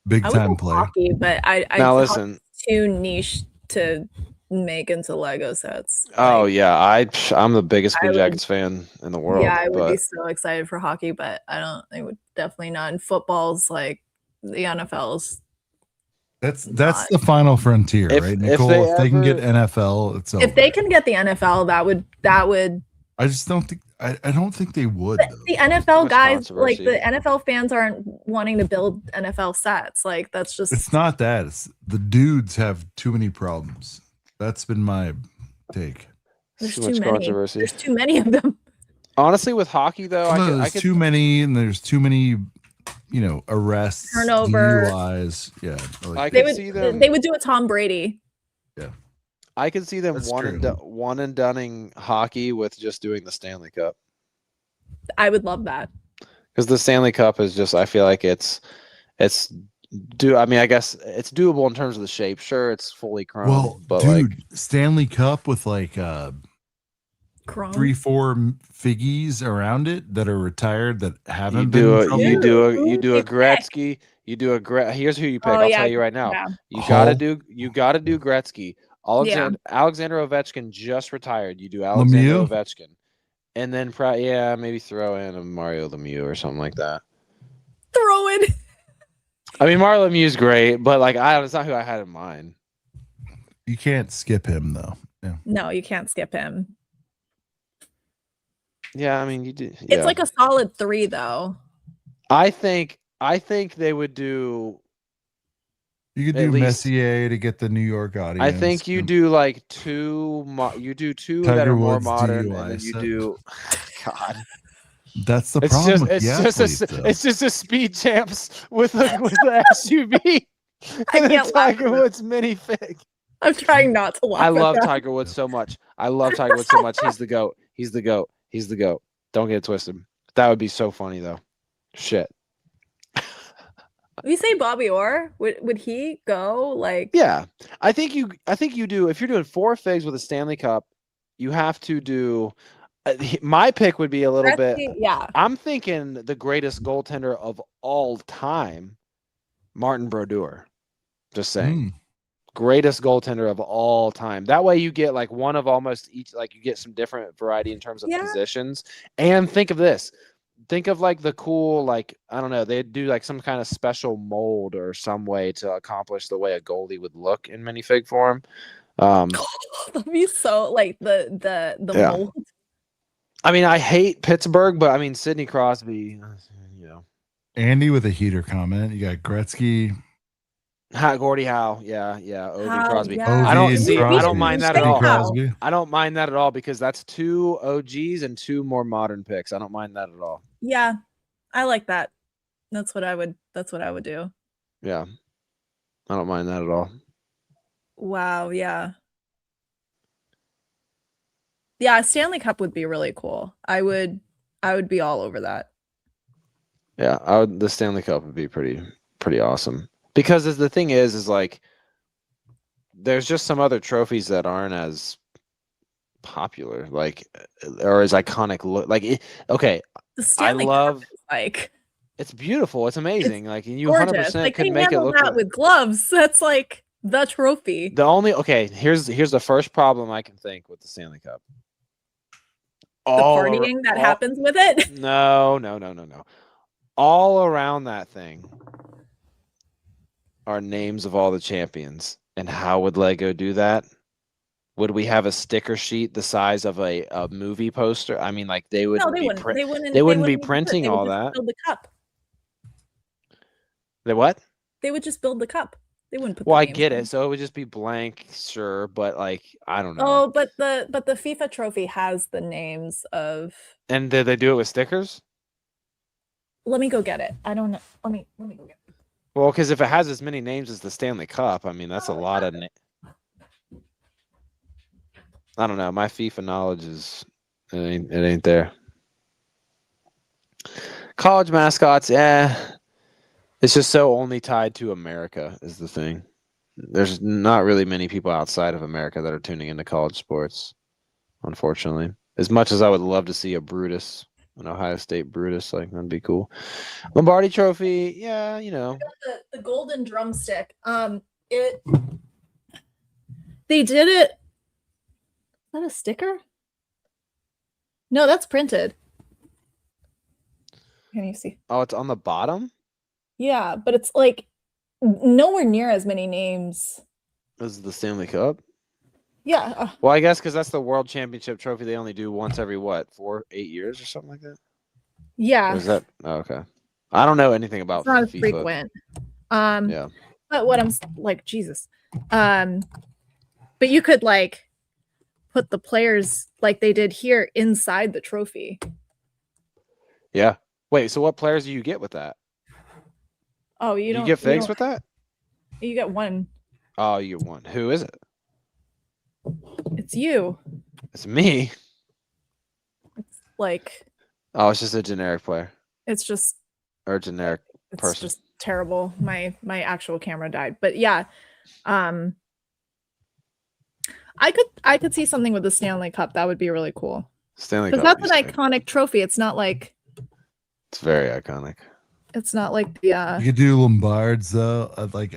big I would time go player. hockey, but I Now hockey's listen. too niche to make into Lego sets. Oh Like, yeah, I'm the biggest Blue I would- Jackets fan in the world. yeah, I would be but so excited for hockey, but I would definitely not. And football's like the NFL's. That's not. the final frontier, If- right, if Nicole? they If they can get ever- NFL, it's over. If they can get the NFL, that would. I just don't think. I don't think they would. But Though. the NFL much guys, like controversy. the NFL fans, aren't wanting to build NFL sets. Like that's just. It's not that. It's the dudes have too many problems. That's been my take. There's too too much many. controversy. There's too many of them. Honestly, with hockey though, I There's could too many, and there's too many, arrests, Turnover. DUIs. Yeah, I They could would. see them. They would do a Tom Brady. I could see them That's one true. one and doneing hockey with just doing the Stanley Cup. I would love that. Because the Stanley Cup is just, I feel like I guess it's doable in terms of the shape. Sure, it's fully chrome, well, but dude, like Stanley Cup with like Chrome. 3-4 figgies around it that are retired that haven't you been. do in a trouble. you do a Who you do a you pick? Gretzky. You do a here's who you pick. Oh, I'll yeah, tell you right now. yeah. You Hull. gotta do Gretzky. Alexander Ovechkin just retired. You do Alexander Lemieux? Ovechkin, and then maybe throw in a Mario Lemieux or something like that. Throw it. I mean, Mario Lemieux is great, but like it's not who I had in mind. You can't skip him though. Yeah. No, you can't skip him. Yeah, I mean you do. It's like a solid 3, though. I think they would do. You could At do least- Messier to get the New York audience. I think you do like two. You do two that Tiger are more Woods modern, DUI and then you set. do. God, That's the it's problem just with it's the just athletes, a, though. it's just a speed champs with a SUV I and a can't laugh Tiger at that. Woods minifig. I'm trying not to laugh. I at love that. Tiger Woods so much. I love Tiger Woods so much. He's the goat. He's the goat. He's the goat. Don't get it twisted. That would be so funny though. Shit. You say Bobby Orr? Would he go? Like, Yeah, I think you do. If you're doing 4 figs with a Stanley Cup, you have to do. My pick would be a little bit. Gretzky- yeah. I'm thinking the greatest goaltender of all time, Martin Brodeur. Just saying, greatest goaltender of all time. That way you get like one of almost each. Like you get some different variety in terms of Yeah. positions. And think of this: think of like the cool, like, I don't know, they'd do like some kind of special mold or some way to accomplish the way a goalie would look in minifig form. That'd be so like the Yeah. mold. I mean, I hate Pittsburgh, but I mean, Sidney Crosby, you know. Andy with a heater comment. You got Gretzky. Gordie Howe, yeah, Ovi Howe, Crosby. yeah. I don't Ovi and see. I Crosby. don't mind that at Sidney all. Crosby. I don't mind that at all because that's 2 OGs and 2 more modern picks. I don't mind that at all. Yeah, I like that. That's what I would do. Yeah, I don't mind that at all. Wow, yeah. Yeah, Stanley Cup would be really cool. I would be all over that. Yeah, the Stanley Cup would be pretty awesome because the thing is like there's just some other trophies that aren't as popular, like or as iconic. Okay, The Stanley love. Cup is like It's beautiful. It's amazing. Like you gorgeous. 100% Like could they make it handle look that like with gloves. That's like the trophy. the only. Okay, here's the first problem I can think with the Stanley Cup. The partying that happens with it. No. All around that thing are names of all the champions. And how would Lego do that? Would we have a sticker sheet the size of a movie poster? I mean, like they wouldn't No, be they wouldn't. they wouldn't be even do it. printing They would all just that. Build the cup. They what? They would just build the cup. They wouldn't put. Well, the I names get in. it. So it would just be blank, sure, but like I don't know. Oh, but the FIFA trophy has the names of. And did they do it with stickers? Let me go get it. I don't know. Let me go get it. Well, because if it has as many names as the Stanley Cup, I mean that's a lot of. I don't know. My FIFA knowledge it ain't there. College mascots, yeah. It's just so only tied to America is the thing. There's not really many people outside of America that are tuning into college sports, unfortunately. As much as I would love to see a Brutus, an Ohio State Brutus, like that'd be cool. Lombardi Trophy, yeah, you know. The golden drumstick. They did it. Is that a sticker? No, that's printed. Can you see? Oh, it's on the bottom? Yeah, but it's like nowhere near as many names. This is the Stanley Cup? Yeah. Well, I guess because that's the World Championship trophy they only do once every, 8 years or something like that? Yeah. Or is that? Oh, okay. I don't know anything about It's not as FIFA. frequent. Yeah. But what I'm like, Jesus. But you could like put the players like they did here inside the trophy. Yeah. Wait, so what players do you get with that? Oh, you don't get figs don't- with that? You get one. Oh, you get one. Who is it? It's you. It's me. It's like Oh, it's just a generic player it's just or generic it's person. just terrible. My actual camera died. But yeah. I could see something with the Stanley Cup. That would be really cool. Stanley Because Cup. that's an iconic trophy. It's not like It's very iconic. the You could do Lombards though. Like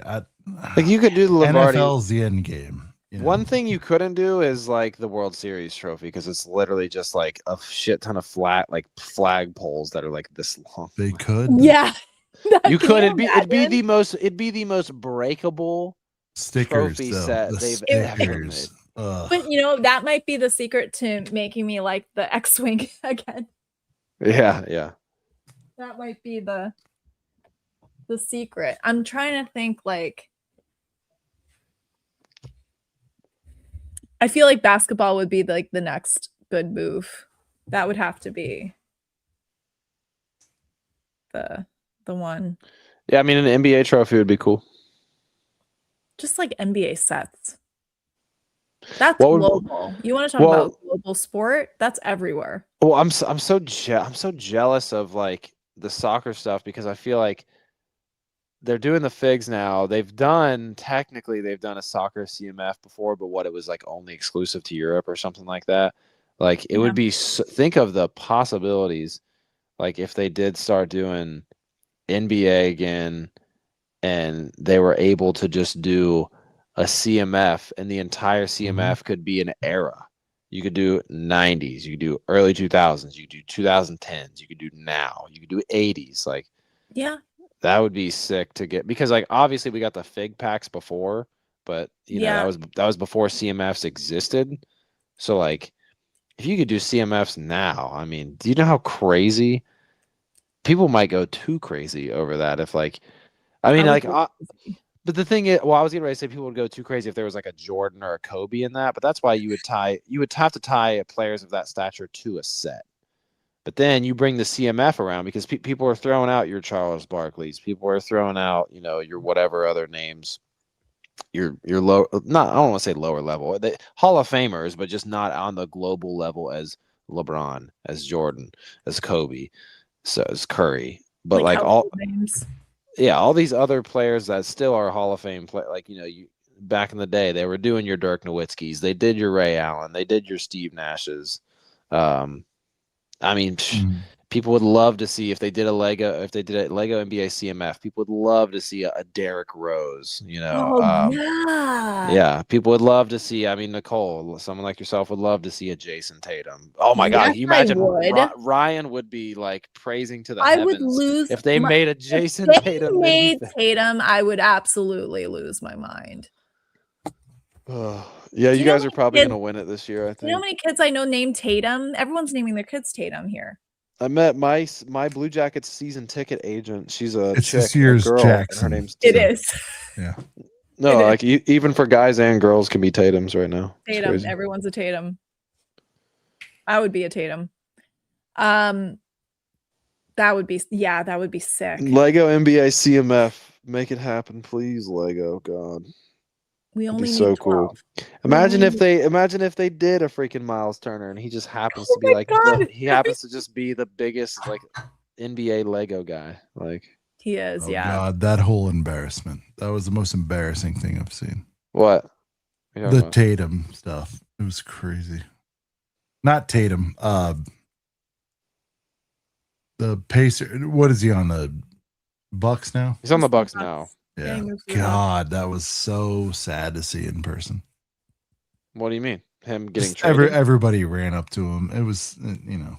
you could do the Lombardi. NFL's the end game. You know? One thing you couldn't do is like the World Series trophy because it's literally just like a shit ton of flat like flag poles that are like this long. They could. Yeah. You Can could. It'd be imagine? the most breakable Stickers trophy though. set The they've ever made. stickers. Ugh. But you know, that might be the secret to making me like the X-Wing again. Yeah. That might be the secret. I'm trying to think like I feel like basketball would be like the next good move. That would have to be the one. Yeah, I mean an NBA trophy would be cool. Just like NBA sets. That's What would- global. You want to talk about global sport? That's everywhere. Well, I'm so jealous of like the soccer stuff because I feel like they're doing the figs now. Technically they've done a soccer CMF before, but it was like only exclusive to Europe or something like that. Like it would be think of the possibilities. Like if they did start doing NBA again and they were able to just do a CMF and the entire CMF could be an era. You could do 90s. You could do early 2000s. You could do 2010s. You could do now. You could do 80s. Like, Yeah. that would be sick to get, because like obviously we got the fig packs before, but you know that was before CMFs existed. So like, if you could do CMFs now, I mean, do you know how crazy people might go too crazy over that? If like, I mean, like, but the thing is, well, I was getting ready to say people would go too crazy if there was like a Jordan or a Kobe in that, but that's why you would have to tie players of that stature to a set. But then you bring the CMF around because people are throwing out your Charles Barkleys. People are throwing out, you know, your whatever other names, your low, not, I don't want to say lower level, they Hall of Famers, but just not on the global level as LeBron, as Jordan, as Kobe, so as Curry. But like all names. Yeah, all these other players that still are Hall of Fame play, like, you know, you back in the day, they were doing your Dirk Nowitzkis, they did your Ray Allen, they did your Steve Nashes. I mean, people would love to see if they did a Lego NBA CMF. People would love to see a Derrick Rose, you know. Yeah, people would love to see. I mean, Nicole, someone like yourself would love to see a Jason Tatum. Oh my God, can you imagine? Ryan would be like praising to the heavens. Would lose if they made a Jason Tatum. Made Tatum, I would absolutely lose my mind. Yeah, you guys are probably gonna win it this year, I think. You know how many kids I know named Tatum? Everyone's naming their kids Tatum here. I met my Blue Jackets season ticket agent. She's a It's chick, this year's a girl, Jackson. and her name's It Tatum. is. Yeah. No, like even for guys and girls can be Tatums right now. Tatum. Everyone's a Tatum. I would be a Tatum. That would be sick. Lego NBA CMF. Make it happen, please, Lego. God. We only need so 12. cool. Imagine if they did a freaking Miles Turner and he just happens to be like he happens to just be the biggest like NBA Lego guy. Like he is, yeah. God, that whole embarrassment. That was the most embarrassing thing I've seen. What? The Tatum stuff. It was crazy. Not Tatum. The Pacer. What is he on, the Bucks now? He's on the Bucks now. Yeah. God, that was so sad to see in person. What do you mean? Him getting everybody ran up to him. It was, you know.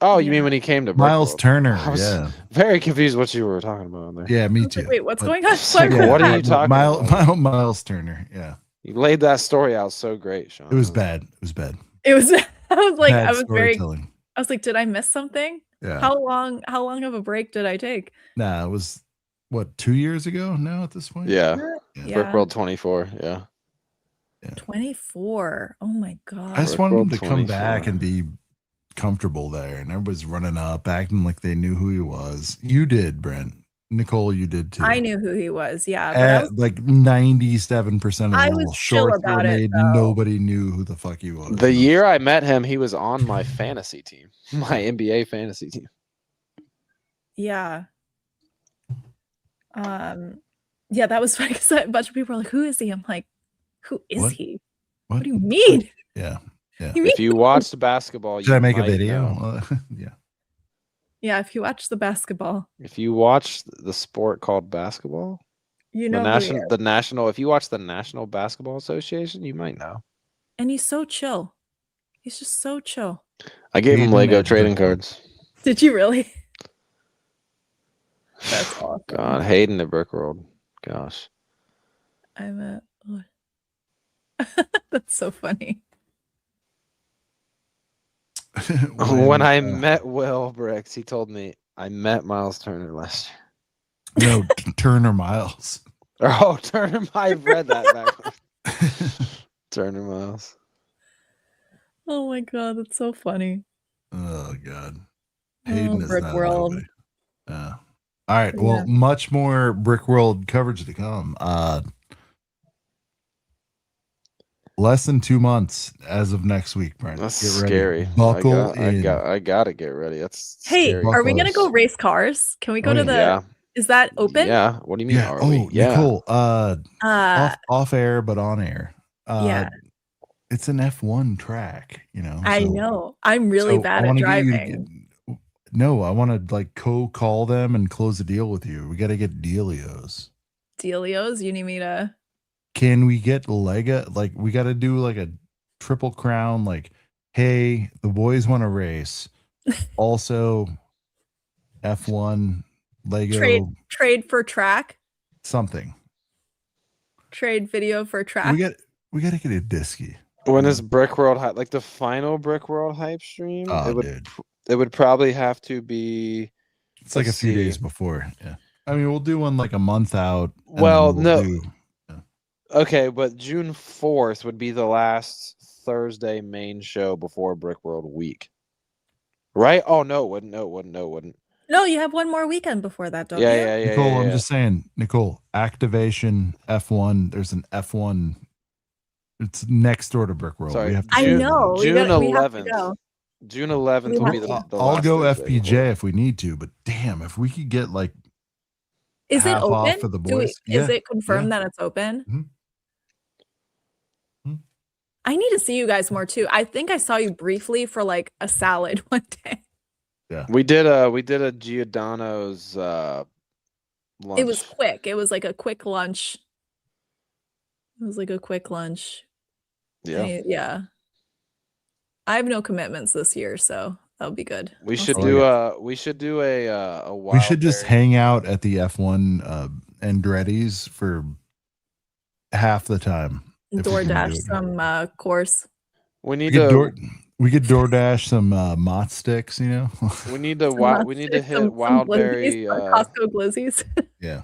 Oh, you mean when he came to Miles Turner? I was very confused what you were talking about there. Yeah, me too. Wait, what's going on? Like, what are you talking about? Miles Turner. Yeah. You laid that story out so great, Sean. It was bad. It was bad. It was. I was like, Bad I was very. storytelling. I was like, did I miss something? Yeah. How long of a break did I take? Nah, it was what, 2 years ago now at this point? Yeah. Brick World 24. Yeah. 24. Oh my God. I just wanted him to come back and be comfortable there, and everybody's running up, acting like they knew who he was. You did, Brent. Nicole, you did too. I knew who he was. Yeah. Like 97% of the little shorts that were made, nobody knew who the fuck he was. The year I met him, he was on my fantasy team, my NBA fantasy team. Yeah. Yeah, that was funny because a bunch of people were like, "Who is he?" I'm like, "Who is he? What do you mean?" Yeah. If you watched basketball, did I make a video? Yeah. Yeah, if you watch the basketball. If you watch the sport called basketball, you know the national. If you watch the National Basketball Association, you might know. And he's so chill. He's just so chill. I gave him Lego trading cards. Did you really? That's awesome. God, Hayden at Brick World. Gosh. I'm That's so funny. When I met Will Bricks, he told me I met Miles Turner last year. No, Turner Miles. Oh, Turner. I've read that back. Turner Miles. Oh my God, that's so funny. Oh God. Hayden is Brick not World. Yeah. All right. Well, much more Brick World coverage to come. Less than 2 months as of next week, Brent. That's get ready. scary. Buckle in. I gotta get ready. That's hey, scary. are we gonna go race cars? Can we go to the? Yeah. Is that open? Yeah. What do you mean? Yeah. Are we? Yeah. Nicole. Off air, but on air. Yeah. It's an F1 track. You know. I know. I'm really bad at driving. No, I want to like call them and close a deal with you. We got to get Delios. Delios? You need me to? Can we get Lego? Like, we got to do like a triple crown, like hey, the boys want to race. Also, F1, Lego, Trade for track. something. Trade video for track. We got to get a disky. When is Brick World hype? Like the final Brick World hype stream? Oh, It would probably have to be. It's like a few days before. Yeah. I mean, we'll do one like a month out. Well, no. Okay, but June 4th would be the last Thursday main show before Brick World week. Right? Oh, no, it wouldn't. No, it wouldn't. No, it wouldn't. No, you have one more weekend before that, don't you? Yeah. Nicole, I'm just saying, Nicole, activation F1. There's an F1. It's next door to Brick World. Sorry, we have to I know. June we have to 11th. go. June 11th will be the I'll last go Thursday FPJ if we need to, but damn, if we could get like Is it half open? off for the boys. Is it confirmed that it's open? Mhm. I need to see you guys more too. I think I saw you briefly for like a salad one day. Yeah. We did a Giordano's lunch. It was quick. It was like a quick lunch. Yeah. Yeah. I have no commitments this year, so that'll be good. We I'll should see. do yeah. we should do a We should just Wildberry- hang out at the F1 Andretti's for half the time. if we can do DoorDash it. some course. We We need could, to we could DoorDash some mott sticks, you know? we need to hit Some Wildberry glizzies, some Costco glizzies. Yeah.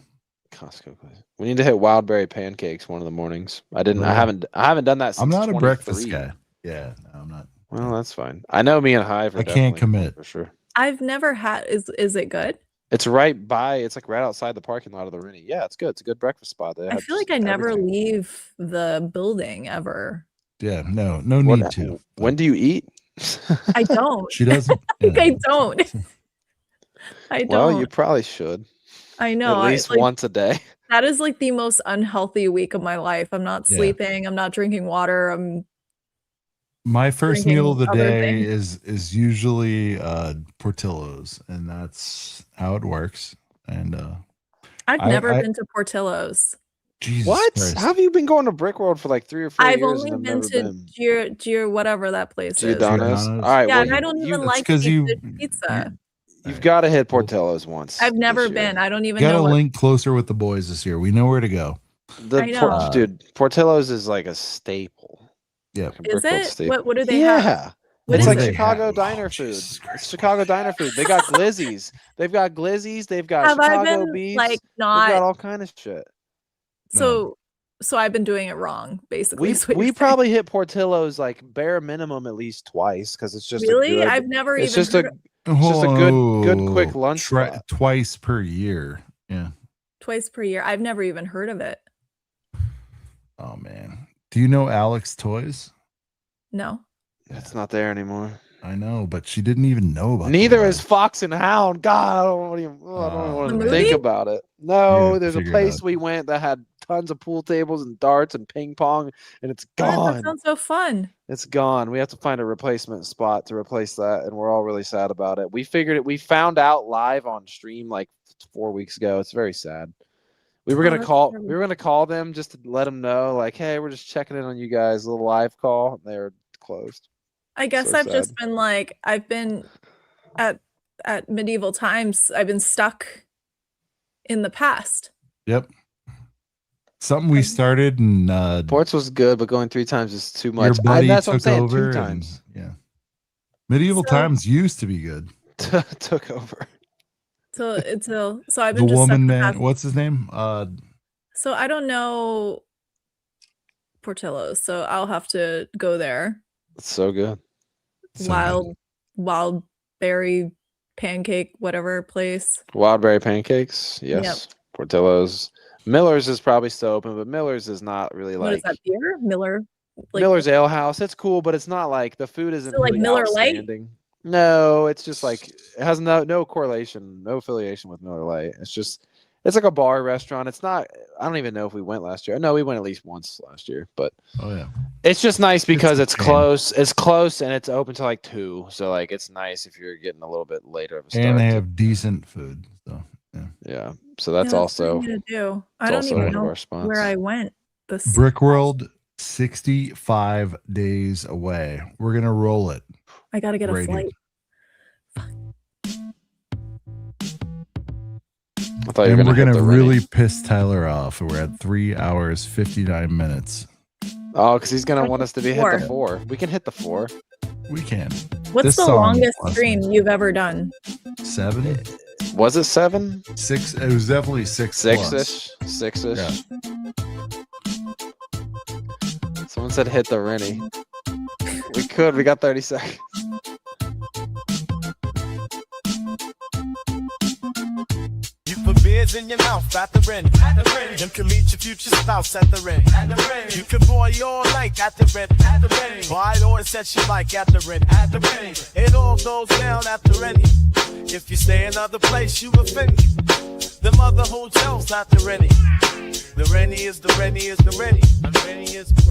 Costco. We need to hit Wildberry pancakes one of the mornings. I Really? haven't done that since I'm not a 23. breakfast guy. Yeah, no, I'm not. Well, that's fine. I know me and Hive are I can't definitely commit. for sure. I've never had. Is it good? It's like right outside the parking lot of the Rennie. Yeah, it's good. It's a good breakfast spot. They I have feel like just I never everything. leave the building ever. Yeah, no What- need to. When do you eat? I don't. She doesn't. I think yeah. I don't. I don't. Well, you probably should. I know. At least like, once a day. that is like the most unhealthy week of my life. I'm not Yeah. sleeping. I'm not drinking water. I'm My first meal of the drinking other day things. is usually Portillo's, and that's how it works. And I've I- never I- been to Portillo's. Jesus What? Christ. How have you been going to Brick World for like 3 or 4 I've years? only and been never to been? Gio whatever that place is. Giordano's? Giordano's. All right. Yeah, well, and I don't even it's like 'cause you- pizza. You've got to hit Portillo's once. I've never this year. been. I don't even Got know to what. link closer with the boys this year. We know where to go. The I know. Dude, Portillo's is like a staple. Yeah. Like a Is Brick World it? staple. What do they yeah. have? What It's is like it? Chicago have? diner Oh, food. Jesus Christ. It's Chicago diner food. They got glizzies. They've got glizzies. They've got Have I Chicago been beefs. like They've not got all kind of shit. so I've been doing it wrong, basically. We is what we you're saying. probably hit Portillo's like bare minimum at least twice because it's just Really? A good, I've never it's even just heard a of- just a good quick lunch spot. Twice per year. Yeah. twice per year. I've never even heard of it. Oh man. Do you know Alex Toys? No. It's not there anymore. I know, but she didn't even know about. Neither the is Fox and Hound. God, I don't even The want to movie? think about it. You No, gotta there's a figure it place out. we went that had tons of pool tables and darts and ping pong, and it's Oh, that gone. sounds so fun. It's gone. We have to find a replacement spot to replace that, and we're all really sad about it. We figured it. We found out live on stream like 4 weeks ago. It's very sad. We were Oh, gonna that's call. terrible. We were gonna call them just to let them know, like, hey, we're just checking in on you guys. A little live call. They're closed. I guess So I've just sad. been like I've been at medieval times. I've been stuck in the past. Yep. Something we started and Ports was good, but going 3 times is too your much. buddy That's what I'm took saying. over. 2 and- times yeah. Medieval So- times used to be good. took over. So I've The been just stuck woman in the man, past. what's his name? So I don't know Portillo's, so I'll have to go there. It's so good. so Wild berry pancake, whatever place. Wildberry pancakes. Yes. Portillo's. Miller's is probably still open, but Miller's is not really What is like that beer? Miller. Like, Miller's Ale House. It's cool, but it's not like the food isn't So, like, really Miller Lite? outstanding. No, it's just like it has no correlation, no affiliation with Miller Lite. It's like a bar restaurant. It's not. I don't even know if we went last year. No, we went at least once last year, but Oh yeah. it's just nice because a it's chain. close. It's close and it's open till like 2. So like it's nice if you're getting a little bit later of a start. And they to- have decent food. So yeah. So that's what also I'm gonna do. I it's don't also even one of know our spots. where I went. This Brick World 65 days away. We're gonna roll it. I gotta get a Rating. flight. I thought you And were we're gonna gonna hit the really Rennie. piss Tyler off. We're at 3 hours 59 minutes. Oh, because he's gonna want us to be hit the Four. 4. We can hit the 4. We can. What's This the song longest was stream you've ever done? 7, Was it 7? 6. It was definitely 6. 6-ish? 6-ish? Yeah. Someone said hit the Rennie. We could. We got 30 seconds. You put beers in your mouth at the Ren. You can meet your future spouse at the Ren. You can boy all night at the Ren. Buy it or set you like at the Ren. It all goes down at the Ren. If you stay another place, you offend. Them other hotels at the Rennie. The Rennie is the Rennie is the Rennie. The Rennie is